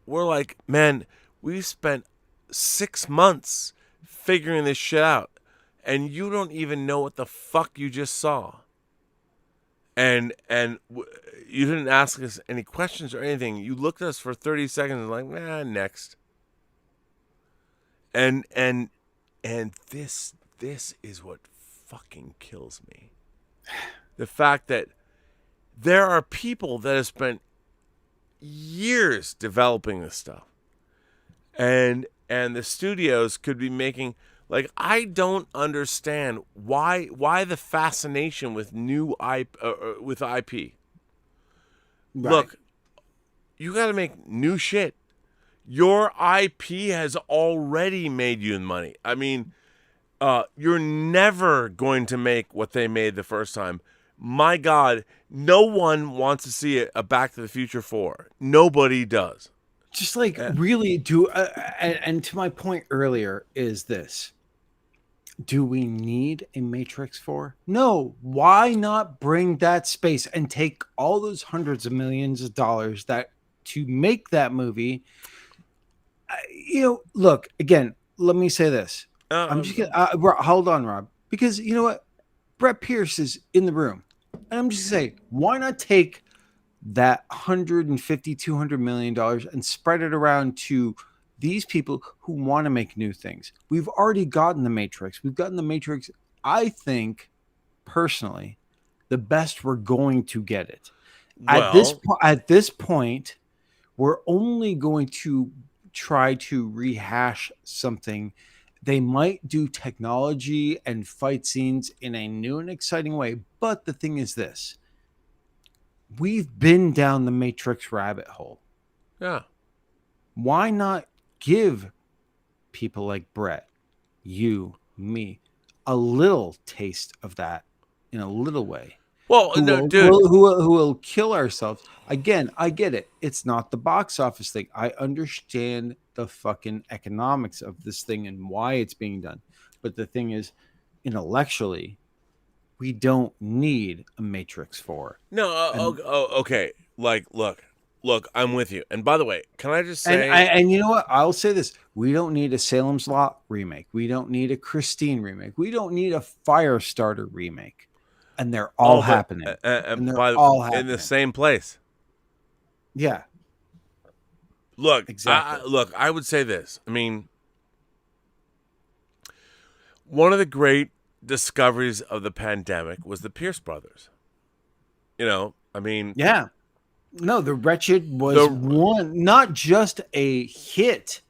we're like, man, we spent 6 months figuring this shit out, and you don't even know what the fuck you just saw. And you didn't ask us any questions or anything. You looked at us for 30 seconds and like, nah, next. And this is what fucking kills me. The fact that there are people that have spent years developing this stuff. And the studios could be making, like, I don't understand why the fascination with new IP.
Right.
Look, you got to make new shit. Your IP has already made you money. I mean, you're never going to make what they made the first time. My God, no one wants to see a Back to the Future 4. Nobody does.
Just like really do. And to my point earlier is this. Do we need a Matrix 4? No. Why not bring that space and take all those hundreds of millions of dollars that to make that movie? Look, again, let me say this. I'm just gonna hold on, Rob, because you know what? Brett Pierce is in the room. And I'm just saying, why not take that $150-200 million and spread it around to these people who want to make new things? We've already gotten the Matrix. We've gotten the Matrix. I think, personally, the best we're going to get it.
Well,
At this point, we're only going to try to rehash something. They might do technology and fight scenes in a new and exciting way. But the thing is this. We've been down the Matrix rabbit hole.
Yeah.
Why not give people like Brett, you, me, a little taste of that in a little way?
Well,
who will kill ourselves? Again, I get it. It's not the box office thing. I understand the fucking economics of this thing and why it's being done. But the thing is, intellectually, we don't need a Matrix 4.
No, okay. Like, look, I'm with you. And by the way, can I just say...
And you know what? I'll say this. We don't need a Salem's Lot remake. We don't need a Christine remake. We don't need a Firestarter remake. And they're all happening. And they're all happening.
In the same place.
Yeah.
Look,
exactly.
I would say this. I mean, one of the great discoveries of the pandemic was the Pierce brothers. I mean...
Yeah. No, The Wretched was one, not just a hit,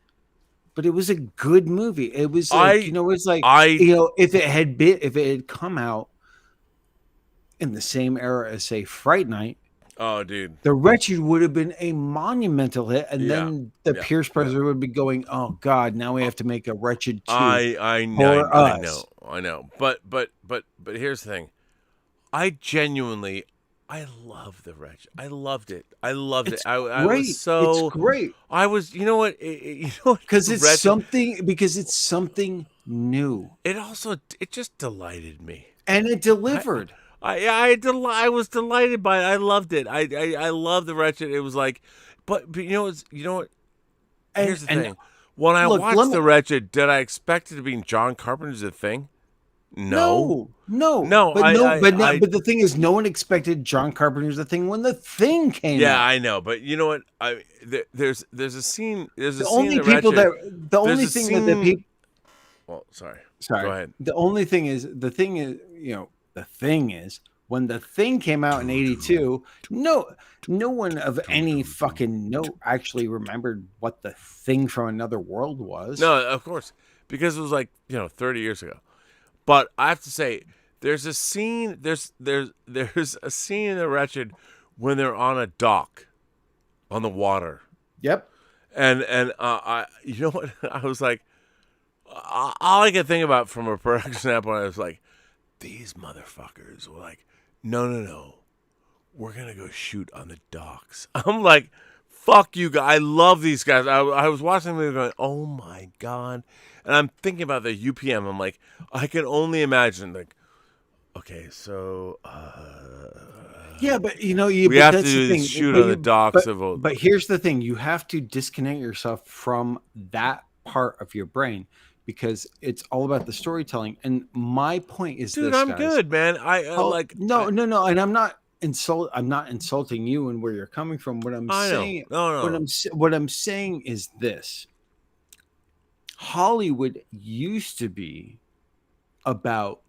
but it was a good movie. It was like, if it had come out in the same era as, say, Fright Night,
oh, dude,
The Wretched would have been a monumental hit, and then the Pierce brothers would be going, "Oh God, now we have to make a Wretched 2."
I know. But here's the thing. I love The Wretched. I loved it. I was so...
It's great.
I was,
because it's something new.
It just delighted me.
And it delivered.
I was delighted by it. I loved it. I love The Wretched. It was like, but you know what? Here's the thing. When I watched The Wretched, did I expect it to be John Carpenter's The Thing? No.
But the thing is, no one expected John Carpenter's The Thing when The Thing came out.
Yeah, I know. But you know what?
The only thing that the people
Well, sorry.
Sorry.
Go ahead.
The thing is, when the thing came out in 82, no one of any fucking note actually remembered what the thing from another world was.
No, of course, because it was like 30 years ago. But I have to say, there's a scene. There's a scene in The Wretched when they're on a dock, on the water.
Yep.
And I you know what I was like, all I could think about from a production standpoint, I was like, these motherfuckers were like, no, we're gonna go shoot on the docks. I'm like, fuck you guys. I love these guys. I was watching them going, oh my god, and I'm thinking about the UPM. I'm like, I can only imagine, like, okay, so
yeah, but
we
but
have
that's
to
the thing.
shoot on the docks of.
But here's the thing: you have to disconnect yourself from that part of your brain because it's all about the storytelling. And my point is,
Dude,
this,
I'm
guys.
good, man.
No, and I'm not insulting you and where you're coming from. What I'm saying,
No.
What I'm saying is this: Hollywood used to be about,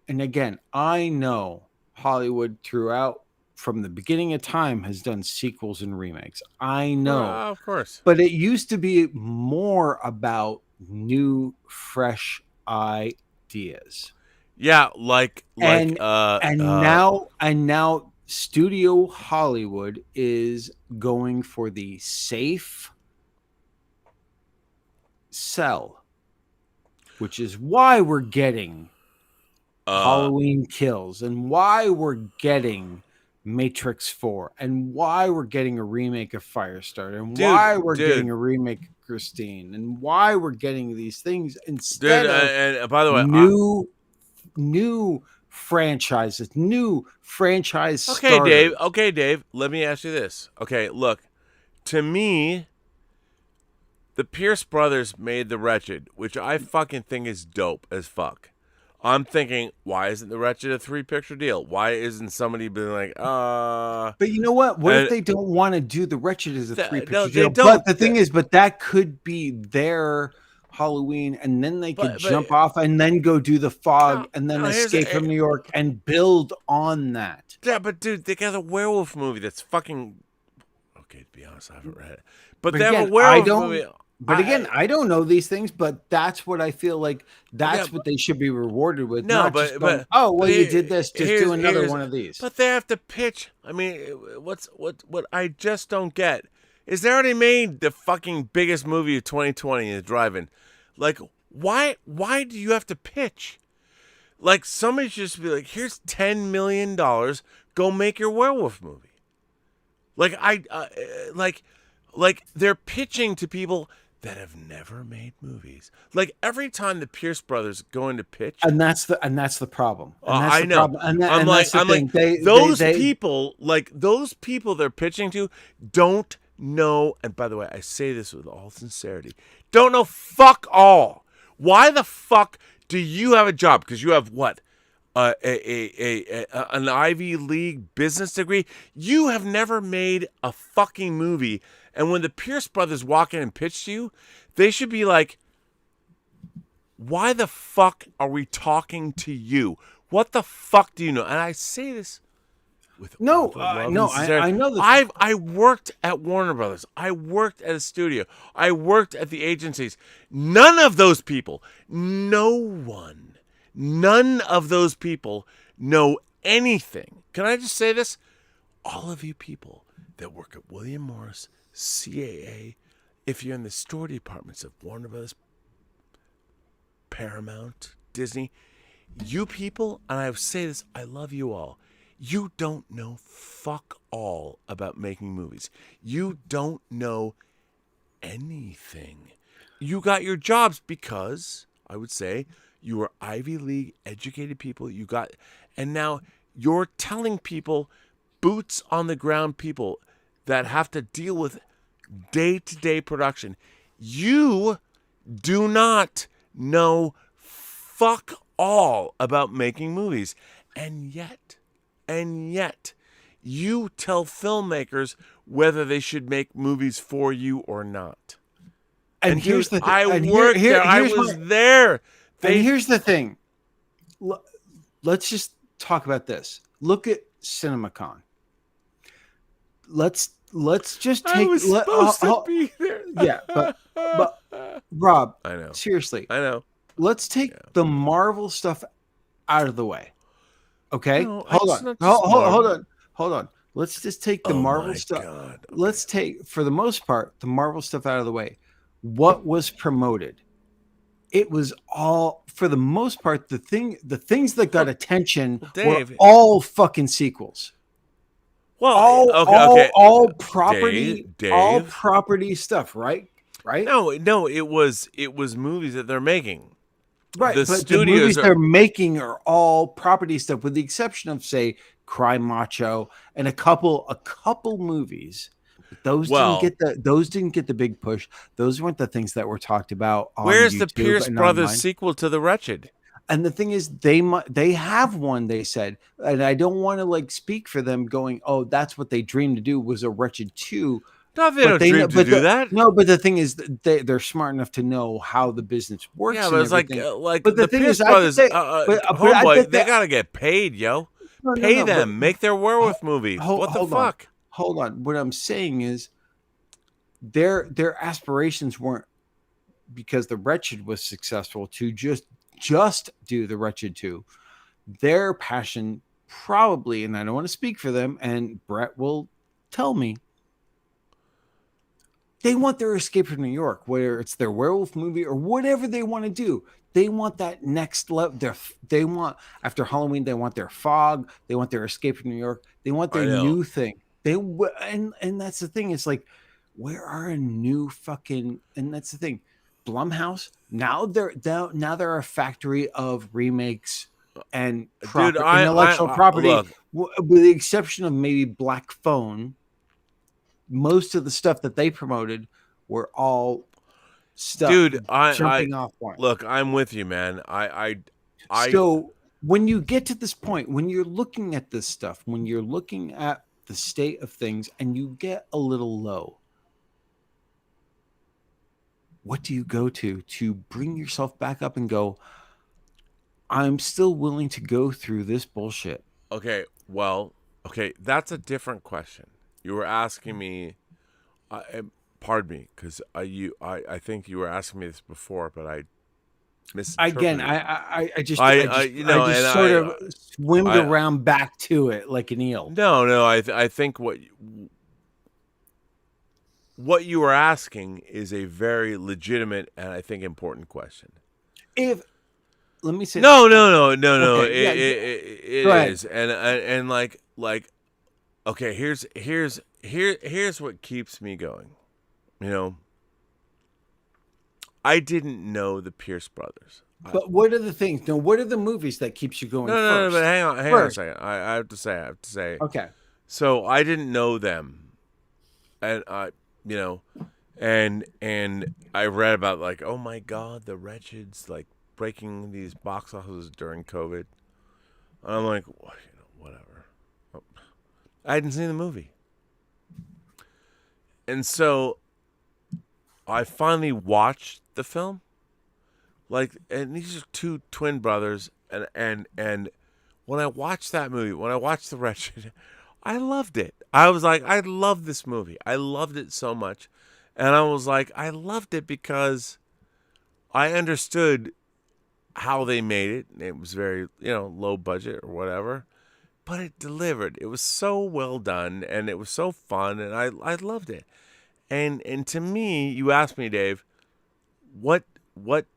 and again, I know Hollywood throughout from the beginning of time has done sequels and remakes. I know,
of course,
but it used to be more about new, fresh ideas.
Yeah, like
now Studio Hollywood is going for the safe sell, which is why we're getting Halloween Kills and why we're getting Matrix 4 and why we're getting a remake of Firestarter and why we're getting a remake of Christine and why we're getting these things instead of
and by the way,
new franchises, new franchise
okay,
starters.
Dave, let me ask you this. Okay, look, to me, the Pierce brothers made The Wretched, which I fucking think is dope as fuck. I'm thinking, why isn't The Wretched a 3-picture deal? Why isn't somebody being like,
But you know what? What if they don't want to do The Wretched as a 3-picture deal?
Don't.
But the thing is, that could be their Halloween, and then they could jump off and then go do The Fog and then Escape from New York and build on that.
Yeah, but dude, they got a werewolf movie that's fucking. Okay, to be honest, I haven't read it, but they have a werewolf movie.
But again, I don't know these things, but that's what I feel like. That's what they should be rewarded with.
No,
not just going, oh, well, you did this. Just do another one of these.
But they have to pitch. I mean, what I just don't get is they already made the fucking biggest movie of 2020 is Drive-In. Like, why do you have to pitch? Like, somebody should just be like, here's $10 million. Go make your werewolf movie. Like, like they're pitching to people that have never made movies. Like, every time the Pierce brothers go into pitch,
and that's the problem.
I know. Those people they're pitching to don't know. And by the way, I say this with all sincerity, don't know fuck all. Why the fuck do you have a job? Because you have what? An Ivy League business degree. You have never made a fucking movie. And when the Pierce brothers walk in and pitch to you, they should be like, why the fuck are we talking to you? What the fuck do you know? And I say this with
I know that
I worked at Warner Brothers. I worked at a studio. I worked at the agencies. None of those people, none of those people know anything. Can I just say this? All of you people that work at William Morris, CAA, if you're in the store departments of Warner Brothers, Paramount, Disney, you people, and I say this, I love you all. You don't know fuck all about making movies. You don't know anything. You got your jobs because, I would say, you were Ivy League educated people. And now you're telling people, boots on the ground people that have to deal with day-to-day production. You do not know fuck all about making movies. And yet, you tell filmmakers whether they should make movies for you or not.
And here's
dude,
the thing.
I
and
worked there. I
here's
was
my-
there.
And here's the thing. Let's just talk about this. Look at CinemaCon. Let's just take.
I was supposed to be there.
Yeah, but Rob,
I know.
seriously,
I know.
let's take the Marvel stuff out of the way. Okay,
No,
hold
it's
on.
not just
Hold on. Let's just take the
Oh
Marvel
my
stuff.
God. Okay.
Let's take, for the most part, the Marvel stuff out of the way. What was promoted? It was all, for the most part, the things that got attention
Dave.
were all fucking sequels.
Well, okay.
All property,
Dave.
all property stuff, right? Right?
No, it was movies that they're making.
Right,
The
but
studios
the movies
are-
they're making are all property stuff, with the exception of, say, Cry Macho and a couple movies. Those didn't get the big push. Those weren't the things that were talked about on
Where's the
YouTube
Pierce
and
Brothers
online.
sequel to The Wretched?
And the thing is, they have one. They said, and I don't want to like speak for them, going, "Oh, that's what they dreamed to do was a Wretched 2."
No, they don't dream to do that.
No, but the thing is, they're smart enough to know how the business works.
Yeah,
and
but it's
everything.
like
But the
the
thing
Pierce
is, I
Brothers,
bet they-
homeboy, they gotta get paid, yo.
No,
Pay
no,
them,
but-
make their werewolf movie.
Hold-
What the
hold on.
fuck?
Hold on. What I'm saying is, their aspirations weren't because the Wretched was successful to just do the Wretched 2. Their passion probably, and I don't want to speak for them, and Brett will tell me, they want their escape from New York, whether it's their werewolf movie or whatever they want to do. They want that next level. They want, after Halloween, they want their fog. They want their escape from New York. They want their new thing. And that's the thing. It's like, where are a new fucking? And that's the thing. Blumhouse, now they're a factory of remakes and intellectual property.
Look,
with the exception of maybe Black Phone, most of the stuff that they promoted were all stuff.
dude,
jumping off point.
Look, I'm with you, man.
So when you get to this point, when you're looking at this stuff, when you're looking at the state of things, and you get a little low, what do you go to bring yourself back up and go, I'm still willing to go through this bullshit?
Okay, well, that's a different question. You were asking me, pardon me, because I think you were asking me this before, but I misinterpreted.
Again, I just sort of swimmed around back to it like an eel.
No, I think what you were asking is a very legitimate and I think important question.
Let me say
no.
Okay,
it is, and like okay, here's what keeps me going. You know, I didn't know the Pierce brothers.
But what are the things? No, what are the movies that keeps you going?
No,
first?
but hang on a second. I have to say.
Okay.
So I didn't know them, and and I read about like, oh my God, the Wretcheds like breaking these box offices during COVID. And I'm like, whatever. I hadn't seen the movie, and so I finally watched the film. Like, and these are two twin brothers, and when I watched that movie, when I watched The Wretched, I loved it. I was like, I love this movie. I loved it so much. And I was like, I loved it because I understood how they made it. It was very, low budget or whatever, but it delivered. It was so well done, and it was so fun, and I loved it. And to me, you asked me, Dave, what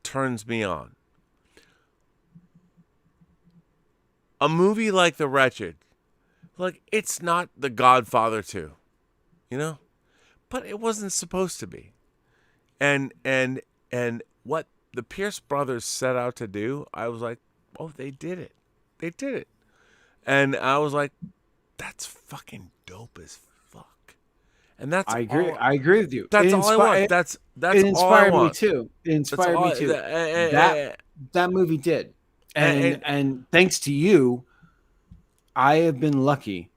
turns me on? A movie like The Wretched, like, it's not The Godfather 2, but it wasn't supposed to be. And what the Pierce brothers set out to do, I was like, oh, they did it. They did it. And I was like, that's fucking dope as fuck. And that's
I agree with you.
That's all I want. That's
it inspired
all I want.
me too. It inspired me too. That movie did. And thanks to you, I have been lucky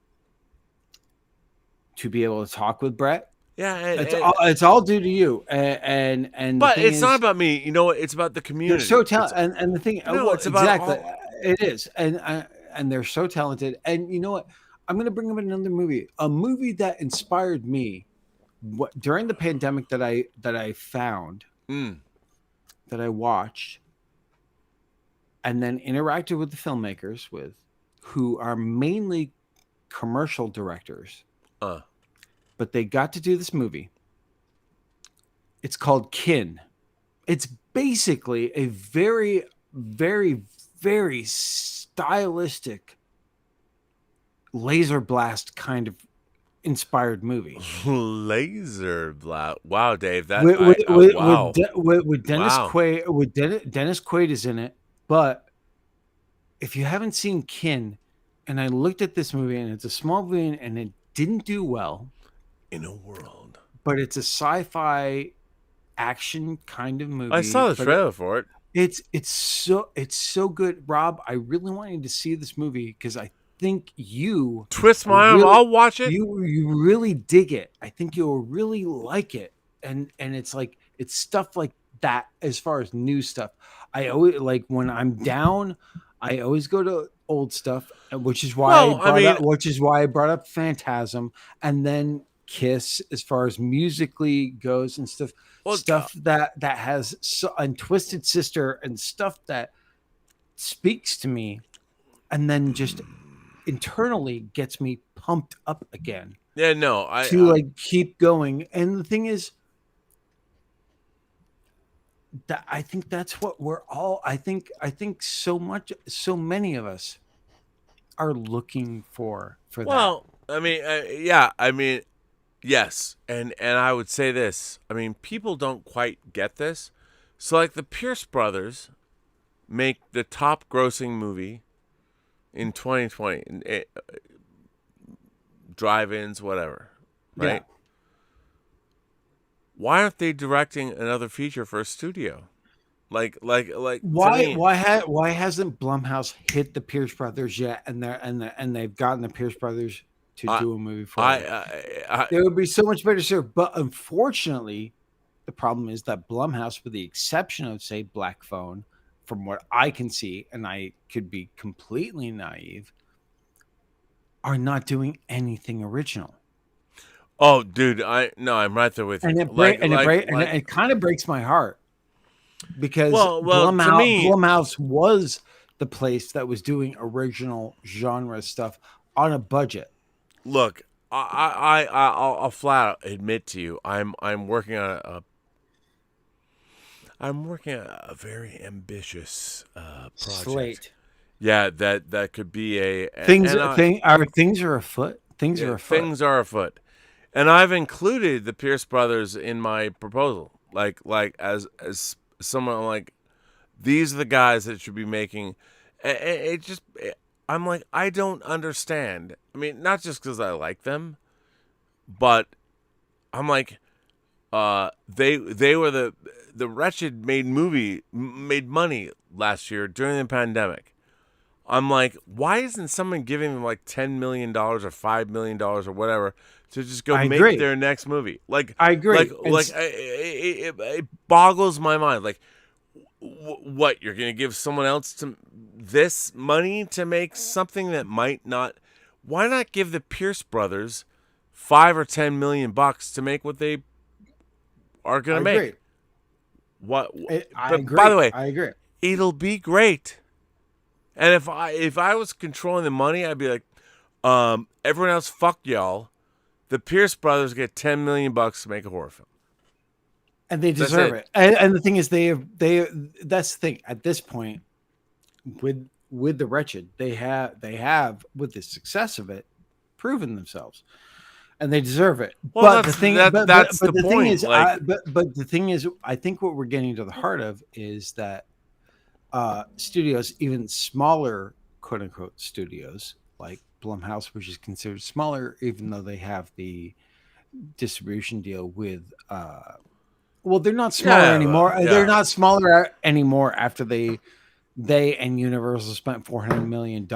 to be able to talk with Brett.
Yeah,
It's all due to you. And the
but
thing
it's
is,
not about me. You know what? It's about the community.
they're so
It's-
talented. And the thing,
No,
well,
it's about
exactly,
all-
it is. And they're so talented. And you know what? I'm going to bring up another movie, a movie that inspired me during the pandemic that I found, that I watched, and then interacted with the filmmakers who are mainly commercial directors, but they got to do this movie. It's called Kin. It's basically a very, very, very stylistic laser blast kind of inspired movie.
Laser blast. Wow, Dave. That
With Dennis
Wow.
Quaid. Dennis Quaid is in it. But if you haven't seen Kin, and I looked at this movie, and it's a small movie, and it didn't do well.
In a world,
but it's a sci-fi action kind of movie.
I saw the trailer for it.
It's so good, Rob. I really want you to see this movie because I think you
Twist my arm. I'll watch it.
You really dig it. I think you'll really like it. And it's like it's stuff like that as far as new stuff. I always like when I'm down, I always go to old stuff, which is why I brought up Phantasm, and then Kiss as far as musically goes and stuff. Stuff that has and Twisted Sister and stuff that speaks to me, and then just internally gets me pumped up again.
Yeah, no,
like keep going. And the thing is that I think that's what we're all. I think so many of us are looking for that.
Well, I mean, yeah, I mean. Yes, and I would say this. I mean, people don't quite get this. So, like, the Pierce brothers make the top grossing movie in 2020. Drive-ins, whatever, right?
Yeah.
Why aren't they directing another feature for a studio? Like
why hasn't Blumhouse hit the Pierce brothers yet? And they've gotten the Pierce brothers to do a movie for it. There would be so much better served. But unfortunately, the problem is that Blumhouse, with the exception of, say, Black Phone, from what I can see, and I could be completely naive, are not doing anything original.
Oh, dude, I'm right there with you.
And it kind of breaks my heart because Blumhouse was the place that was doing original genre stuff on a budget.
Look, I'll flat out admit to you, I'm working on a very ambitious project.
Slate.
Yeah, that could be
things are afoot. Things are afoot.
And I've included the Pierce brothers in my proposal, like as someone like these are the guys that should be making. I'm like, I don't understand. I mean, not just because I like them, but I'm like, they were the Wretched made money last year during the pandemic. I'm like, why isn't someone giving them like $10 million or $5 million or whatever to just go make their next movie? Like,
I agree.
It boggles my mind. Like, what, you're going to give someone else this money to make something that might not? Why not give the Pierce brothers $5 or $10 million to make what they are going to make?
Agree. I agree.
By the way,
I agree.
It'll be great. And if I was controlling the money, I'd be like, everyone else, fuck y'all. The Pierce brothers get $10 million to make a horror film.
And they deserve it. And the thing is, they that's the thing at this point with the Wretched, they have with the success of it proven themselves, and they deserve it.
Well,
but the thing, but the thing is, I think what we're getting to the heart of is that studios, even smaller quote unquote studios like Blumhouse, which is considered smaller, even though they have the distribution deal with. Well, they're not smaller anymore. Yeah. They're not smaller anymore after they and Universal spent $400 million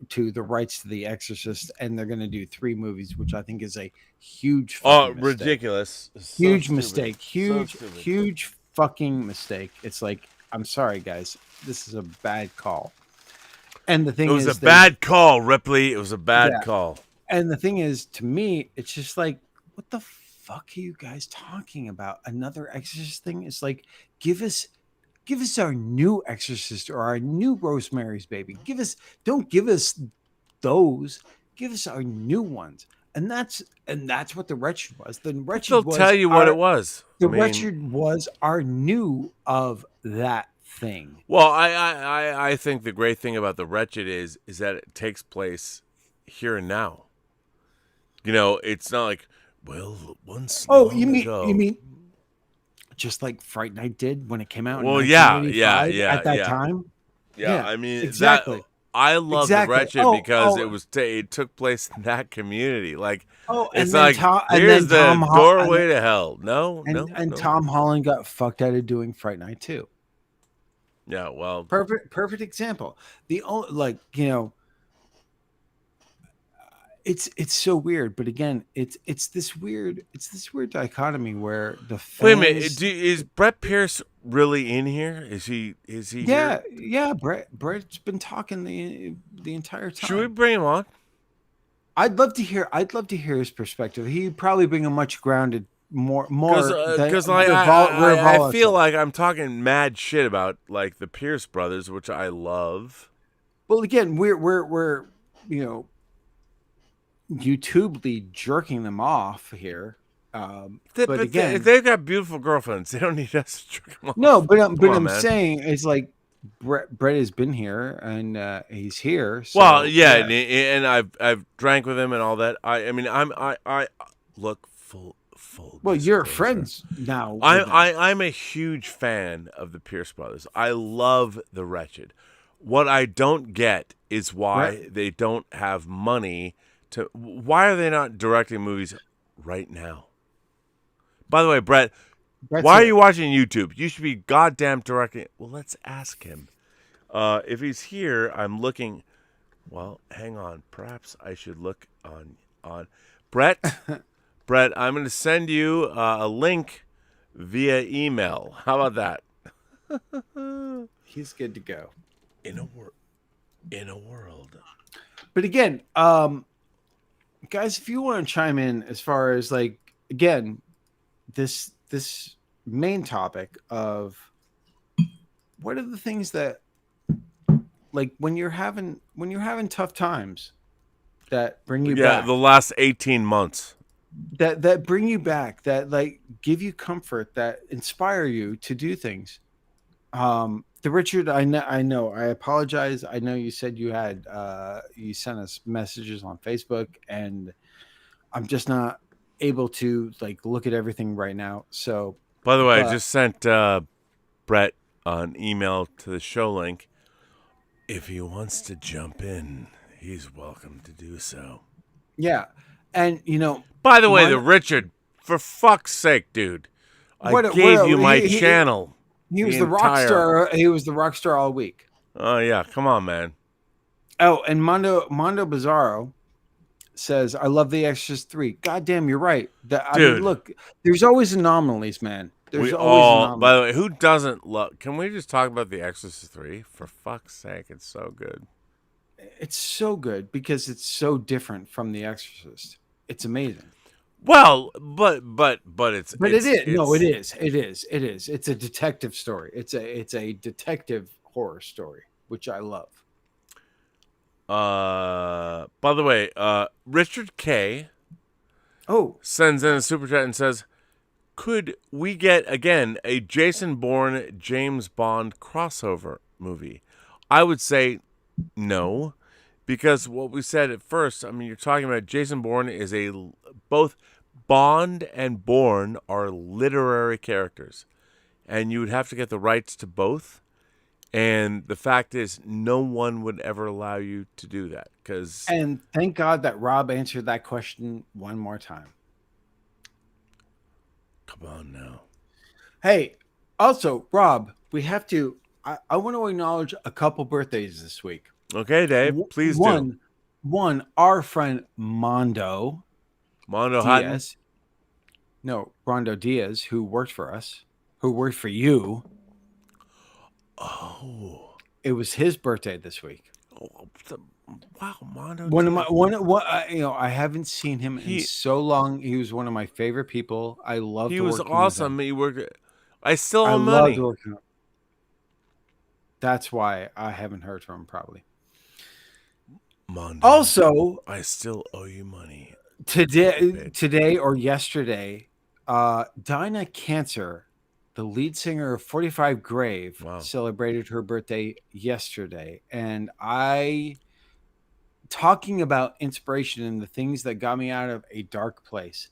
to the rights to The Exorcist, and they're going to do 3 movies, which I think is a huge
Oh,
fucking mistake.
ridiculous! So
Huge
stupid.
mistake.
So
Huge,
stupid.
huge fucking mistake. It's like, I'm sorry, guys. This is a bad call. And the thing
It was
is,
a bad call, Ripley. It was a bad
Yeah.
call.
And the thing is, to me, it's just like, what the fuck are you guys talking about? Another Exorcist thing? It's like, give us our new Exorcist or our new Rosemary's Baby. Don't give us those. Give us our new ones. And that's what the Wretched was. The Wretched
They'll
was
tell you what it was.
The Wretched was our new of that thing.
Well, I think the great thing about the Wretched is that it takes place here and now. You know, it's not like, well, once.
Oh,
long
you
ago.
mean just like Fright Night did when it came out?
Well,
in
yeah.
1985 At that time.
Yeah, I mean,
exactly.
I love
Exactly.
the Wretched
Oh,
because
oh.
it took place in that community. Like,
Oh, and
it's
then
like here's the doorway to hell. No, no.
Tom Holland got fucked out of doing Fright Night too.
Yeah, well,
Perfect example. The only, like, you know, it's so weird, but again, it's this weird dichotomy where the fans,
wait a minute. Is Brett Pierce really in here? Is he?
yeah,
Here?
yeah. Brett's been talking the entire time.
Should we bring him on?
I'd love to hear his perspective. He'd probably bring a much grounded, more
Because I feel like I'm talking mad shit about like the Pierce brothers, which I love.
Well, again, we're you know, YouTubely jerking them off here. But again,
they've got beautiful girlfriends. They don't need us to jerk them off.
no, but
Come on,
I'm
man.
saying it's like Brett has been here and he's here. So,
Well, yeah, and I've drank with him and all that. I mean, I look full.
Well, you're
disclosure.
friends now. with them.
I'm a huge fan of the Pierce brothers. I love the Wretched. What I don't get is why they don't have money to. Why are they not directing movies right now? By the way, Brett, why are you watching YouTube? You should be goddamn directing. Well, let's ask him. If he's here, I'm looking. Well, hang on. Perhaps I should look on Brett. Brett, I'm going to send you a link via email. How about that?
He's good to go.
In a world.
But again, guys, if you want to chime in as far as like, again, this main topic of what are the things that, like, when you're having tough times that bring you back,
the last 18 months.
that bring you back, that like give you comfort, that inspire you to do things. The Richard, I know, I apologize. I know you said you had you sent us messages on Facebook, and I'm just not able to like look at everything right now. So,
By the way, I just sent Brett an email to the show link. If he wants to jump in, he's welcome to do so.
yeah, and you know,
By the way, the Richard, for fuck's sake, dude, I gave you my channel.
He was the rock star. He was the rock star all week.
Oh yeah, come on, man.
Oh, and Mondo Bizarro says, "I love The Exorcist 3." God damn, you're right. I mean, look, there's always anomalies, man. There's always anomalies.
By the way, who doesn't love? Can we just talk about The Exorcist 3? For fuck's sake, it's so good.
It's so good because it's so different from The Exorcist. It's amazing.
Well, but it's
But it is. No, it is. It is. It is. It's a detective story. It's a detective horror story, which I love.
By the way, Richard K. sends in a super chat and says, "Could we get again a Jason Bourne James Bond crossover movie?" I would say no, because what we said at first. I mean, you're talking about Jason Bourne is both Bond and Bourne are literary characters, and you would have to get the rights to both. And the fact is, no one would ever allow you to do that.
And thank God that Rob answered that question one more time.
Come on now.
Hey, also, Rob, we have to. I want to acknowledge a couple birthdays this week.
Okay, Dave, please do.
One, our friend Mondo
Mondo Hutton.
Diaz. No, Rondo Diaz, who worked for us, who worked for you.
Oh.
It was his birthday this week.
Wow, Mondo
One of
Diaz.
my I haven't seen him in so long. He was one of my favorite people. I loved.
He was
working
awesome.
With him.
He worked. I still
I
owe
loved
money.
working. That's why I haven't heard from him probably.
Mondo.
Also,
I still owe you money.
today or yesterday, Dinah Cancer, the lead singer of 45 Grave, celebrated her birthday yesterday. And talking about inspiration and the things that got me out of a dark place.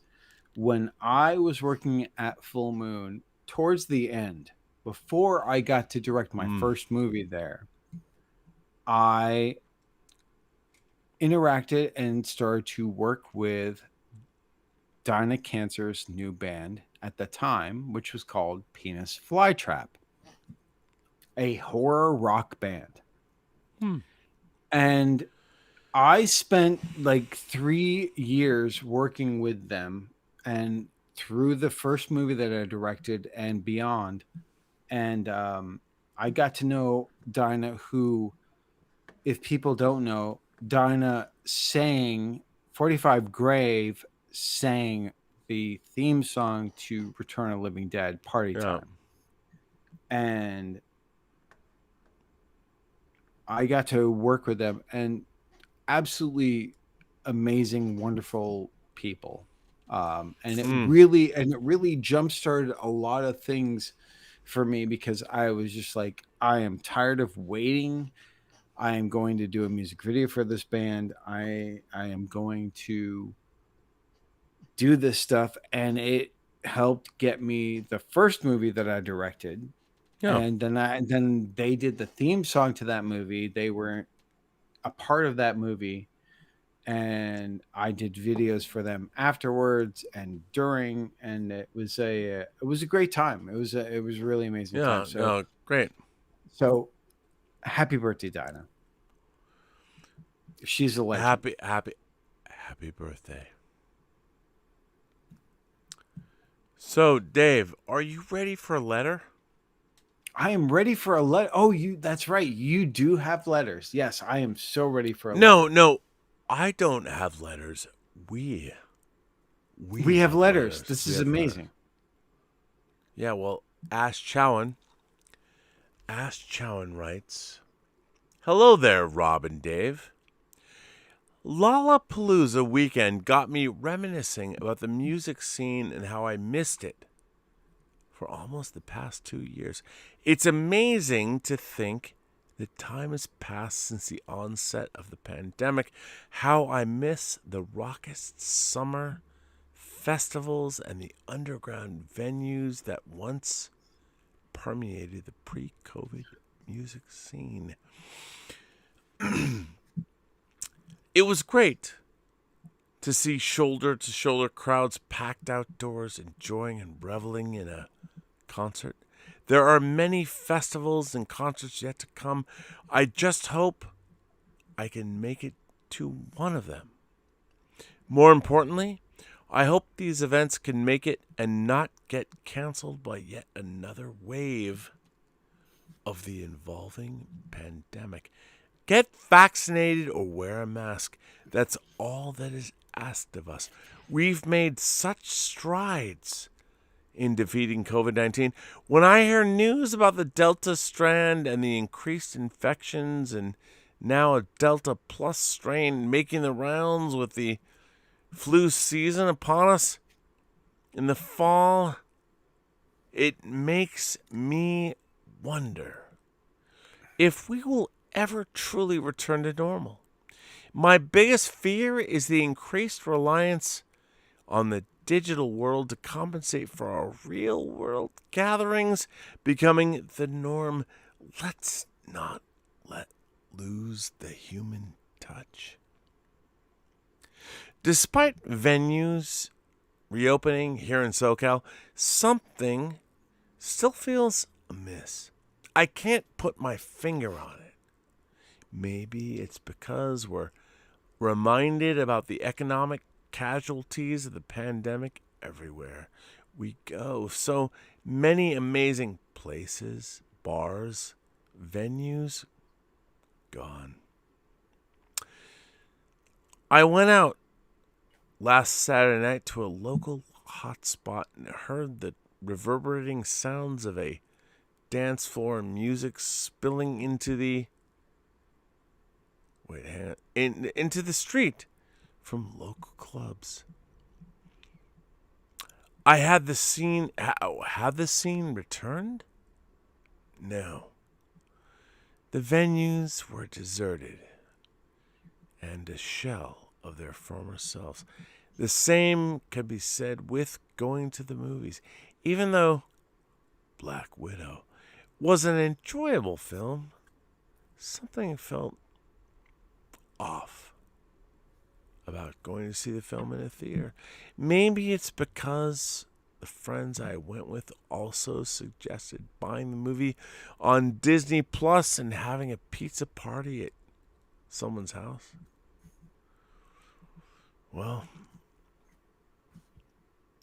When I was working at Full Moon towards the end, before I got to direct my first movie there, I interacted and started to work with Dinah Cancer's new band at the time, which was called Penis Flytrap, a horror rock band. And I spent like 3 years working with them, and through the first movie that I directed and beyond. And I got to know Dinah, who, if people don't know, Dinah sang 45 Grave, sang the theme song to Return of the Living Dead, Party Time. And I got to work with them, and absolutely amazing, wonderful people. And it really jump-started a lot of things for me, because I was just like, I am tired of waiting. I am going to do a music video for this band. I am going to do this stuff. And it helped get me the first movie that I directed.
Yeah.
And then they did the theme song to that movie. They were a part of that movie. And I did videos for them afterwards and during, and it was a great time. It was a really amazing time. So
great.
So happy birthday, Dinah. She's a legend.
Happy birthday. So, Dave, are you ready for a letter?
I am ready for a letter. Oh, that's right. You do have letters. Yes, I am so ready for a letter.
No. I don't have letters. We
have letters. This is amazing.
Letters. Yeah, well, Ash Chowan writes, "Hello there, Rob and Dave. Lollapalooza weekend got me reminiscing about the music scene and how I missed it for almost the past 2 years. It's amazing to think the time has passed since the onset of the pandemic. How I miss the raucous summer festivals and the underground venues that once permeated the pre-COVID music scene. It was great to see shoulder-to-shoulder crowds packed outdoors, enjoying and reveling in a concert. There are many festivals and concerts yet to come. I just hope I can make it to one of them. More importantly, I hope these events can make it and not get canceled by yet another wave of the evolving pandemic. Get vaccinated or wear a mask. That's all that is asked of us. We've made such strides in defeating COVID-19. When I hear news about the Delta strand and the increased infections, and now a Delta Plus strain making the rounds with the flu season upon us in the fall, it makes me wonder if we will ever truly return to normal. My biggest fear is the increased reliance on the digital world to compensate for our real world gatherings becoming the norm. Let's not lose the human touch. Despite venues reopening here in SoCal, something still feels amiss. I can't put my finger on it. Maybe it's because we're reminded about the economic casualties of the pandemic everywhere we go. So many amazing places, bars, venues gone. I went out last Saturday night to a local hotspot and heard the reverberating sounds of a dance floor and music spilling into the into the street from local clubs. I had the scene. Had the scene returned? No. The venues were deserted and a shell of their former selves. The same could be said with going to the movies. Even though Black Widow was an enjoyable film, something felt off about going to see the film in a theater. Maybe it's because the friends I went with also suggested buying the movie on Disney Plus and having a pizza party at someone's house. Well,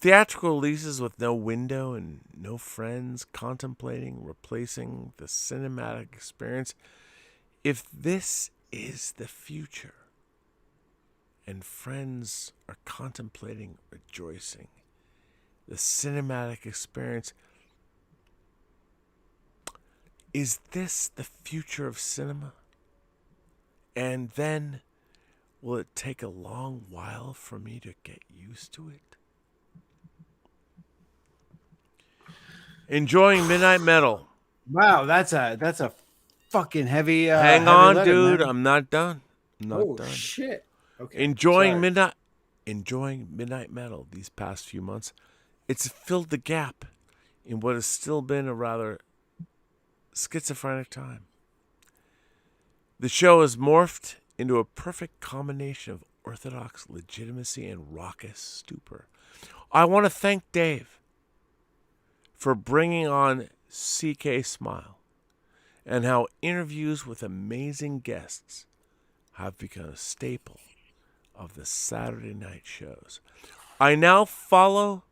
theatrical releases with no window and no friends contemplating replacing the cinematic experience. If this is the future and friends are contemplating rejoicing, the cinematic experience, is this the future of cinema? And then will it take a long while for me to get used to it? Enjoying Midnight Metal.
Wow, that's a fucking heavy.
Hang
heavy
on,
letter,
dude.
man.
I'm not done. I'm not done.
Shit. Okay.
Enjoying
sorry.
Midnight Metal these past few months. It's filled the gap in what has still been a rather schizophrenic time. The show has morphed into a perfect combination of orthodox legitimacy and raucous stupor. I want to thank Dave for bringing on CK Smile and how interviews with amazing guests have become a staple of the Saturday night shows. I now follow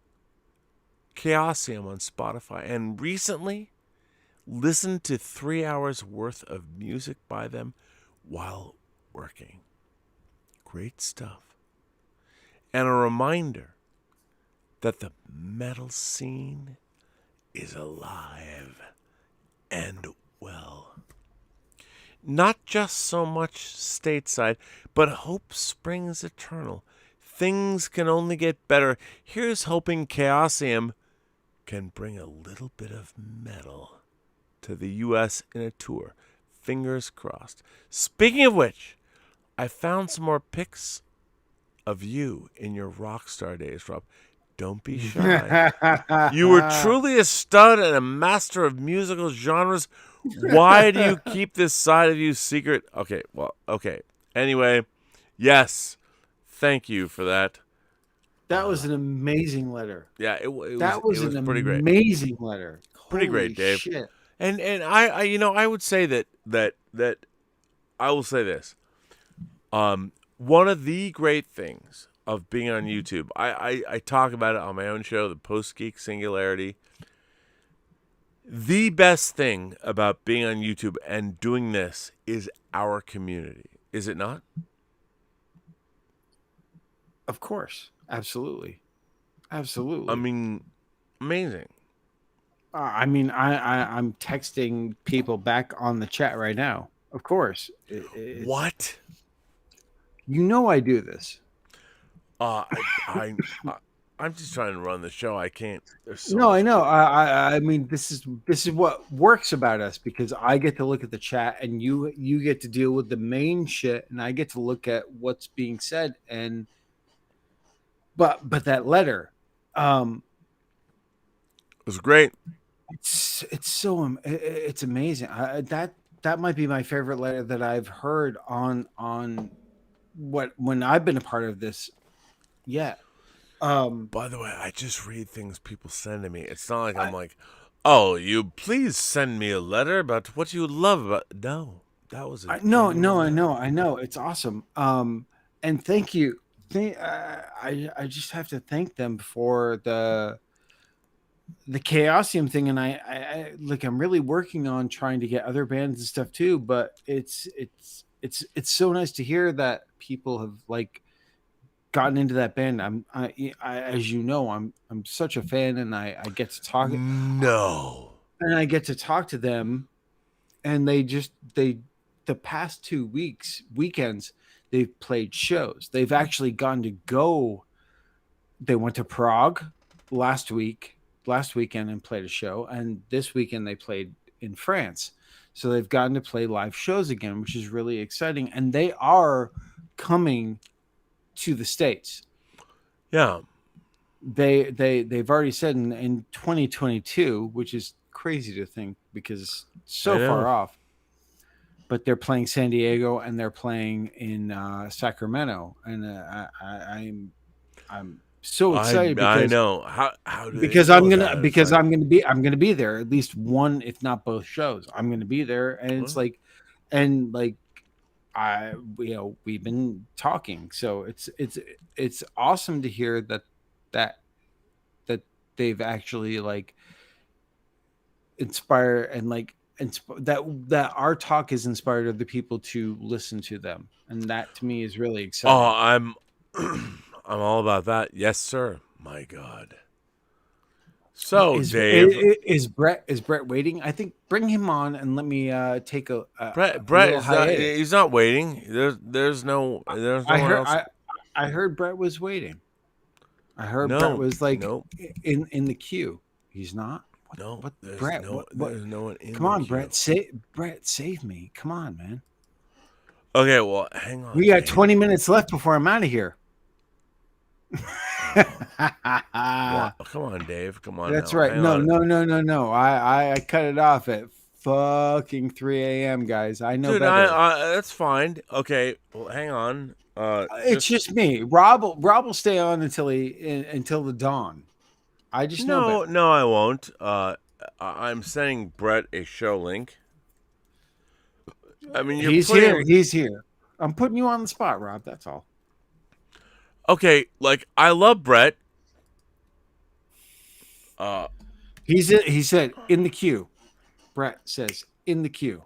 Chaosium on Spotify and recently listened to 3 hours worth of music by them while working. Great stuff. And a reminder that the metal scene is alive and well. Not just so much stateside, but hope springs eternal. Things can only get better. Here's hoping Chaosium can bring a little bit of metal to the U.S. in a tour. Fingers crossed. Speaking of which, I found some more pics of you in your rock star days, Rob. Don't be shy. You were truly a stud and a master of musical genres. Why do you keep this side of you secret? Okay. Anyway, yes. Thank you for that.
That was an amazing letter.
Yeah, it
was an
pretty great.
amazing letter.
Pretty
Holy
great, Dave.
Shit.
And I would say that I will say this. One of the great things of being on YouTube, I talk about it on my own show, the Post-Geek Singularity. The best thing about being on YouTube and doing this is our community. Is it not?
Of course. Absolutely.
I mean, amazing.
I'm texting people back on the chat right now. Of course.
What?
You know I do this.
I'm just trying to run the show. I can't.
I know. I mean, this is what works about us because I get to look at the chat and you get to deal with the main shit and I get to look at what's being said but that letter,
it was great.
It's amazing. That might be my favorite letter that I've heard on when I've been a part of this. Yeah.
By the way, I just read things people send to me. It's not like I'm like, oh, you please send me a letter about what you love about. No, That was a
I no,
genuine
no,
laugh.
I know, it's awesome. And thank you. I just have to thank them for the Chaosium thing, and I like I'm really working on trying to get other bands and stuff too. But it's so nice to hear that people have like gotten into that band. As you know, I'm such a fan, and I get to talk
No.
and I get to talk to them, and they the past 2 weekends they've played shows. They've actually gone to go. They went to Prague last weekend and played a show, and this weekend they played in France. So they've gotten to play live shows again, which is really exciting. And they are coming to the States.
Yeah.
They've already said in 2022, which is crazy to think because it's so
I know.
far off. But they're playing San Diego and they're playing in Sacramento, and I'm so excited
I
because
know. How do they
because
know that? It's like,
I'm gonna be there at least one, if not both shows. I'm gonna be there, and it's
Well.
like, and like we've been talking, so it's awesome to hear that that they've actually like inspire and like that our talk has inspired other people to listen to them, and that to me is really exciting.
Oh, I'm I'm all about that. Yes, sir. My God. So, Dave,
Is Brett waiting? I think bring him on and let me take a
Brett
little
is not.
hiatus.
He's not waiting. There's no one else.
I heard Brett was waiting. I heard Brett
No,
was like
nope,
in the queue. He's not.
no.
What
There's
Brett?
no.
What?
There's no one in.
Come
the
on,
queue.
Brett, save me. Come on, man.
Okay, well, hang on.
We got
Dave.
20 minutes left before I'm out of here.
Well, come on, Dave. Come on.
That's
now.
right.
Hang
No,
on.
no. I cut it off at fucking 3 a.m. guys. I know
Dude,
better.
that's fine. Okay, well, hang on.
It's just me. Rob will stay on until the dawn. I just know
no,
better.
no, I won't. I'm sending Brett a show link. I mean, you're
He's
putting
here.
him-
He's here. I'm putting you on the spot, Rob. That's all.
Okay, like I love Brett.
He said in the queue. Brett says in the queue.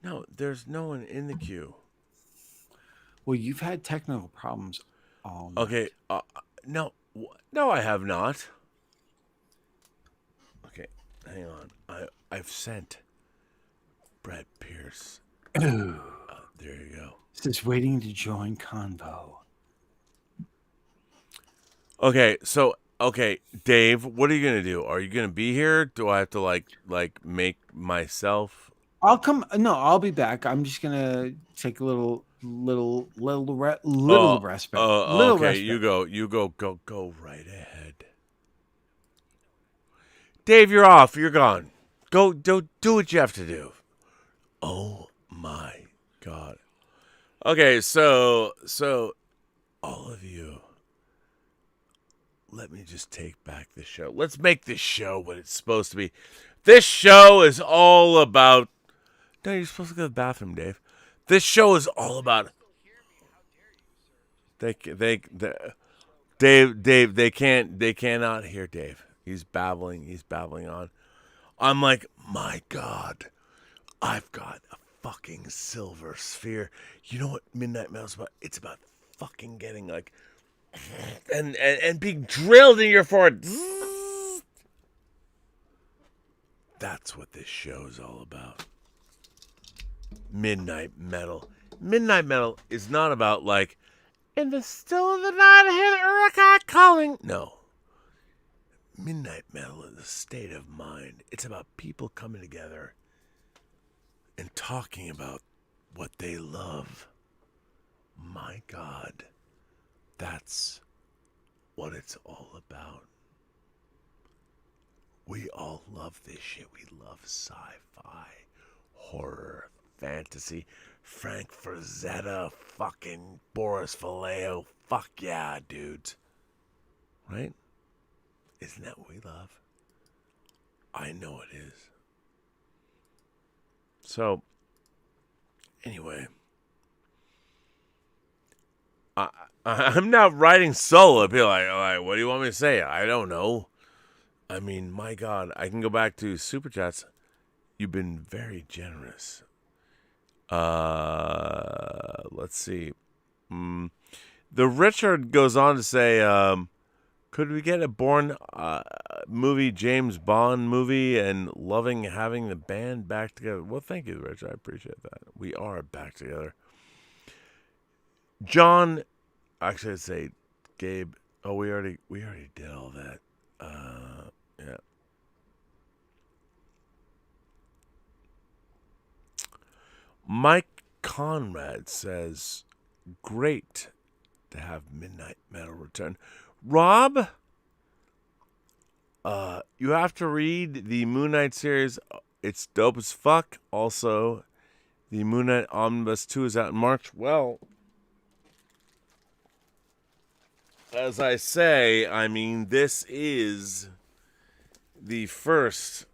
No, there's no one in the queue.
Well, you've had technical problems all night.
Okay, no, no, I have not. Okay, hang on. I've sent Brett Pierce. There you go.
Says waiting to join convo.
Okay, so Dave, what are you gonna do? Are you gonna be here? Do I have to like make myself?
I'll come. No, I'll be back. I'm just gonna take a little respite. Little
Okay.
respite.
You go right ahead. Dave, you're off. You're gone. Go do what you have to do. Oh my God. Okay, so all of you, let me just take back the show. Let's make this show what it's supposed to be. This show is all about. No, you're supposed to go to the bathroom, Dave. This show is all about. Dave, they cannot hear Dave. He's babbling on. I'm like, my God, I've got a fucking silver sphere. You know what Midnight Metal's about? It's about fucking getting like, and being drilled in your forehead. That's what this show is all about. Midnight Metal. Midnight Metal is not about like, in the still of the night I hear the Uraka calling. No. Midnight Metal is a state of mind. It's about people coming together and talking about what they love. My God, that's what it's all about. We all love this shit. We love sci-fi, horror, fantasy, Frank Frazetta, fucking Boris Vallejo. Fuck yeah, dudes. Right? Isn't that what we love? I know it is. So, anyway, I'm not writing solo. People are like, all right, what do you want me to say? I don't know. I mean, my God, I can go back to Super Chats. You've been very generous. Let's see. The Richard goes on to say, could we get a Bourne movie, James Bond movie, and loving having the band back together? Well, thank you, Richard. I appreciate that. We are back together. John, actually, I'd say Gabe. Oh, we already did all that. Yeah. Mike Conrad says, great to have Midnight Metal return. Rob, you have to read the Moon Knight series. It's dope as fuck. Also, the Moon Knight Omnibus 2 is out in March. Well, as I say, I mean, this is the first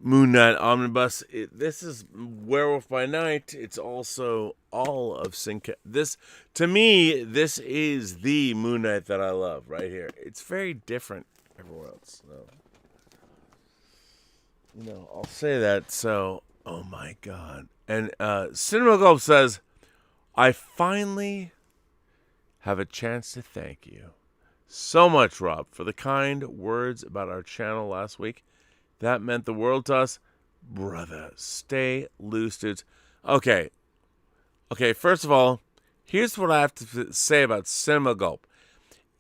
Moon Knight Omnibus. This is Werewolf by Night. It's also all of this, to me, this is the Moon Knight that I love right here. It's very different everywhere else. So, I'll say that. So, oh my God. And Cinema Gulp says, I finally have a chance to thank you so much, Rob, for the kind words about our channel last week. That meant the world to us. Brother, stay loose, dudes. Okay, first of all, here's what I have to say about Cinema Gulp.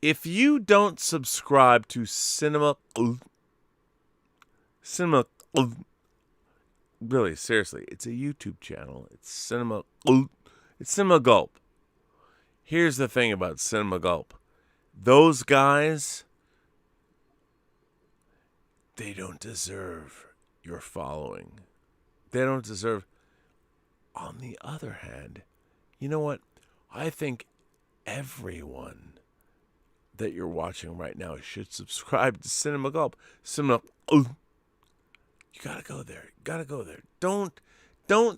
If you don't subscribe to really, seriously, it's a YouTube channel. It's Cinema Gulp. Here's the thing about Cinema Gulp. Those guys, they don't deserve your following. They don't deserve. On the other hand, you know what? I think everyone that you're watching right now should subscribe to Cinema Gulp. You gotta go there. You gotta go there. Don't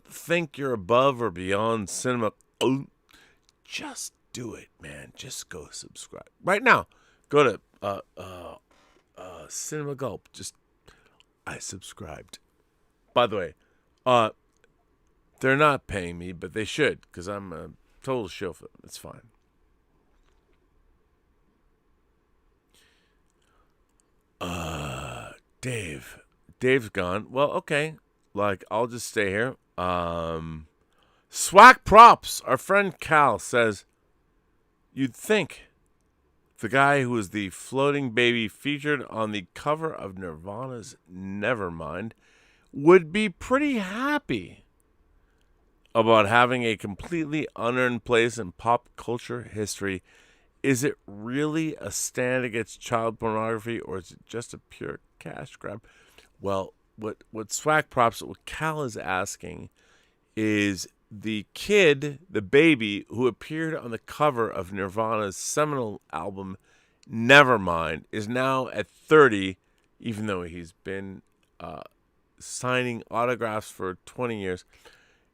think you're above or beyond Cinema. Just do it, man. Just go subscribe right now. Go to Cinema Gulp. I subscribed. By the way, they're not paying me, but they should, because I'm a total show for them. It's fine. Dave's gone. Well, okay. I'll just stay here. Swag Props. Our friend Cal says, you'd think the guy who was the floating baby featured on the cover of Nirvana's Nevermind would be pretty happy about having a completely unearned place in pop culture history. Is it really a stand against child pornography, or is it just a pure cash grab? Well, what Swag Props, what Cal is asking is, the kid, the baby, who appeared on the cover of Nirvana's seminal album, Nevermind, is now at 30, even though he's been signing autographs for 20 years.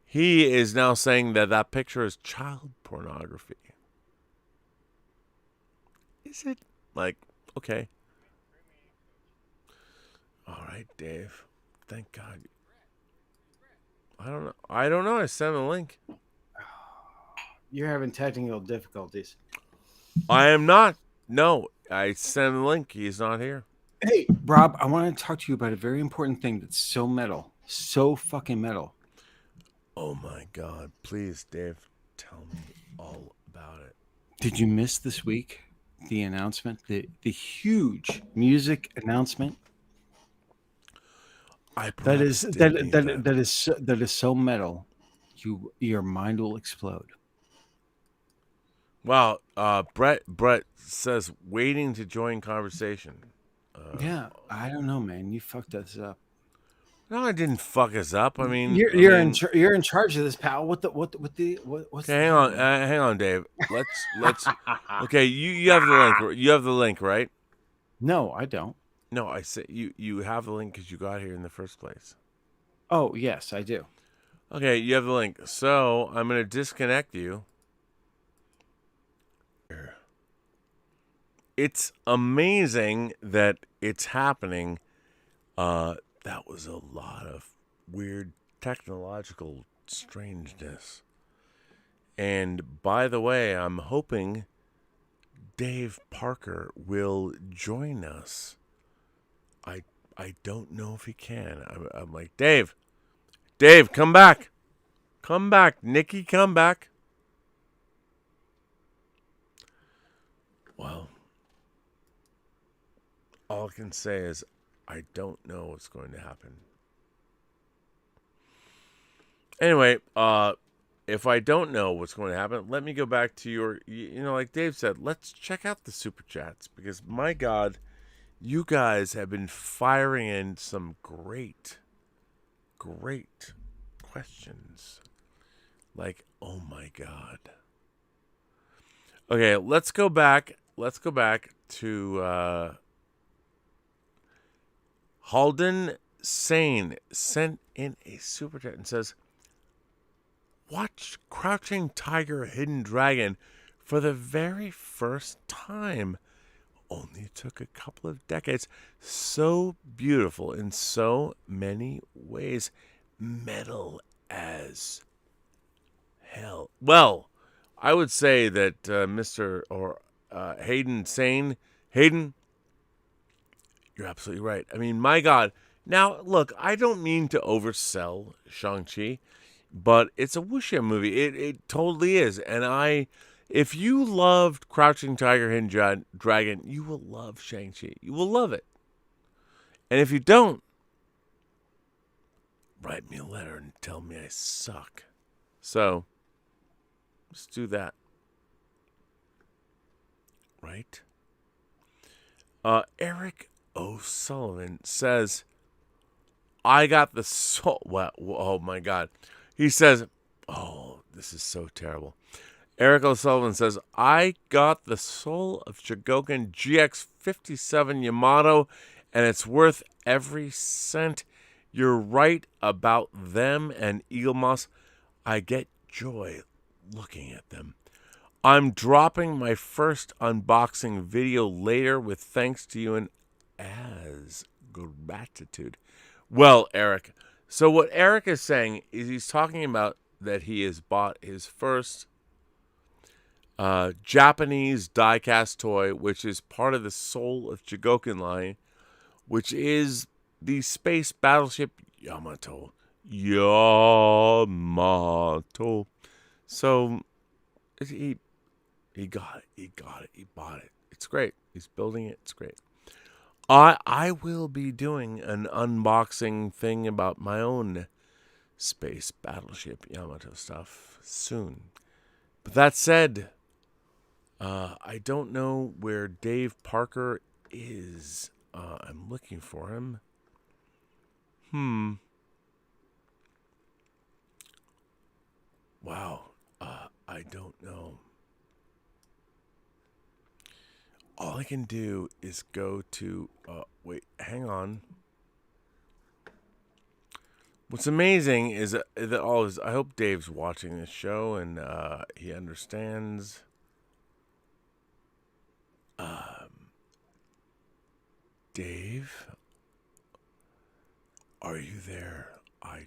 He is now saying that picture is child pornography. Is it? Okay. All right, Dave. Thank God. I don't know. I sent a link.
You're having technical difficulties.
I am not. No, I sent a link. He's not here.
Hey, Rob, I want to talk to you about a very important thing that's so metal. So fucking metal.
Oh my God. Please, Dave, tell me all about it.
Did you miss this week the announcement, the huge music announcement? That is so metal. Your mind will explode.
Wow. Brett says waiting to join conversation.
Yeah, I don't know, man. You fucked us up.
No, I didn't fuck us up. I mean,
you're in charge of this, pal. What's
hang on, Dave. Let's. Okay, you have the link. You have the link, right?
No, I don't.
No, I said you have the link because you got here in the first place.
Oh, yes, I do.
Okay, you have the link. So I'm going to disconnect you. It's amazing that it's happening. That was a lot of weird technological strangeness. And by the way, I'm hoping Dave Parker will join us. I don't know if he can. I'm like, Dave, come back. Come back. Nikki, come back. Well, all I can say is I don't know what's going to happen. Anyway, if I don't know what's going to happen, let me go back to your, like Dave said, let's check out the super chats because my God, you guys have been firing in some great questions. Like, oh my God. Okay, let's go back. Let's go back to Halden Sane sent in a super chat and says, watch Crouching Tiger, Hidden Dragon for the very first time. Only took a couple of decades. So beautiful in so many ways. Metal as hell. Well, I would say that Mr. or Hayden Sane, Hayden, you're absolutely right. I mean, my God. Now, look, I don't mean to oversell Shang-Chi, but it's a wuxia movie. It totally is. And if you loved Crouching Tiger, Hidden Dragon, you will love Shang-Chi. You will love it. And if you don't, write me a letter and tell me I suck. So, let's do that. Right? Eric O'Sullivan says, I got the soul. Well, oh my God. He says, oh, this is so terrible. Eric O'Sullivan says, I got the soul of Chogokin GX57 Yamato, and it's worth every cent. You're right about them and Eagle Moss. I get joy looking at them. I'm dropping my first unboxing video later with thanks to you and as gratitude. Well, Eric, so what Eric is saying is he's talking about that he has bought his first Japanese die-cast toy, which is part of the Soul of Chogokin line, which is the space battleship Yamato. So he got it. He bought it. It's great. He's building it. It's great. I will be doing an unboxing thing about my own space battleship Yamato stuff soon. But that said, I don't know where Dave Parker is. I'm looking for him. Wow. I don't know. All I can do is go to... wait, hang on. What's amazing is that all is... I hope Dave's watching this show and he understands. Dave? Are you there? I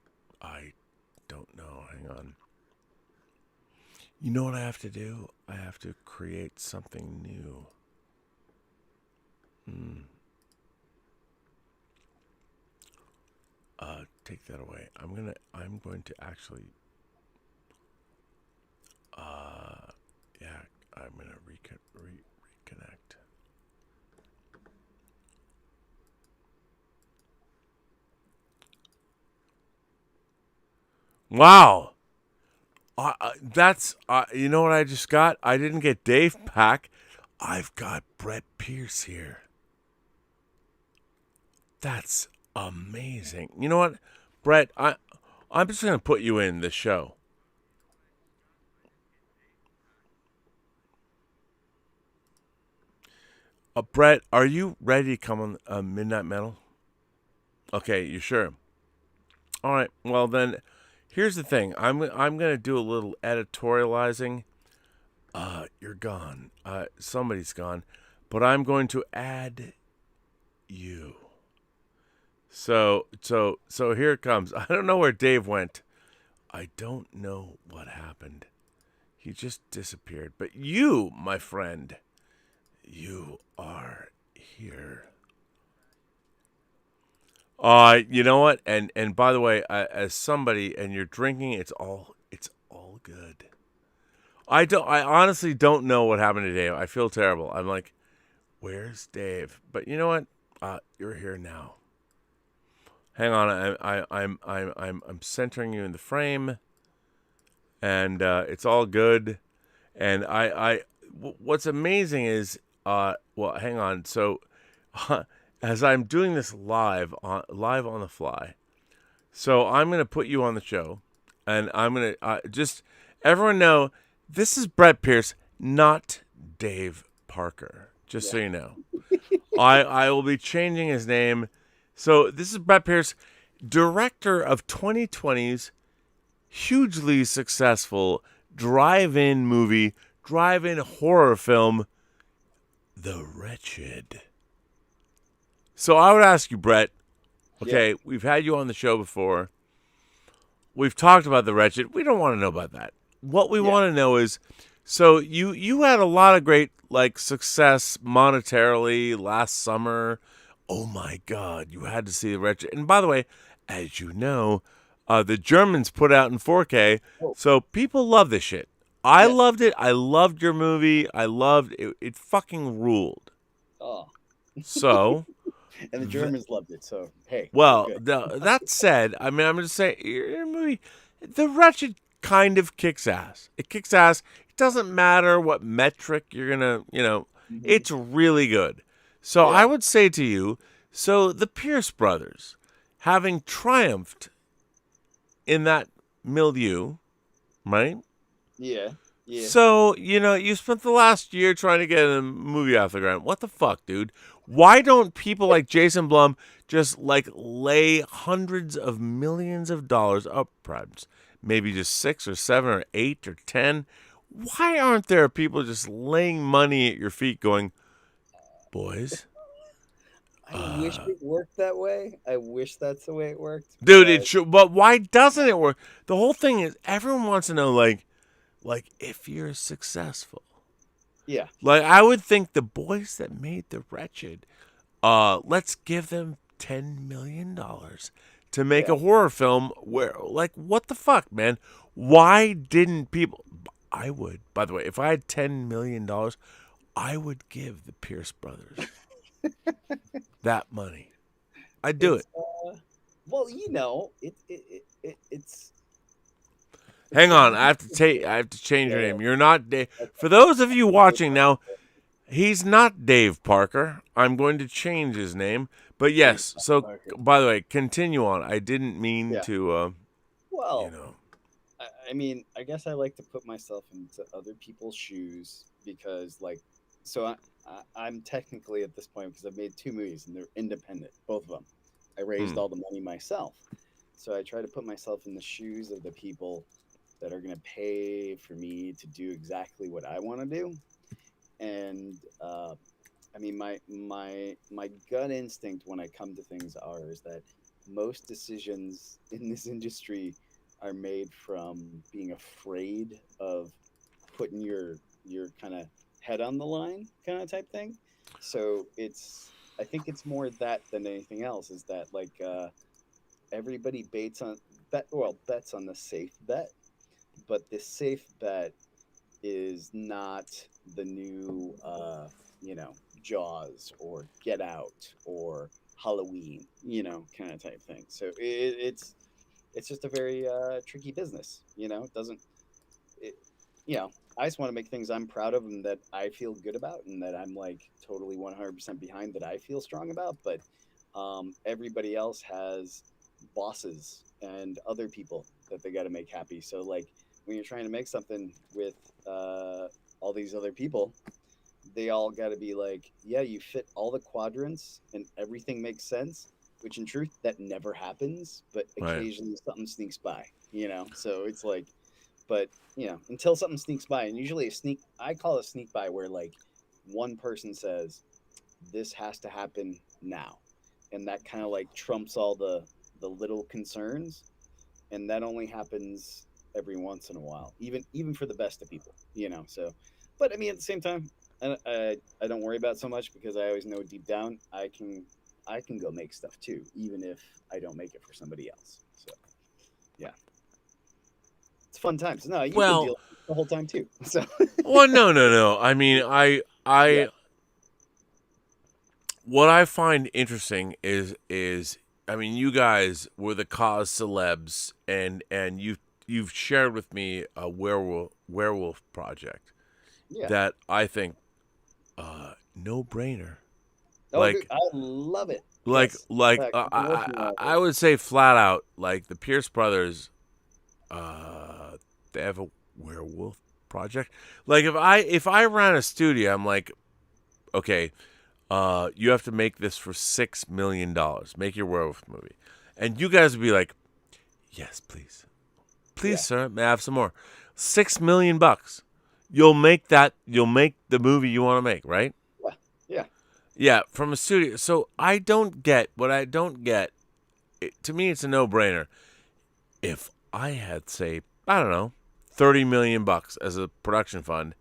don't know. Hang on. You know what I have to do? I have to create something new. Take that away. I'm going to actually I'm gonna reconnect. Wow. That's you know what I just got? I didn't get Dave back. I've got Brett Pierce here. That's amazing. You know what, Brett? I'm just gonna put you in the show. Brett, are you ready to come on Midnight Metal? Okay, you sure? All right. Well, then, here's the thing. I'm gonna do a little editorializing. You're gone. Somebody's gone, but I'm going to add you. So here it comes. I don't know where Dave went. I don't know what happened. He just disappeared. But you, my friend, you are here. You know what? And by the way, as somebody, and you're drinking, it's all good. I honestly don't know what happened to Dave. I feel terrible. I'm like, where's Dave? But you know what? You're here now. Hang on, I'm centering you in the frame, and it's all good. And what's amazing is well, hang on. So as I'm doing this live on the fly, so I'm gonna put you on the show, and I'm gonna just everyone know this is Brett Pierce, not Dave Parker. Just so you know, I will be changing his name. So this is Brett Pierce, director of 2020's hugely successful drive-in horror film, The Wretched. So I would ask you, Brett, okay, we've had you on the show before. We've talked about The Wretched. We don't want to know about that. What we want to know is, so you had a lot of great success monetarily last summer. Oh my God, you had to see The Wretched. And by the way, as you know, the Germans put out in 4K, so people love this shit. I loved it. I loved your movie. I loved it. It fucking ruled.
Oh.
So.
And the Germans loved it, so hey.
Well, that said, I mean, I'm going to say, your movie, The Wretched kind of kicks ass. It kicks ass. It doesn't matter what metric you're going to, it's really good. So I would say to you, so the Pierce brothers, having triumphed in that milieu, right?
Yeah.
So, you spent the last year trying to get a movie off the ground. What the fuck, dude? Why don't people like Jason Blum just lay hundreds of millions of dollars up, perhaps maybe just 6 or 7 or 8 or 10? Why aren't there people just laying money at your feet going, boys?
I wish it worked that way. I wish that's the way it worked.
Dude, it should, but why doesn't it work? The whole thing is everyone wants to know, if you're successful.
Yeah.
I would think the boys that made The Wretched, let's give them $10 million to make a horror film where, what the fuck, man? Why didn't people... I would, by the way, if I had $10 million, I would give the Pierce brothers that money. I'd do it.
Well, it's...
Hang on, I have to change your name. You're not Dave. For those of you watching now, he's not Dave Parker. I'm going to change his name. But yes, so by the way, continue on. I didn't mean to
I mean, I guess I like to put myself into other people's shoes because I'm technically at this point, because I've made 2 movies and they're independent, both of them. I raised all the money myself. So I try to put myself in the shoes of the people that are going to pay for me to do exactly what I want to do. And I mean, my gut instinct when I come to things is that most decisions in this industry are made from being afraid of putting your kind of head on the line kind of type thing. So I think it's more that than anything else, is that everybody bets on the safe bet, but the safe bet is not the new Jaws or Get Out or Halloween, kind of type thing. So it's just a very tricky business. It doesn't. I just want to make things I'm proud of and that I feel good about and that I'm totally 100% behind, that I feel strong about. But everybody else has bosses and other people that they got to make happy. So when you're trying to make something with all these other people, they all got to be you fit all the quadrants and everything makes sense, which in truth that never happens, but
Right.
occasionally something sneaks by, so it's like, but until something sneaks by, and usually I call it a sneak by, where like one person says this has to happen now, and that kind of like trumps all the little concerns, and that only happens every once in a while, even for the best of people, so. But I mean, at the same time, I don't worry about it so much, because I always know deep down I can go make stuff too, even if I don't make it for somebody else. So yeah, it's fun times. No, you can
Well-
deal with it the whole time too. So
Well, no. I mean,
Yeah.
what I find interesting is I mean, you guys were the cause celebs, and you've shared with me a werewolf project
yeah.
that I think no brainer.
Oh,
like-
dude, I love it.
Like
Yes.
like
In fact, I've been working on it.
I would say flat out, like the Pierce brothers, they have a werewolf project. Like if I ran a studio, I'm like, okay, you have to make this for $6 million. Make your werewolf movie, and you guys would be like, yes, please,
Yeah.
sir, may I have some more? $6 million. You'll make that. You'll make the movie you want to make, right?
Yeah.
Yeah, from a studio. So I don't get what I don't get. To me, it's a no-brainer. If I had, say, I don't know, $30 million as a production fund,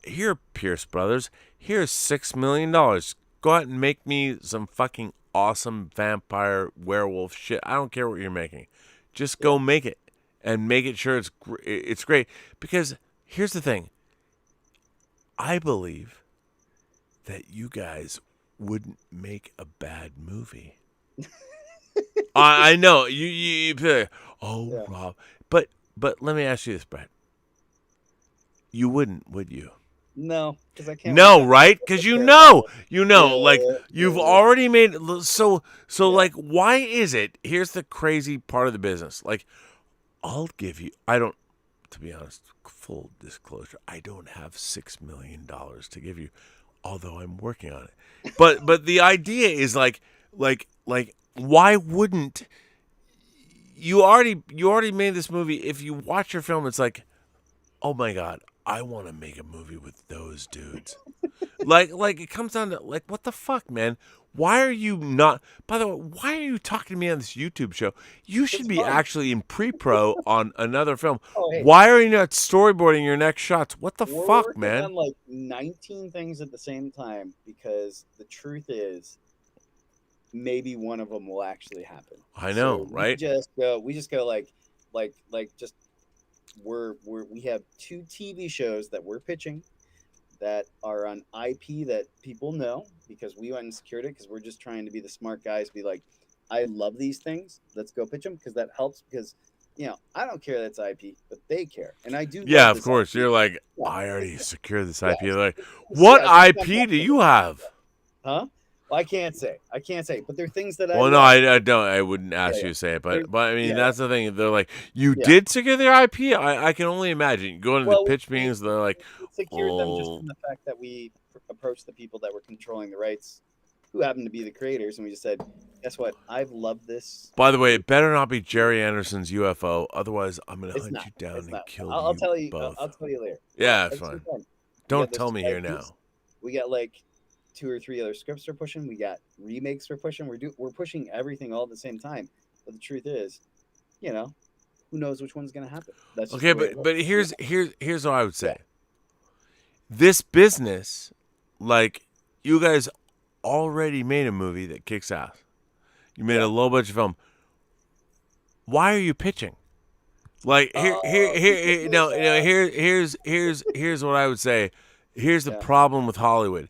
here, Pierce Brothers, here's $6 million. Go out and make me some fucking awesome vampire werewolf shit. I don't care what you're making. Just go make it, and make it sure it's great. Because here's the thing. I believe that you guys wouldn't make a bad movie. I know you feel like, oh,
Yeah.
Rob, but let me ask you this, Brett. You wouldn't, would you?
No, because I can't.
No, right? Because you know,
Yeah,
like you've
yeah.
already made so
Yeah.
like, why is it? Here's the crazy part of the business. Like, I'll give you. I don't, to be honest, full disclosure, I don't have $6 million to give you, although I'm working on it. But the idea is like, why wouldn't you already made this movie? If you watch your film, it's like, oh my God, I want to make a movie with those dudes. like it comes down to like, what the fuck, man? Why are you not? By the way, why are you talking to me on this YouTube show? You should be
fun.
actually in pre-pro on another film.
Oh, hey.
Why are you not storyboarding your next shots? What the
We're
fuck,
working
man?
on like 19 things at the same time, because the truth is, maybe one of them will actually happen.
I know,
So
right?
We just go like just we have 2 TV shows that we're pitching that are on IP that people know, because we went and secured it, because we're just trying to be the smart guys, be like, I love these things, let's go pitch them, because that helps, because I don't care that's IP, but they care, and I do.
Yeah,
love
of
this
course.
IP.
You're like,
Yeah.
I already secured this
Yeah.
IP. They're like, what
Yeah, it's
IP do you have?
Huh? Well, I can't say, but there are things that
Well,
I
no,
love.
I don't. I wouldn't ask
Yeah,
you to say it,
They're-
but I mean,
yeah.
that's the thing. They're like, you
Yeah.
did secure their IP. I can only imagine. You go into
Well,
the pitch
we-
meetings. They're like,
We secured them just
oh.
from the fact that we approached the people that were controlling the rights, who happened to be the creators, and we just said, guess what? I've loved this.
By the way, it better not be Jerry Anderson's UFO. Otherwise, I'm gonna
It's
hunt
not.
you down
It's
and
not.
kill
I'll
you
tell you.
both.
I'll tell you later.
Yeah,
At
it's
the same
fine.
time,
Don't
those
tell me
two
here
IPs.
now.
We got like 2 or 3 other scripts we're pushing. We got remakes we're pushing. We're pushing everything all at the same time. But the truth is, who knows which one's gonna happen? That's just
Okay,
the way it
but
works.
here's what I would say. This business, like, you guys already made a movie that kicks ass. You made a low budget film. Why are you pitching? Like here's what I would say. Here's the
Yeah.
problem with Hollywood.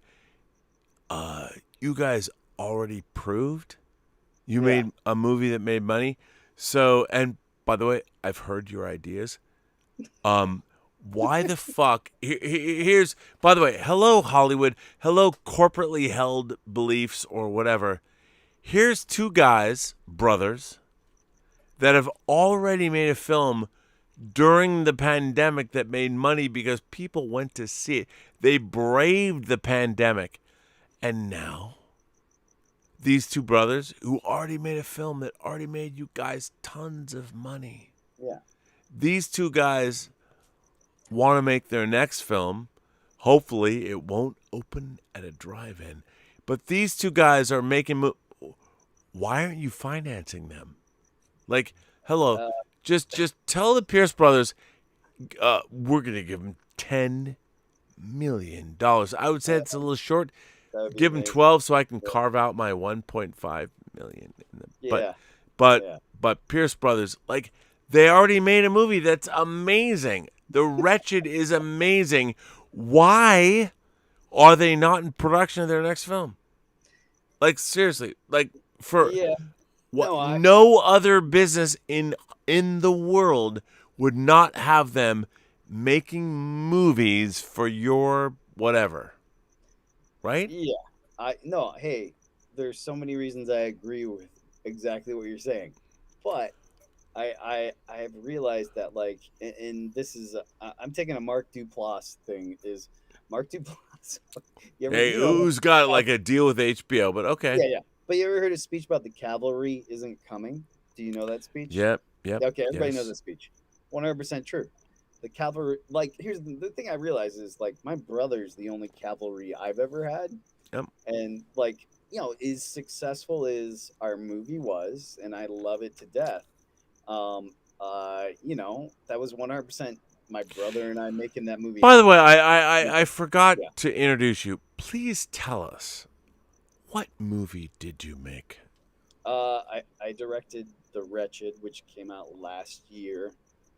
You guys already proved you
Yeah.
made a movie that made money. So, and by the way, I've heard your ideas. Why the fuck? Here's, by the way, hello Hollywood, hello corporately held beliefs or whatever. Here's 2 guys, brothers, that have already made a film during the pandemic that made money because people went to see it. They braved the pandemic, and now these two brothers who already made a film that already made you guys tons of money.
Yeah.
These two guys want to make their next film. Hopefully, it won't open at a drive-in. But these two guys are making. Why aren't you financing them? Like, hello, just tell the Pierce brothers, we're gonna give them $10 million. I would say it's a little short. Give them 12 so I can carve out my 1.5 million.
Yeah.
But Pierce brothers, like, they already made a movie that's amazing. The Wretched is amazing. Why are they not in production of their next film? Like, seriously, like, for what? No other business in the world would not have them making movies for your whatever, right?
Yeah. Hey, there's so many reasons I agree with exactly what you're saying, but I have realized that, like, and this is I'm taking a Mark Duplass thing. Is Mark Duplass?
Who's got like a deal with HBO? But okay.
Yeah. But you ever heard his speech about the cavalry isn't coming? Do you know that speech?
Yep.
Okay, everybody knows that speech. 100% true. The cavalry, like, here's the thing I realize is, like, my brother's the only cavalry I've ever had.
Yep.
And, like, as successful as our movie was, and I love it to death, that was 100% my brother and I making that movie.
By the way, I forgot to introduce you. Please tell us, what movie did you make?
I directed The Wretched, which came out last year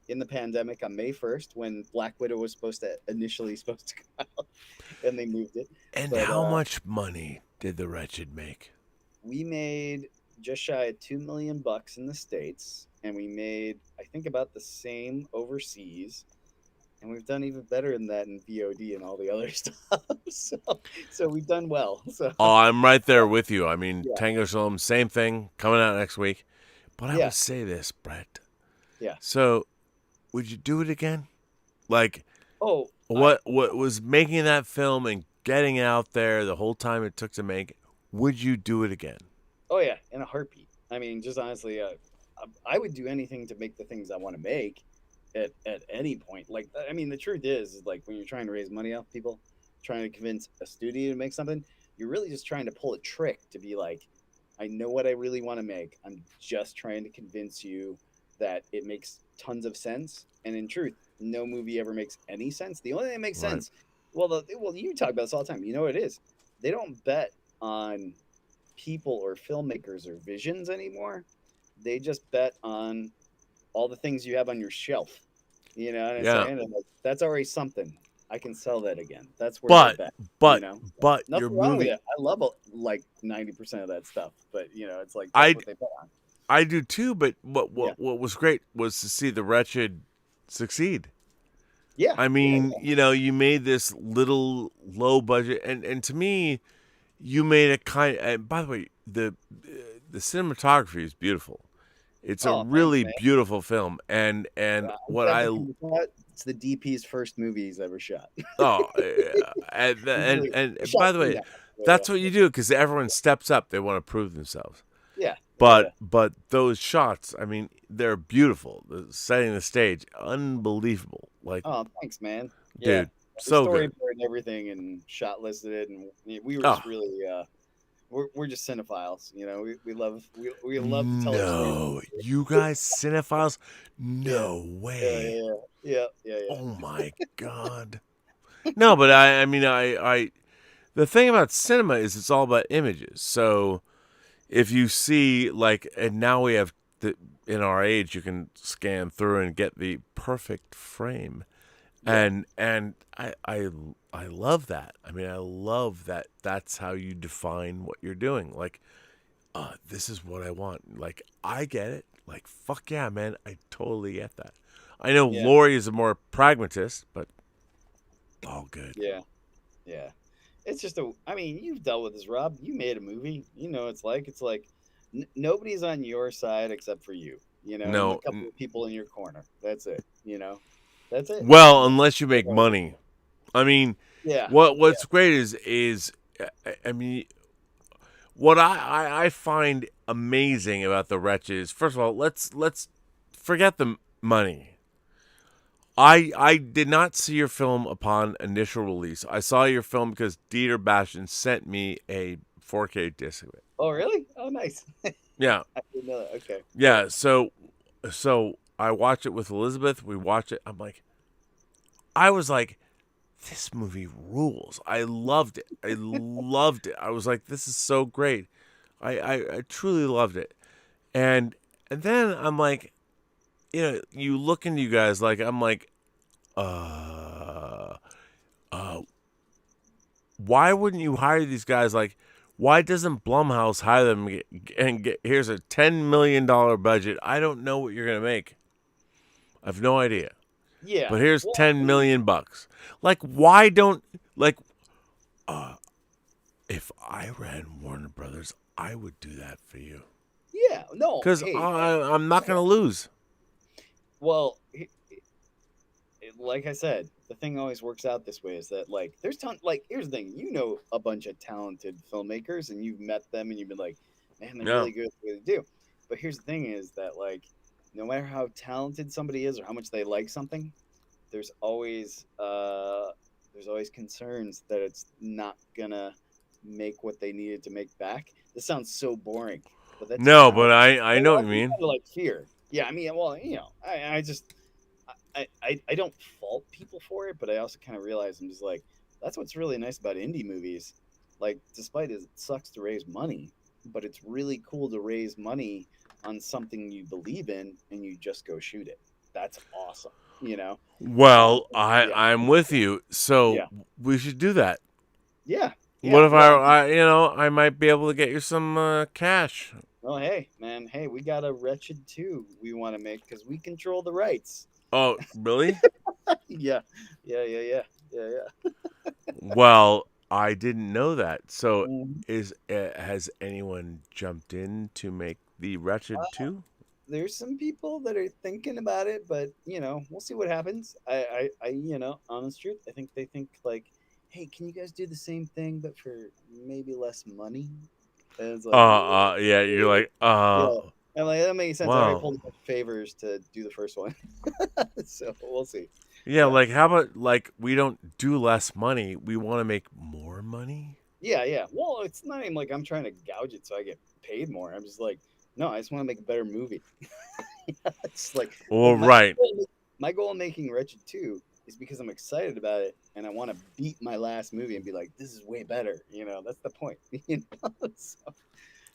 in the pandemic on May 1st, when Black Widow was initially supposed to come out, and they moved it.
And how much money did The Wretched make?
We made just shy of $2 million in the States, and we made, I think, about the same overseas. And we've done even better than that in VOD and all the other stuff. So we've done well. So.
Oh, I'm right there with you. I mean, Tango Shalom, same thing, coming out next week. But I would say this, Brett.
Yeah.
So, would you do it again? Like, what was making that film and getting it out there the whole time it took to make it? Would you do it again?
Oh yeah, in a heartbeat. I mean, just honestly, I would do anything to make the things I want to make. At any point, like, I mean, the truth is like, when you're trying to raise money off people, trying to convince a studio to make something, you're really just trying to pull a trick to be like, I know what I really want to make. I'm just trying to convince you that it makes tons of sense. And in truth, no movie ever makes any sense. The only thing that makes sense, well, you talk about this all the time. You know what it is? They don't bet on people or filmmakers or visions anymore. They just bet on all the things you have on your shelf, and like, that's already something. I can sell that again. That's where
but
nothing
your
wrong with
movie,
it. I love like 90% of that stuff, but it's like, that's what they bet on.
I do too. But what was great was to see The Wretched succeed.
Yeah,
I mean, you made this little low budget, and to me, you made a kind. And by the way, the cinematography is beautiful. It's a really beautiful film, and what
it's the DP's first movie he's ever shot.
And by the way, that's what you do, because everyone steps up. They want to prove themselves.
Yeah.
But those shots, I mean, they're beautiful. Setting the stage, unbelievable. Like,
oh, thanks, man.
Dude, so good.
Storyboard and everything, and shot listed it, and we were just really. We're just cinephiles, we love to tell.
No, you guys cinephiles? No way.
Yeah.
Oh my God. No, but I mean, the thing about cinema is it's all about images. So if you see, like, and now we have in our age, you can scan through and get the perfect frame. And I love that. I mean, I love that that's how you define what you're doing. Like, this is what I want. Like, I get it. Like, fuck yeah, man. I totally get that. I know Lori is a more pragmatist, but all good.
Yeah. It's just I mean, you've dealt with this, Rob. You made a movie. It's like nobody's on your side except for you. No, and a couple of people in your corner. That's it. That's it.
Well, unless you make money. I mean, what's great is I mean, What I find amazing about The Wretched is, first of all, let's forget the money. I did not see your film upon initial release. I saw your film because Dieter Bastian sent me a 4K disc of it.
Oh, really? Oh, nice.
Yeah.
I didn't know that. Okay.
Yeah, so I watched it with Elizabeth. We watched it. I was like, this movie rules. I loved it. I loved it. I was like, this is so great. I truly loved it. And then I'm like, you look into you guys like, I'm like, why wouldn't you hire these guys? Like, why doesn't Blumhouse hire them and get here's a $10 million budget? I don't know what you're gonna make. I have no idea.
Yeah.
But here's 10 million bucks. Like, why don't if I ran Warner Brothers, I would do that for you.
Yeah. No.
Because
hey,
I'm not gonna lose.
Well, like I said, the thing always works out this way is that like there's here's the thing, a bunch of talented filmmakers and you've met them and you've been like, man, they're really good at what they do. But here's the thing is that like no matter how talented somebody is or how much they like something, there's always concerns that it's not gonna make what they needed to make back. This sounds so boring, but that's
but I know what you mean.
Like fear. Yeah, I mean, well, I don't fault people for it, but I also kind of realize I'm just like, that's what's really nice about indie movies. Like, despite it sucks to raise money, but it's really cool to raise money on something you believe in and you just go shoot it. That's awesome,
Well, I'm with you. So we should do that.
Yeah.
What if I might be able to get you some cash?
Well, hey, man, we got a Wretched 2 we want to make because we control the rights.
Oh, really?
Yeah.
Well, I didn't know that. So has anyone jumped in to make the Wretched 2?
There's some people that are thinking about it, but we'll see what happens. I honest truth, I think they think like, hey, can you guys do the same thing but for maybe less money? And it's like,
you're like,
and like that makes sense.
Wow.
I already pulled enough favors to do the first one, so we'll see.
Yeah, like how about like we don't do less money, we want to make more money?
Yeah. Well, it's not even like I'm trying to gouge it so I get paid more. I'm just like, no, I just want to make a better movie. It's like,
right.
My goal in making Wretched 2 is because I'm excited about it and I want to beat my last movie and be like, this is way better. That's the point. So,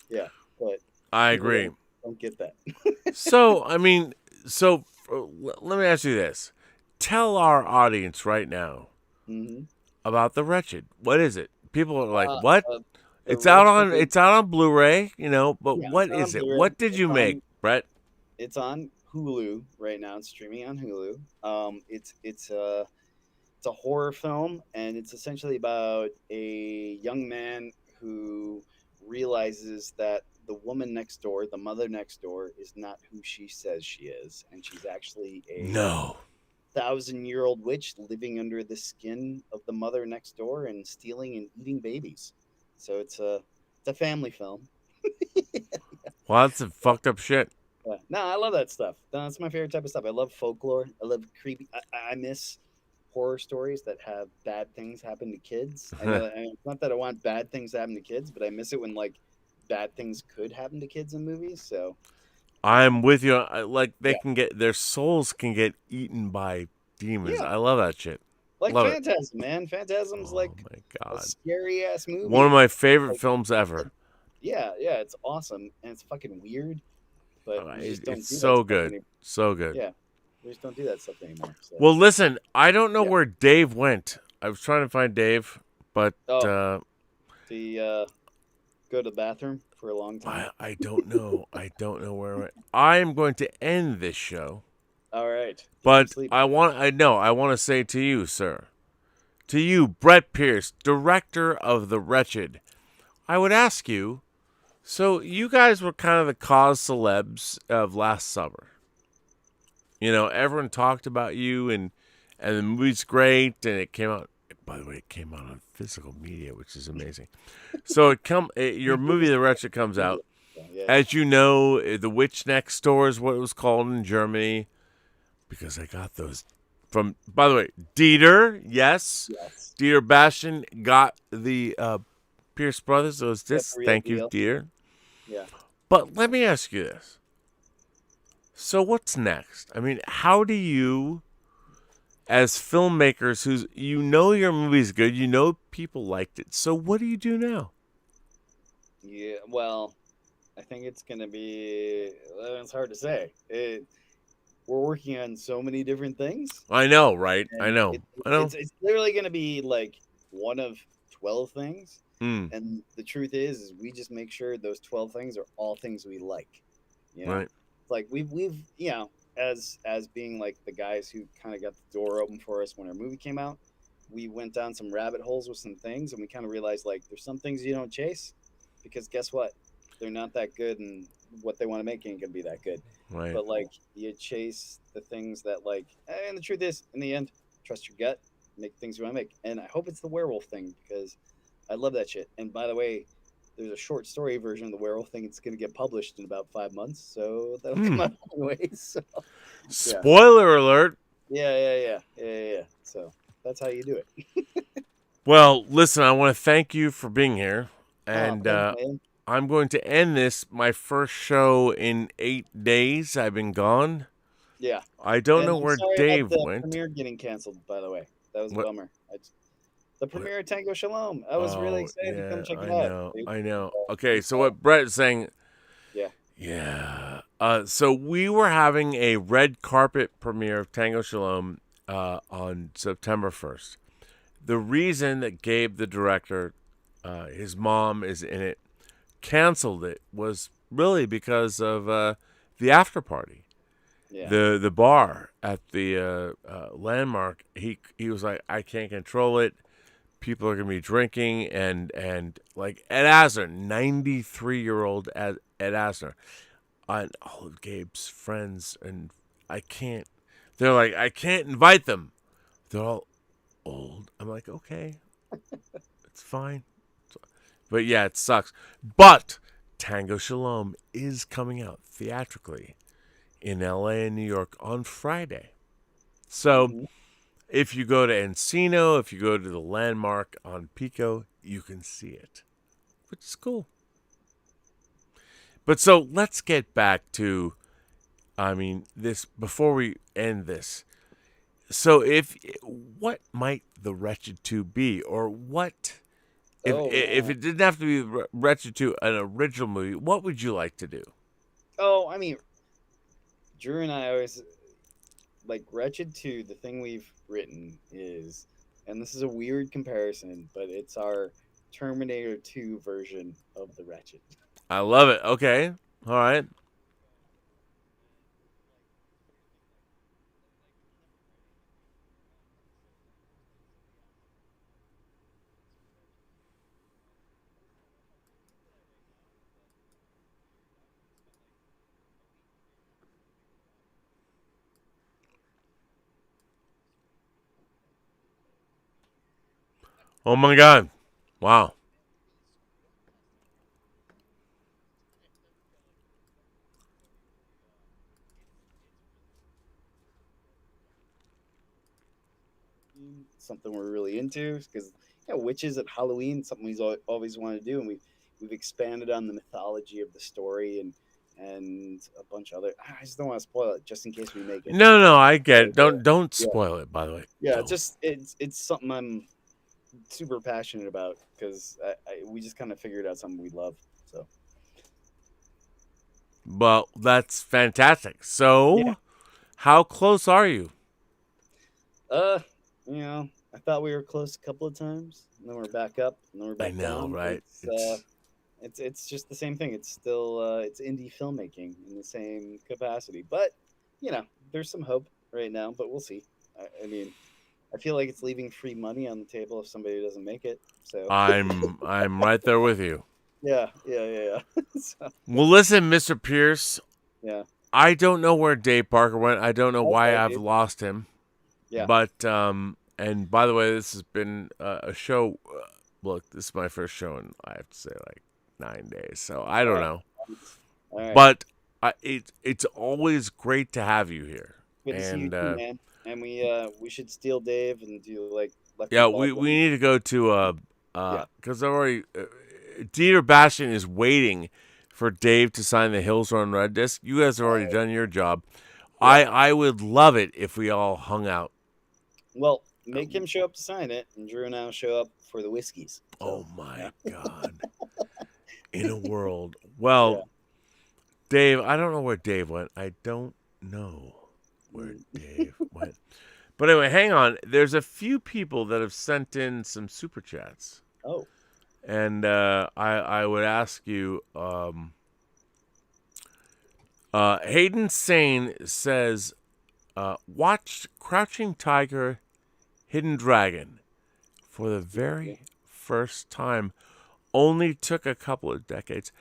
yeah, but
I agree.
Don't get that.
So, I mean, let me ask you this. Tell our audience right now about The Wretched. What is it? People are like, what? It's out on Blu-ray, but what is it?
Blu-ray.
What did you make, Brett?
It's on Hulu right now. It's streaming on Hulu. It's a horror film, and it's essentially about a young man who realizes that the woman next door, the mother next door, is not who she says she is, and she's actually a 1,000-year-old witch living under the skin of the mother next door and stealing and eating babies. So it's a family film.
Well, that's some fucked up shit.
No, I love that stuff. That's my favorite type of stuff. I love folklore. I love creepy. I miss horror stories that have bad things happen to kids. And it's not that I want bad things to happen to kids, but I miss it when like bad things could happen to kids in movies. So
I'm with you. They can get their souls can get eaten by demons. I love that shit.
Like
love
Phantasm, man. Phantasm's like
my God.
a scary ass movie.
One of my favorite films ever.
Yeah, it's awesome and it's fucking weird. But
it's so good. So good.
Yeah. We just don't do that stuff anymore. So.
Well, listen, I don't know where Dave went. I was trying to find Dave, but
go to the bathroom for a long time.
I don't know. I don't know where I went. I am going to end this show.
All right.
But I want to say to you, sir, to you, Brett Pierce, director of The Wretched, I would ask you, so you guys were kind of the cause celebs of last summer. Everyone talked about you and the movie's great and it came out by the way, it came out on physical media, which is amazing. So your movie, The Wretched, comes out.
Yeah.
As you know, The Witch Next Door is what it was called in Germany, because I got those from, by the way, Dieter. Yes. Dieter Bastian got the Pierce Brothers. Those discs.
Real
Thank you,
deal.
Dieter.
Yeah.
But let me ask you this. So what's next? I mean, how do you, as filmmakers, your movie's good, people liked it, so what do you do now?
Yeah. Well, I think it's gonna be. It's hard to say. We're working on so many different things.
I know, right? I know.
It's literally gonna be like one of 12 things.
Mm.
And the truth is we just make sure those 12 things are all things we like. You know?
Right.
Like we've as being like the guys who kind of got the door open for us when our movie came out, we went down some rabbit holes with some things, and we kind of realized like there's some things you don't chase because guess what? They're not that good, and what they want to make ain't gonna be that good.
Right.
But like you chase the things that like, and the truth is, in the end, trust your gut, make things you want to make. And I hope it's the werewolf thing because I love that shit. And by the way, there's a short story version of the werewolf thing. It's going to get published in about 5 months, so that'll come out anyways. So,
Spoiler alert.
Yeah. So that's how you do it.
Well, listen, I want to thank you for being here, and
Thanks, man.
I'm going to end this, my first show in 8 days. I've been gone.
Yeah.
I don't
And
know
I'm
where
sorry
Dave
about the
went.
premiere getting canceled, by the way. That was a
What?
bummer. The premiere of Tango Shalom. I was really excited to come check it out.
I know. Okay, so what Brett is saying.
Yeah.
Yeah. So we were having a red carpet premiere of Tango Shalom on September 1st. The reason that Gabe, the director, his mom is in it, canceled it was really because of the after party.
Yeah.
The bar at the Landmark, he was like, I can't control it. People are going to be drinking, and like Ed Asner, 93-year-old Ed Asner, and all of Gabe's friends, and they're like, I can't invite them. They're all old. I'm like, okay, it's fine. But yeah, it sucks. But Tango Shalom is coming out theatrically in LA and New York on Friday. So if you go to Encino, if you go to the Landmark on Pico, you can see it, which is cool. But so let's get back to, this, before we end this. So what might The Wretched 2 be? Or what, if it didn't have to be Wretched 2, an original movie, what would you like to do?
Oh, I mean, Drew and I always, like, Wretched 2, the thing we've written is, and this is a weird comparison, but it's our Terminator 2 version of The Wretched.
I love it. Okay. All right. Oh my God. Wow.
Something we're really into because witches at Halloween, something we've always wanted to do, and we've expanded on the mythology of the story and a bunch of other. I just don't want to spoil it, just in case we make it.
No, I get it. Don't spoil it. By the way.
Yeah,
Don't.
it's something I'm super passionate about because we just kind of figured out something we love. So.
Well, that's fantastic. So, how close are you?
I thought we were close a couple of times, and then we're back up, and then we're back down.
I know, right?
It's just the same thing. It's still it's indie filmmaking in the same capacity, but there's some hope right now. But we'll see. I mean, I feel like it's leaving free money on the table if somebody doesn't make it. So
I'm right there with you.
Yeah. So,
Well, listen, Mr. Pierce.
Yeah.
I don't know where Dave Parker went. I don't know why I've lost him.
Yeah.
But And by the way, this has been a show. Look, this is my first show in, I have to say, like 9 days. So I don't know.
All right.
But it's always great to have you here.
Good to see you too, man. And we should steal Dave and do like lefty
Yeah,
ball
we
game.
need to go to because I've already Dieter Bastian is waiting for Dave to sign the Hills Run Red Disc. You guys have already done your job.
Yeah.
I would love it if we all hung out.
Well, make him show up to sign it, and Drew and I'll show up for the whiskeys. So,
Oh my God! In a world, well, Dave, I don't know where Dave went. I don't know where Dave went. But anyway, hang on. There's a few people that have sent in some super chats.
Oh.
And I would ask you, Hayden Sane says, watched Crouching Tiger, Hidden Dragon for the very first time. Only took a couple of decades.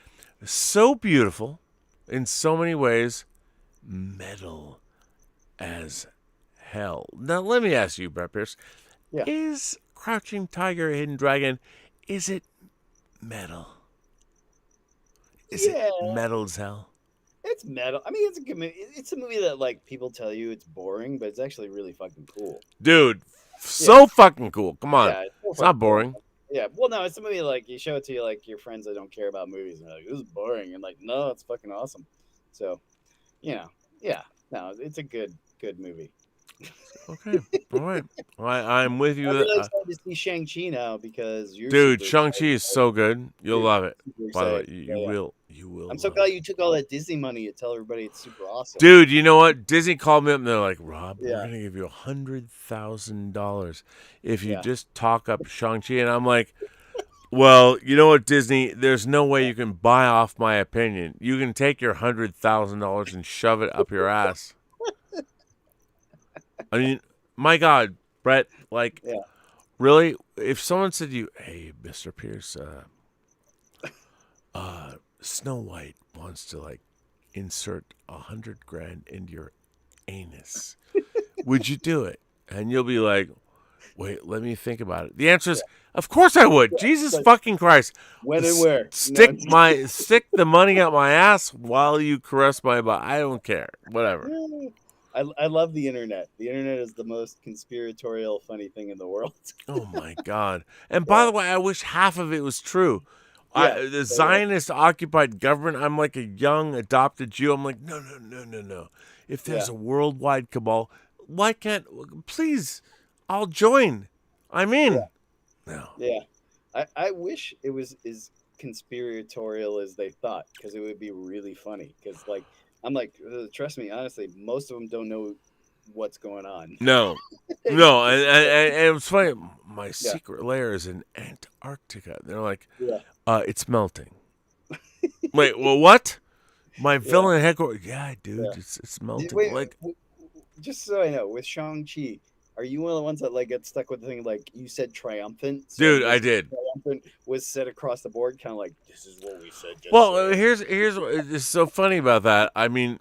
So beautiful in so many ways. Metal as hell. Now, let me ask you, Brett Pierce.
Yeah.
Is Crouching Tiger, Hidden Dragon, is it metal? Is it metal as hell?
It's metal. I mean, it's a good movie. It's a movie that like people tell you it's boring, but it's actually really fucking cool.
Dude, so fucking cool. Come on.
Yeah,
It's not boring.
Yeah, well, no, it's a movie like you show it to you like your friends that don't care about movies, and they're like, "This is boring," and like, no, it's fucking awesome. So, yeah, no, it's a good movie.
Okay, all right. I'm with you.
I'm really excited to see Shang-Chi now because you're
Dude,
super
Shang-Chi
excited.
is so good. You'll love it.
Super
By the way,
excited.
you
Yeah.
will. You will.
I'm so
love
glad
it.
you took all that Disney money to tell everybody it's super awesome.
Dude, you know what? Disney called me up and they're like, Rob, we're
Yeah.
going to give you $100,000 if you
Yeah.
just talk up Shang-Chi. And I'm like, well, you know what, Disney? There's no way you can buy off my opinion. You can take your $100,000 and shove it up your ass. I mean, my God, Brett, like,
Yeah.
really? If someone said to you, hey, Mr. Pierce, Snow White wants to, like, insert $100,000 into your anus, would you do it? And you'll be like, wait, let me think about it. The answer is, of course I would. Jesus
but
fucking Christ.
When and where?
Stick
No,
stick the money up my ass while you caress my butt. I don't care. Whatever.
I love the internet. The internet is the most conspiratorial, funny thing in the world.
Oh my God. And by the way, I wish half of it was true.
Yeah,
The Zionist occupied government, I'm like a young adopted Jew. I'm like, no. If there's a worldwide cabal, why can't, please, I'll join. I'm in. No.
Yeah. I wish it was as conspiratorial as they thought, because it would be really funny. Because, like, I'm like, trust me, honestly, most of them don't know what's going on.
No. No. And it was funny. My secret lair is in Antarctica. They're like, it's melting. Wait, well, what? My villain headquarters. Yeah, dude, it's melting.
Wait,
like,
just so I know, with Shang-Chi, are you one of the ones that like get stuck with the thing like you said triumphant? So
dude,
this
I did.
Triumphant was said across the board, kind of like this is what we said. Just
Well,
so.
here's what is so funny about that. I mean,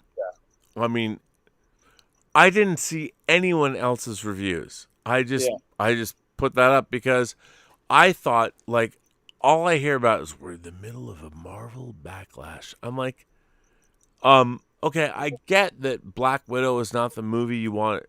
I didn't see anyone else's reviews. I just put that up because I thought, like, all I hear about is we're in the middle of a Marvel backlash. I'm like, okay, I get that Black Widow is not the movie you want.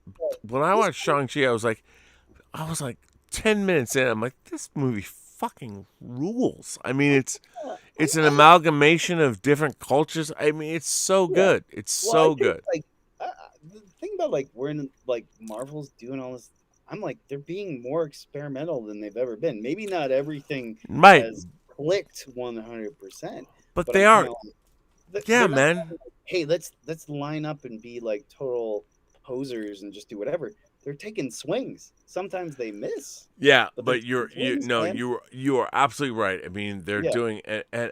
When I watched Shang-Chi, I was like 10 minutes in, I'm like, this movie fucking rules. I mean, it's an amalgamation of different cultures. I mean, it's so good. It's so good.
Like, the thing about like we're in like Marvel's doing all this. I'm like, they're being more experimental than they've ever been. Maybe not everything has clicked 100%,
but they are.
They're
man.
not like, hey, let's line up and be like total posers and just do whatever. They're taking swings. Sometimes they miss.
Yeah, but
they're
you
taking swings, man.
are absolutely right. I mean, they're doing, and